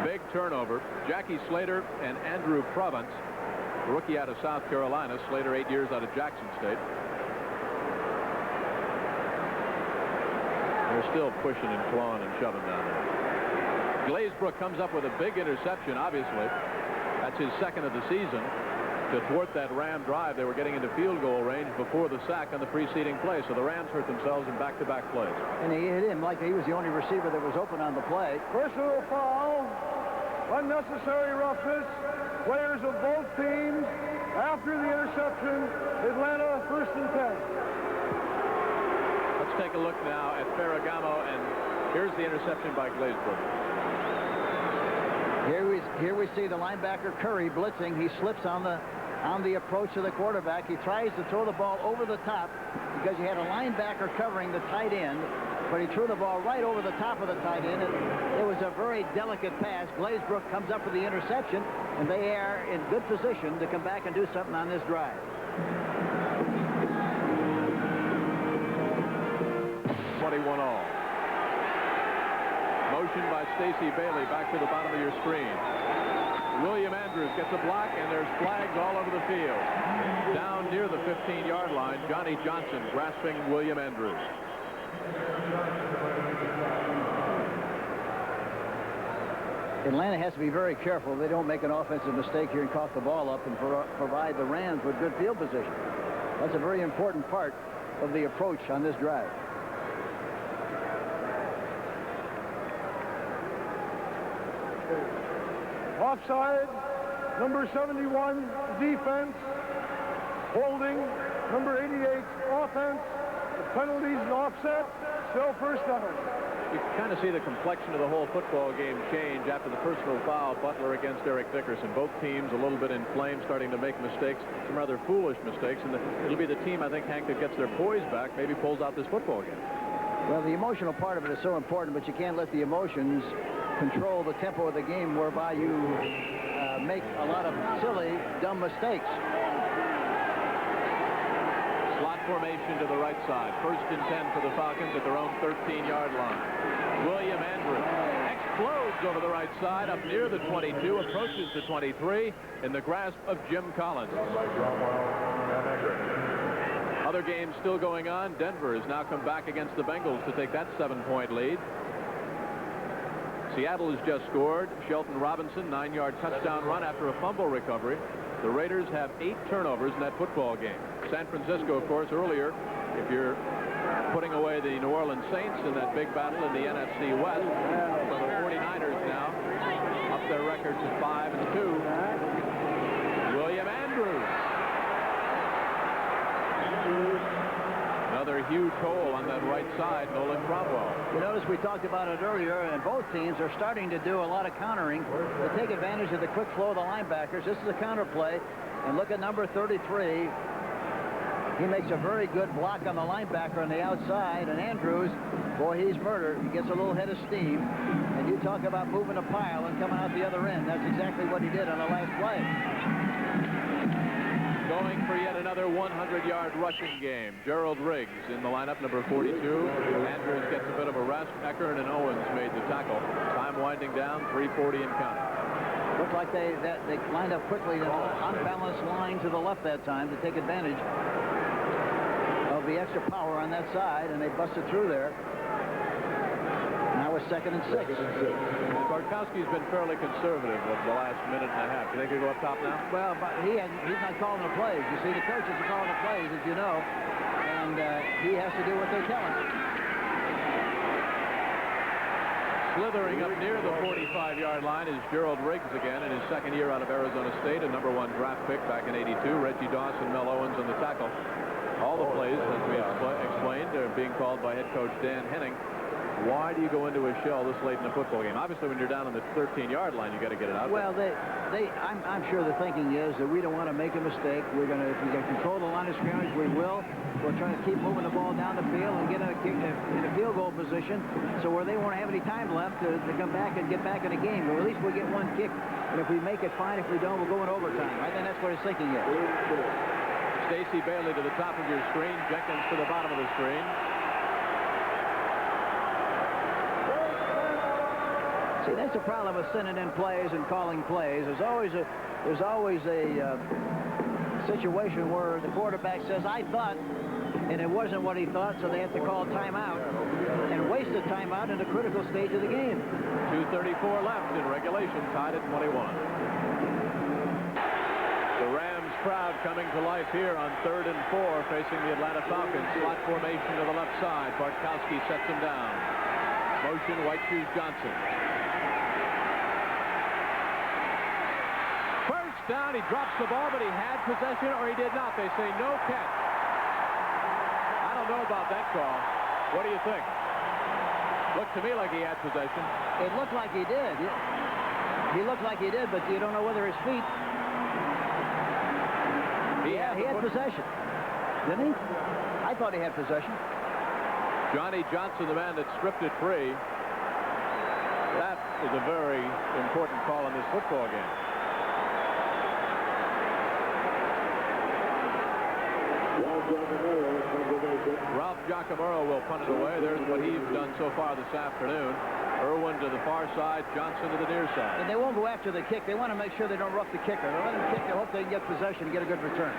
Big turnover. Jackie Slater and Andrew Provence, rookie out of South Carolina. Slater 8 years out of Jackson State. They're still pushing and clawing and shoving down there. Glazebrook comes up with a big interception, obviously. That's his 2nd of the season. To thwart that Ram drive, they were getting into field goal range before the sack on the preceding play. So the Rams hurt themselves in back-to-back plays. And he hit him like he was the only receiver that was open on the play. Personal foul. Unnecessary roughness. Players of both teams. After the interception, Atlanta 1st and 10. Let's take a look now at Ferragamo, and here's the interception by Glazebrook. Here we see the linebacker Curry blitzing. He slips on the approach to the quarterback. He tries to throw the ball over the top because you had a linebacker covering the tight end, but he threw the ball right over the top of the tight end. It was a very delicate pass. Glazebrook comes up with the interception, and they are in good position to come back and do something on this drive. 21 all. Motion by Stacey Bailey back to the bottom of your screen. William Andrews gets a block, and there's flags all over the field. Down near the 15-yard line, Johnny Johnson grasping William Andrews. Atlanta has to be very careful they don't make an offensive mistake here and cough the ball up and provide the Rams with good field position. That's a very important part of the approach on this drive. Offside, number 71, defense. Holding, number 88, offense. The penalties and offset, still 1st down. You can kind of see the complexion of the whole football game change after the personal foul, Butler against Erick Dickerson. Both teams a little bit inflamed, starting to make mistakes, some rather foolish mistakes, and it'll be the team, I think, Hank, that gets their poise back, maybe pulls out this football game. Well, the emotional part of it is so important, but you can't let the emotions control the tempo of the game whereby you make a lot of silly, dumb mistakes. Slot formation to the right side. 1st and 10 for the Falcons at their own 13-yard line. William Andrews explodes over the right side up near the 22, approaches the 23 in the grasp of Jim Collins. Other games still going on. Denver has now come back against the Bengals to take that 7-point lead. Seattle has just scored. Shelton Robinson, 9-yard touchdown run after a fumble recovery. The Raiders have 8 turnovers in that football game. San Francisco, of course, earlier, if you're putting away the New Orleans Saints in that big battle in the NFC West, so the 49ers now up their record to 5-2. William Andrews. Another huge hole on that right side, Nolan Cromwell. You notice we talked about it earlier, and both teams are starting to do a lot of countering to take advantage of the quick flow of the linebackers. This is a counter play, and look at number 33. He makes a very good block on the linebacker on the outside, and Andrews, boy, he's murdered. He gets a little head of steam, and you talk about moving a pile and coming out the other end. That's exactly what he did on the last play. Going for yet another 100-yard rushing game. Gerald Riggs in the lineup, number 42. Andrews gets a bit of a rest. Eckern and Owens made the tackle. Time winding down, 3:40 and counting. Looked like they lined up quickly in an unbalanced line to the left that time to take advantage of the extra power on that side, and they busted through there. Now with 2nd and 6. Bartkowski's been fairly conservative over the last minute and a half. Do you think he'll go up top now? Well, but he's not calling the plays. You see, the coaches are calling the plays, as you know, and he has to do what they're telling him. Slithering up near the 45-yard line is Gerald Riggs again in his 2nd year out of Arizona State, a #1 draft pick back in '82. Reggie Dawson, Mel Owens on the tackle. All the plays, as we explained, are being called by head coach Dan Henning. Why do you go into a shell this late in a football game? Obviously, when you're down on the 13-yard line, you got to get it out. Well, I'm sure the thinking is that we don't want to make a mistake. If we can control the line of scrimmage, we will. We're trying to keep moving the ball down the field and get in a field goal position, so where they won't have any time left to come back and get back in the game. Or at least we'll get one kick, and if we make it, fine. If we don't, we'll go in overtime. I think that's what his thinking is. Stacy Bailey to the top of your screen. Jenkins to the bottom of the screen. See, that's the problem with sending in plays and calling plays. There's always a situation where the quarterback says, "I thought," and it wasn't what he thought, so they have to call timeout and waste a timeout in a critical stage of the game. 2:34 left in regulation, tied at 21. The Rams crowd coming to life here on 3rd and 4, facing the Atlanta Falcons. Slot formation to the left side. Bartkowski sets him down. Motion, White Shoes Johnson. Down, he drops the ball, but he had possession, or he did not. They say no catch. I don't know about that call. What do you think? Looked to me like he had possession. It looked like he did. He looked like he did, but you don't know whether his feet. He had possession. Didn't he? I thought he had possession. Johnny Johnson, the man that stripped it free. That is a very important call in this football game. Ralph Giacomo will punt it away. There's what he's done so far this afternoon. Irwin to the far side, Johnson to the near side. And they won't go after the kick. They want to make sure they don't rough the kicker. They'll let him kick. They hope they can get possession and get a good return.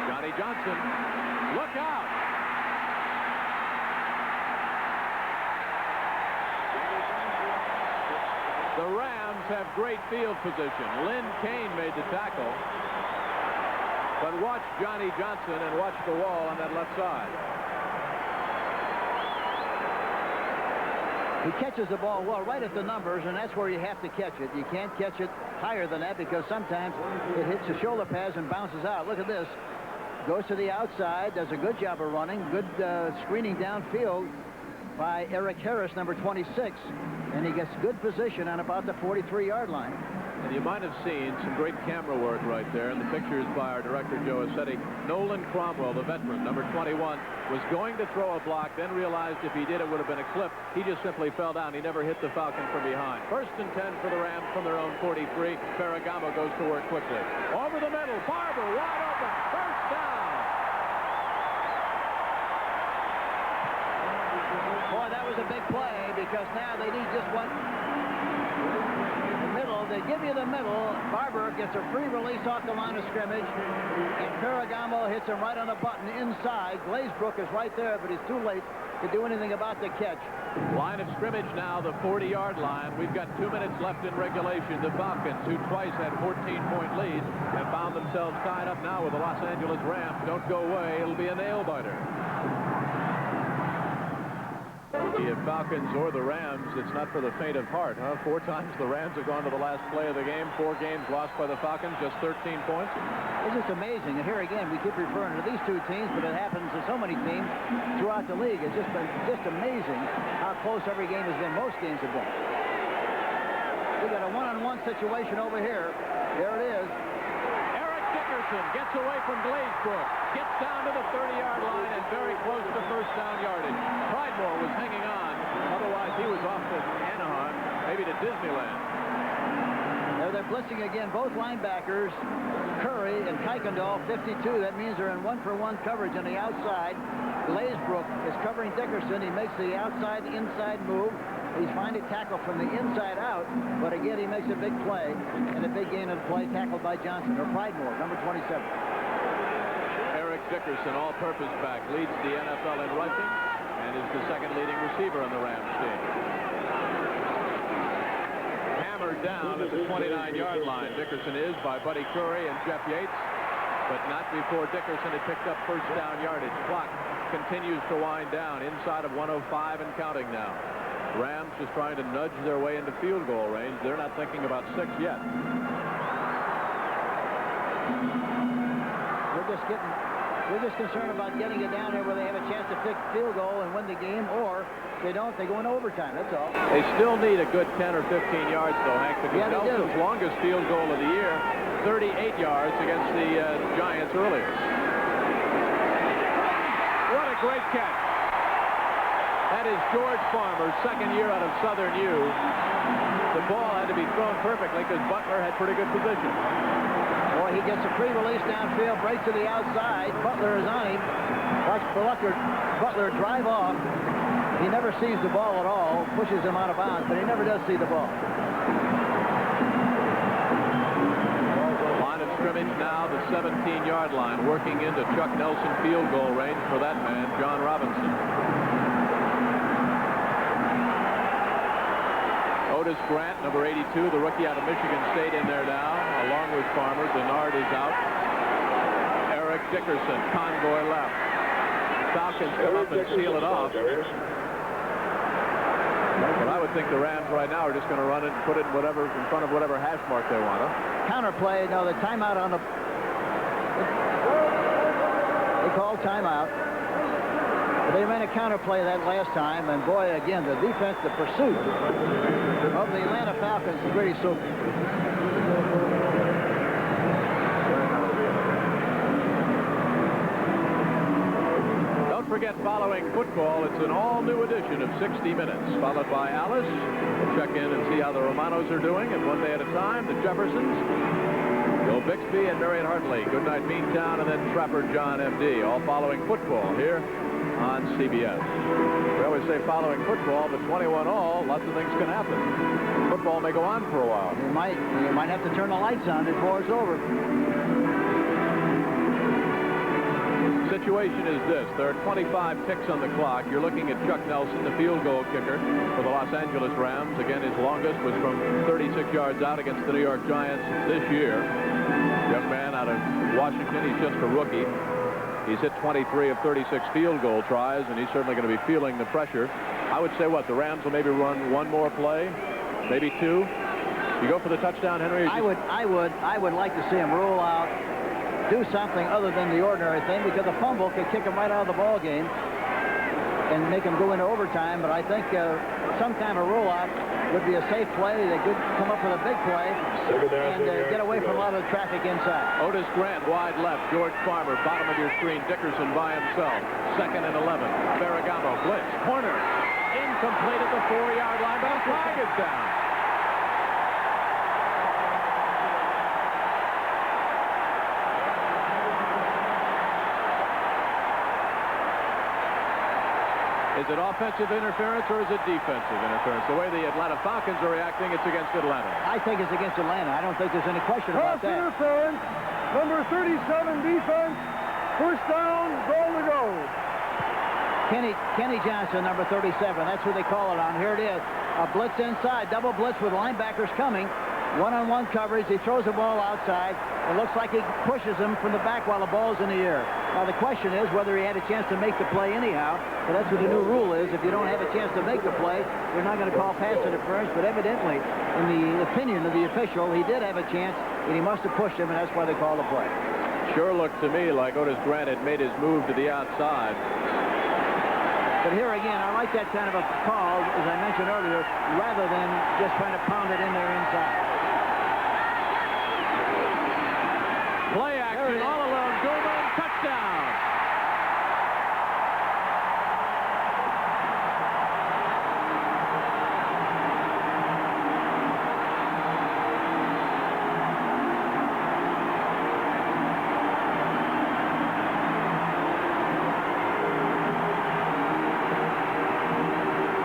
Johnny Johnson, look out! The Rams have great field position. Lynn Kane made the tackle. But watch Johnny Johnson and watch the wall on that left side. He catches the ball well right at the numbers, and that's where you have to catch it. You can't catch it higher than that because sometimes it hits the shoulder pads and bounces out. Look at this. Goes to the outside, does a good job of running. Good screening downfield by Erick Harris, number 26. And he gets good position on about the 43-yard line. And you might have seen some great camera work right there, and the pictures by our director, Joe Assetti. Nolan Cromwell, the veteran, number 21, was going to throw a block, then realized if he did, it would have been a clip. He just simply fell down. He never hit the Falcon from behind. 1st and 10 for the Rams from their own 43. Ferragamo goes to work quickly. Over the middle, Barber, wide open, 1st down. Boy, that was a big play because now they need just one. They give you the middle. Barber gets a free release off the line of scrimmage, and Ferragamo hits him right on the button inside. Glazebrook is right there, but he's too late to do anything about the catch. Line of scrimmage now, the 40-yard line. We've got 2 minutes left in regulation. The Falcons, who twice had 14-point leads, have found themselves tied up now with the Los Angeles Rams. Don't go away. It'll be a nail-biter. The Falcons or the Rams, it's not for the faint of heart, huh? 4 times the Rams have gone to the last play of the game. 4 games lost by the Falcons, just 13 points. It's just amazing. And here again, we keep referring to these 2 teams, but it happens to so many teams throughout the league. It's just amazing how close every game has been. Most games have been. We got a one-on-one situation over here. There it is. Erick Dickerson gets away from Glazebrook, gets down to the 30-yard line and very close to 1st down yardage. Pridemore was hanging on. Otherwise, he was off to Anaheim, maybe to Disneyland. Now they're blitzing again. Both linebackers, Curry and Kuykendall, 52. That means they're in 1-for-1 coverage on the outside. Glazebrook is covering Dickerson. He makes the outside-inside move. He's finding tackle from the inside out, but again, he makes a big play, and a big gain of play tackled by Johnson, or Pridemore, number 27. Erick Dickerson, all-purpose back, leads the NFL in rushing. and is the second leading receiver on the Rams team. Hammered down at the 29-yard line. Dickerson is by Buddy Curry and Jeff Yates, but not before Dickerson had picked up first down yardage. Clock continues to wind down inside of 105 and counting now. Rams just trying to nudge their way into field goal range. They're not thinking about 6 yet. We're just concerned about getting it down there where they have a chance to kick field goal and win the game, or if they don't, they go into overtime. That's all. They still need a good 10 or 15 yards, though, Hank, because Yeah, Nelson's longest field goal of the year, 38 yards against the Giants earlier. What a great catch. That is George Farmer's second year out of Southern U. The ball had to be thrown perfectly because Butler had pretty good position. Boy, he gets a free release downfield, breaks to the outside. Butler is on him. Watch Butler drive off. He never sees the ball at all, pushes him out of bounds, but he never does see the ball. Line of scrimmage now, the 17-yard line, working into Chuck Nelson field goal range for that man, John Robinson. Otis Grant, number 82, the rookie out of Michigan State, in there now, along with Farmer. Denard is out. Erick Dickerson, convoy left. Falcons come up and seal it off. But I would think the Rams right now are just going to run it and put it in front of whatever hash mark they want. Counterplay. No, the timeout on the. They called timeout. They ran a counterplay that last time, and boy, again, the defense, the pursuit of the Atlanta Falcons is really so. Don't forget, following football, it's an all-new edition of 60 Minutes, followed by Alice. We'll check in and see how the Romanos are doing, and one day at a time, the Jeffersons, Bill Bixby, and Marion Hartley. Goodnight, Beantown, and then Trapper John M.D., all following football here on CBS. We always say following football, but 21 all, lots of things can happen. Football may go on for a while. You might have to turn the lights on before it's over. Situation is this. There are 25 ticks on the clock. You're looking at Chuck Nelson, the field goal kicker for the Los Angeles Rams. Again, his longest was from 36 yards out against the New York Giants this year. Young man out of Washington. He's just a rookie. He's hit 23 of 36 field goal tries, and he's certainly going to be feeling the pressure. I would say, what, the Rams will maybe run one more play, maybe two. You go for the touchdown, Henry? I would like to see him roll out, do something other than the ordinary thing, because a fumble could kick him right out of the ball game and make him go into overtime. But I think some kind of rollout would be a safe play. They could come up with a big play and get away from a lot of the traffic inside. Otis Grant wide left. George Farmer, bottom of your screen. Dickerson by himself. 2nd and 11. Ferragamo blitz. Corner. Incomplete at the 4-yard line, but a flag is down. Is it offensive interference or is it defensive interference? The way the Atlanta Falcons are reacting, it's against Atlanta. I think it's against Atlanta. I don't think there's any question about that. Interference. Number 37 defense. First down, goal to go. Kenny Johnson, number 37. That's who they call it on. Here it is. A blitz inside. Double blitz with linebackers coming. One-on-one coverage. He throws the ball outside. It looks like he pushes him from the back while the ball's in the air. Now, the question is whether he had a chance to make the play anyhow. But that's what the new rule is. If you don't have a chance to make the play, you're not going to call pass interference. But evidently, in the opinion of the official, he did have a chance, and he must have pushed him, and that's why they call the play. Sure looked to me like Otis Grant had made his move to the outside. But here again, I like that kind of a call, as I mentioned earlier, rather than just trying to pound it in there inside. Play action all alone. Guman, touchdown.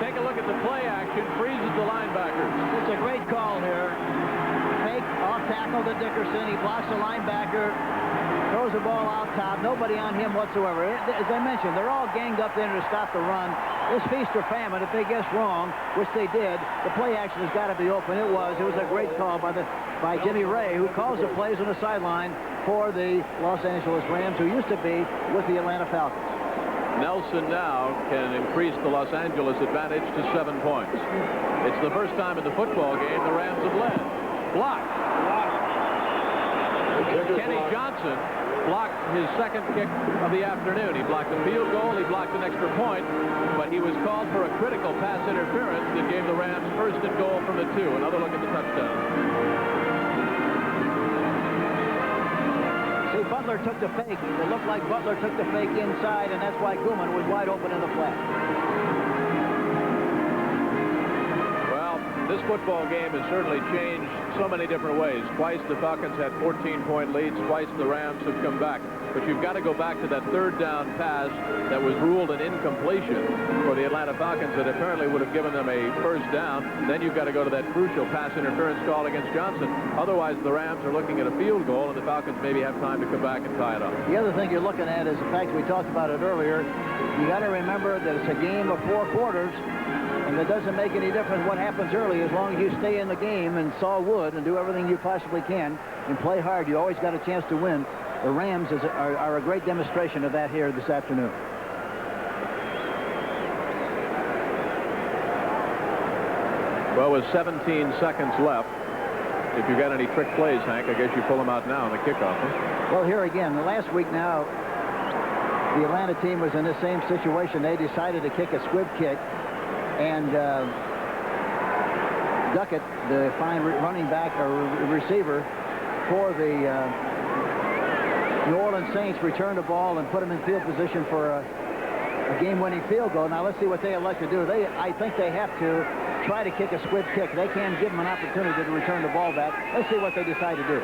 Take a look at the play action. Freezes the linebackers. It's a great call here. Fake off tackle to Dickerson. He blocks the linebacker. Throws the ball out top. Nobody on him whatsoever. As I mentioned, they're all ganged up there to stop the run. This feast or famine, if they guess wrong, which they did, the play action has got to be open. It was a great call by Jimmy Ray, who calls the plays on the sideline for the Los Angeles Rams, who used to be with the Atlanta Falcons. Nelson now can increase the Los Angeles advantage to 7 points. It's the first time in the football game the Rams have led. Blocked. Kenny Johnson blocked his second kick of the afternoon. He blocked a field goal, he blocked an extra point, but he was called for a critical pass interference that gave the Rams first and goal from the 2. Another look at the touchdown. See, Butler took the fake. It looked like Butler took the fake inside, and that's why Guman was wide open in the flat. Well, this football game has certainly changed so many different ways. Twice the Falcons had 14-point leads. Twice the Rams have come back. But you've got to go back to that third down pass that was ruled an incompletion for the Atlanta Falcons that apparently would have given them a first down. Then you've got to go to that crucial pass interference call against Johnson. Otherwise, the Rams are looking at a field goal, and the Falcons maybe have time to come back and tie it up. The other thing you're looking at is the fact we talked about it earlier. You got to remember that it's a game of 4 quarters. And it doesn't make any difference what happens early as long as you stay in the game and saw wood and do everything you possibly can and play hard. You always got a chance to win. The Rams are a great demonstration of that here this afternoon. Well, with 17 seconds left, if you got any trick plays, Hank, I guess you pull them out now on the kickoff. Huh? Well, here again, the last week now, the Atlanta team was in the same situation. They decided to kick a squib kick. And Duckett, the fine running back or receiver for the New Orleans Saints, returned the ball and put him in field position for a game-winning field goal. Now let's see what they elect to do. I think they have to try to kick a squib kick. They can't give them an opportunity to return the ball back. Let's see what they decide to do.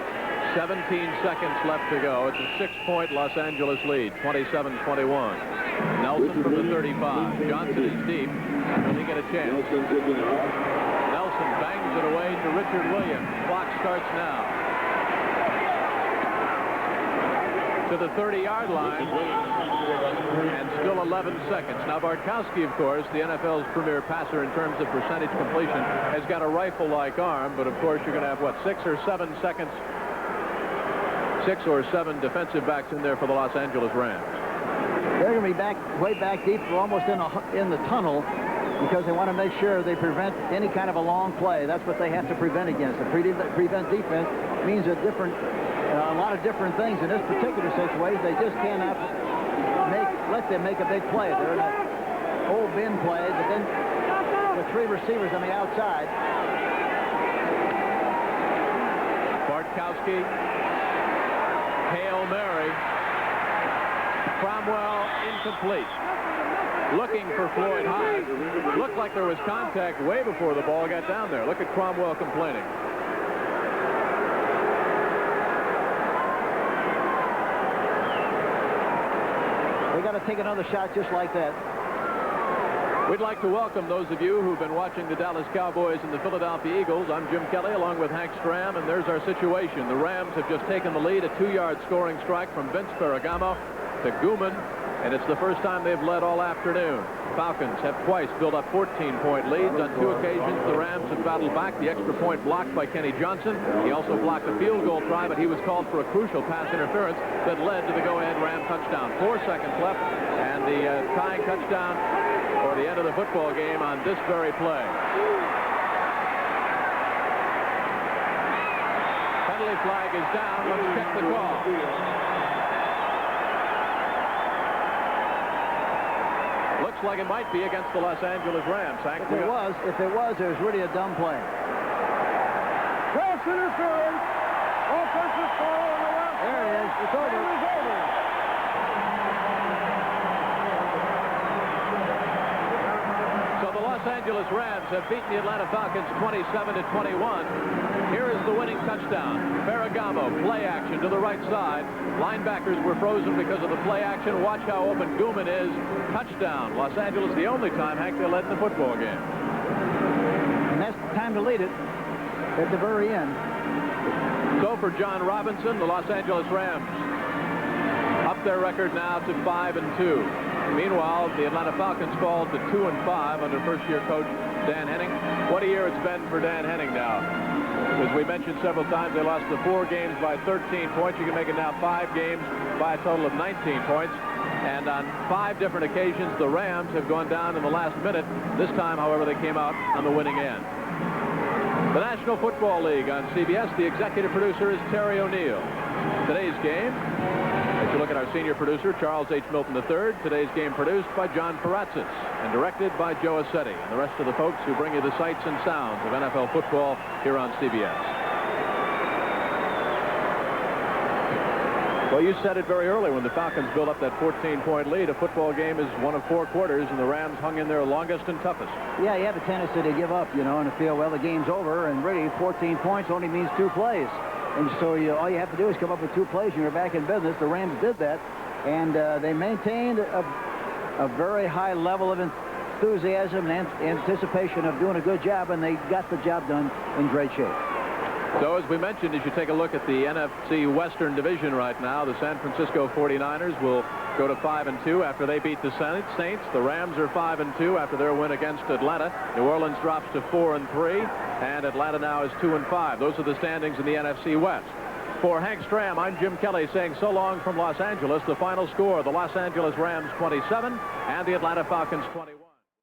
17 seconds left to go. It's a 6-point Los Angeles lead, 27-21. Nelson from the 35. Johnson is deep. Will he get a chance? Nelson bangs it away to Richard Williams. Clock starts now. To the 30-yard line. And still 11 seconds. Now, Bartkowski, of course, the NFL's premier passer in terms of percentage completion, has got a rifle-like arm, but of course you're going to have, what, 6 or 7 seconds? 6 or 7 defensive backs in there for the Los Angeles Rams. They're going to be way back deep, almost in the tunnel, because they want to make sure they prevent any kind of a long play. That's what they have to prevent against. The prevent defense means a lot of different things. In this particular situation, they just cannot let them make a big play. They're in an old bin play, but then with 3 receivers on the outside. Bartkowski, Hail Mary. Cromwell incomplete. Looking for Floyd Hyde. Looked like there was contact way before the ball got down there. Look at Cromwell complaining. They got to take another shot just like that. We'd like to welcome those of you who've been watching the Dallas Cowboys and the Philadelphia Eagles. I'm Jim Kelly along with Hank Stram, and there's our situation. The Rams have just taken the lead, a 2-yard scoring strike from Vince Ferragamo to Guman, and it's the first time they've led all afternoon. Falcons have twice built up 14-point leads. On 2 occasions, the Rams have battled back. The extra point blocked by Kenny Johnson. He also blocked a field goal try, but he was called for a crucial pass interference that led to the go-ahead Ram touchdown. 4 seconds left, and the tying touchdown or the end of the football game on this very play. Penalty flag is down. Let's check the call. Looks like it might be against the Los Angeles Rams. Hank, if it was, it was really a dumb play. Pass interference. Offensive foul on the left. There it is. It's over. It is over. So the Los Angeles Rams have beaten the Atlanta Falcons 27-21. Here is the winning touchdown. Ferragamo, play action to the right side. Linebackers were frozen because of the play action. Watch how open Guman is. Touchdown. Los Angeles, the only time, Hank, they led in the football game. And that's the time to lead it at the very end. So for John Robinson, the Los Angeles Rams dropped their record now to 5-2. Meanwhile, the Atlanta Falcons fall to 2-5 under first-year coach Dan Henning. What a year it's been for Dan Henning now. As we mentioned several times, they lost the 4 games by 13 points. You can make it now 5 games by a total of 19 points. And on 5 different occasions, the Rams have gone down in the last minute. This time, however, they came out on the winning end. The National Football League on CBS. The executive producer is Terry O'Neill. Today's game, as you look at our senior producer, Charles H. Milton III. Today's game produced by John Paratzis and directed by Joe Assetti and the rest of the folks who bring you the sights and sounds of NFL football here on CBS. Well, you said it very early when the Falcons built up that 14-point lead. A football game is one of 4 quarters, and the Rams hung in there longest and toughest. Yeah, you have a tendency to give up, you know, and feel, well, the game's over, and really 14 points only means 2 plays. And so all you have to do is come up with 2 plays, and you're back in business. The Rams did that, and they maintained a very high level of enthusiasm and anticipation of doing a good job, and they got the job done in great shape. So, as we mentioned, as you take a look at the NFC Western Division right now, the San Francisco 49ers will go to 5-2 after they beat the Saints. The Rams are 5-2 after their win against Atlanta. New Orleans drops to 4-3, and Atlanta now is 2-5. Those are the standings in the NFC West. For Hank Stram, I'm Jim Kelly saying so long from Los Angeles. The final score, the Los Angeles Rams 27 and the Atlanta Falcons 21.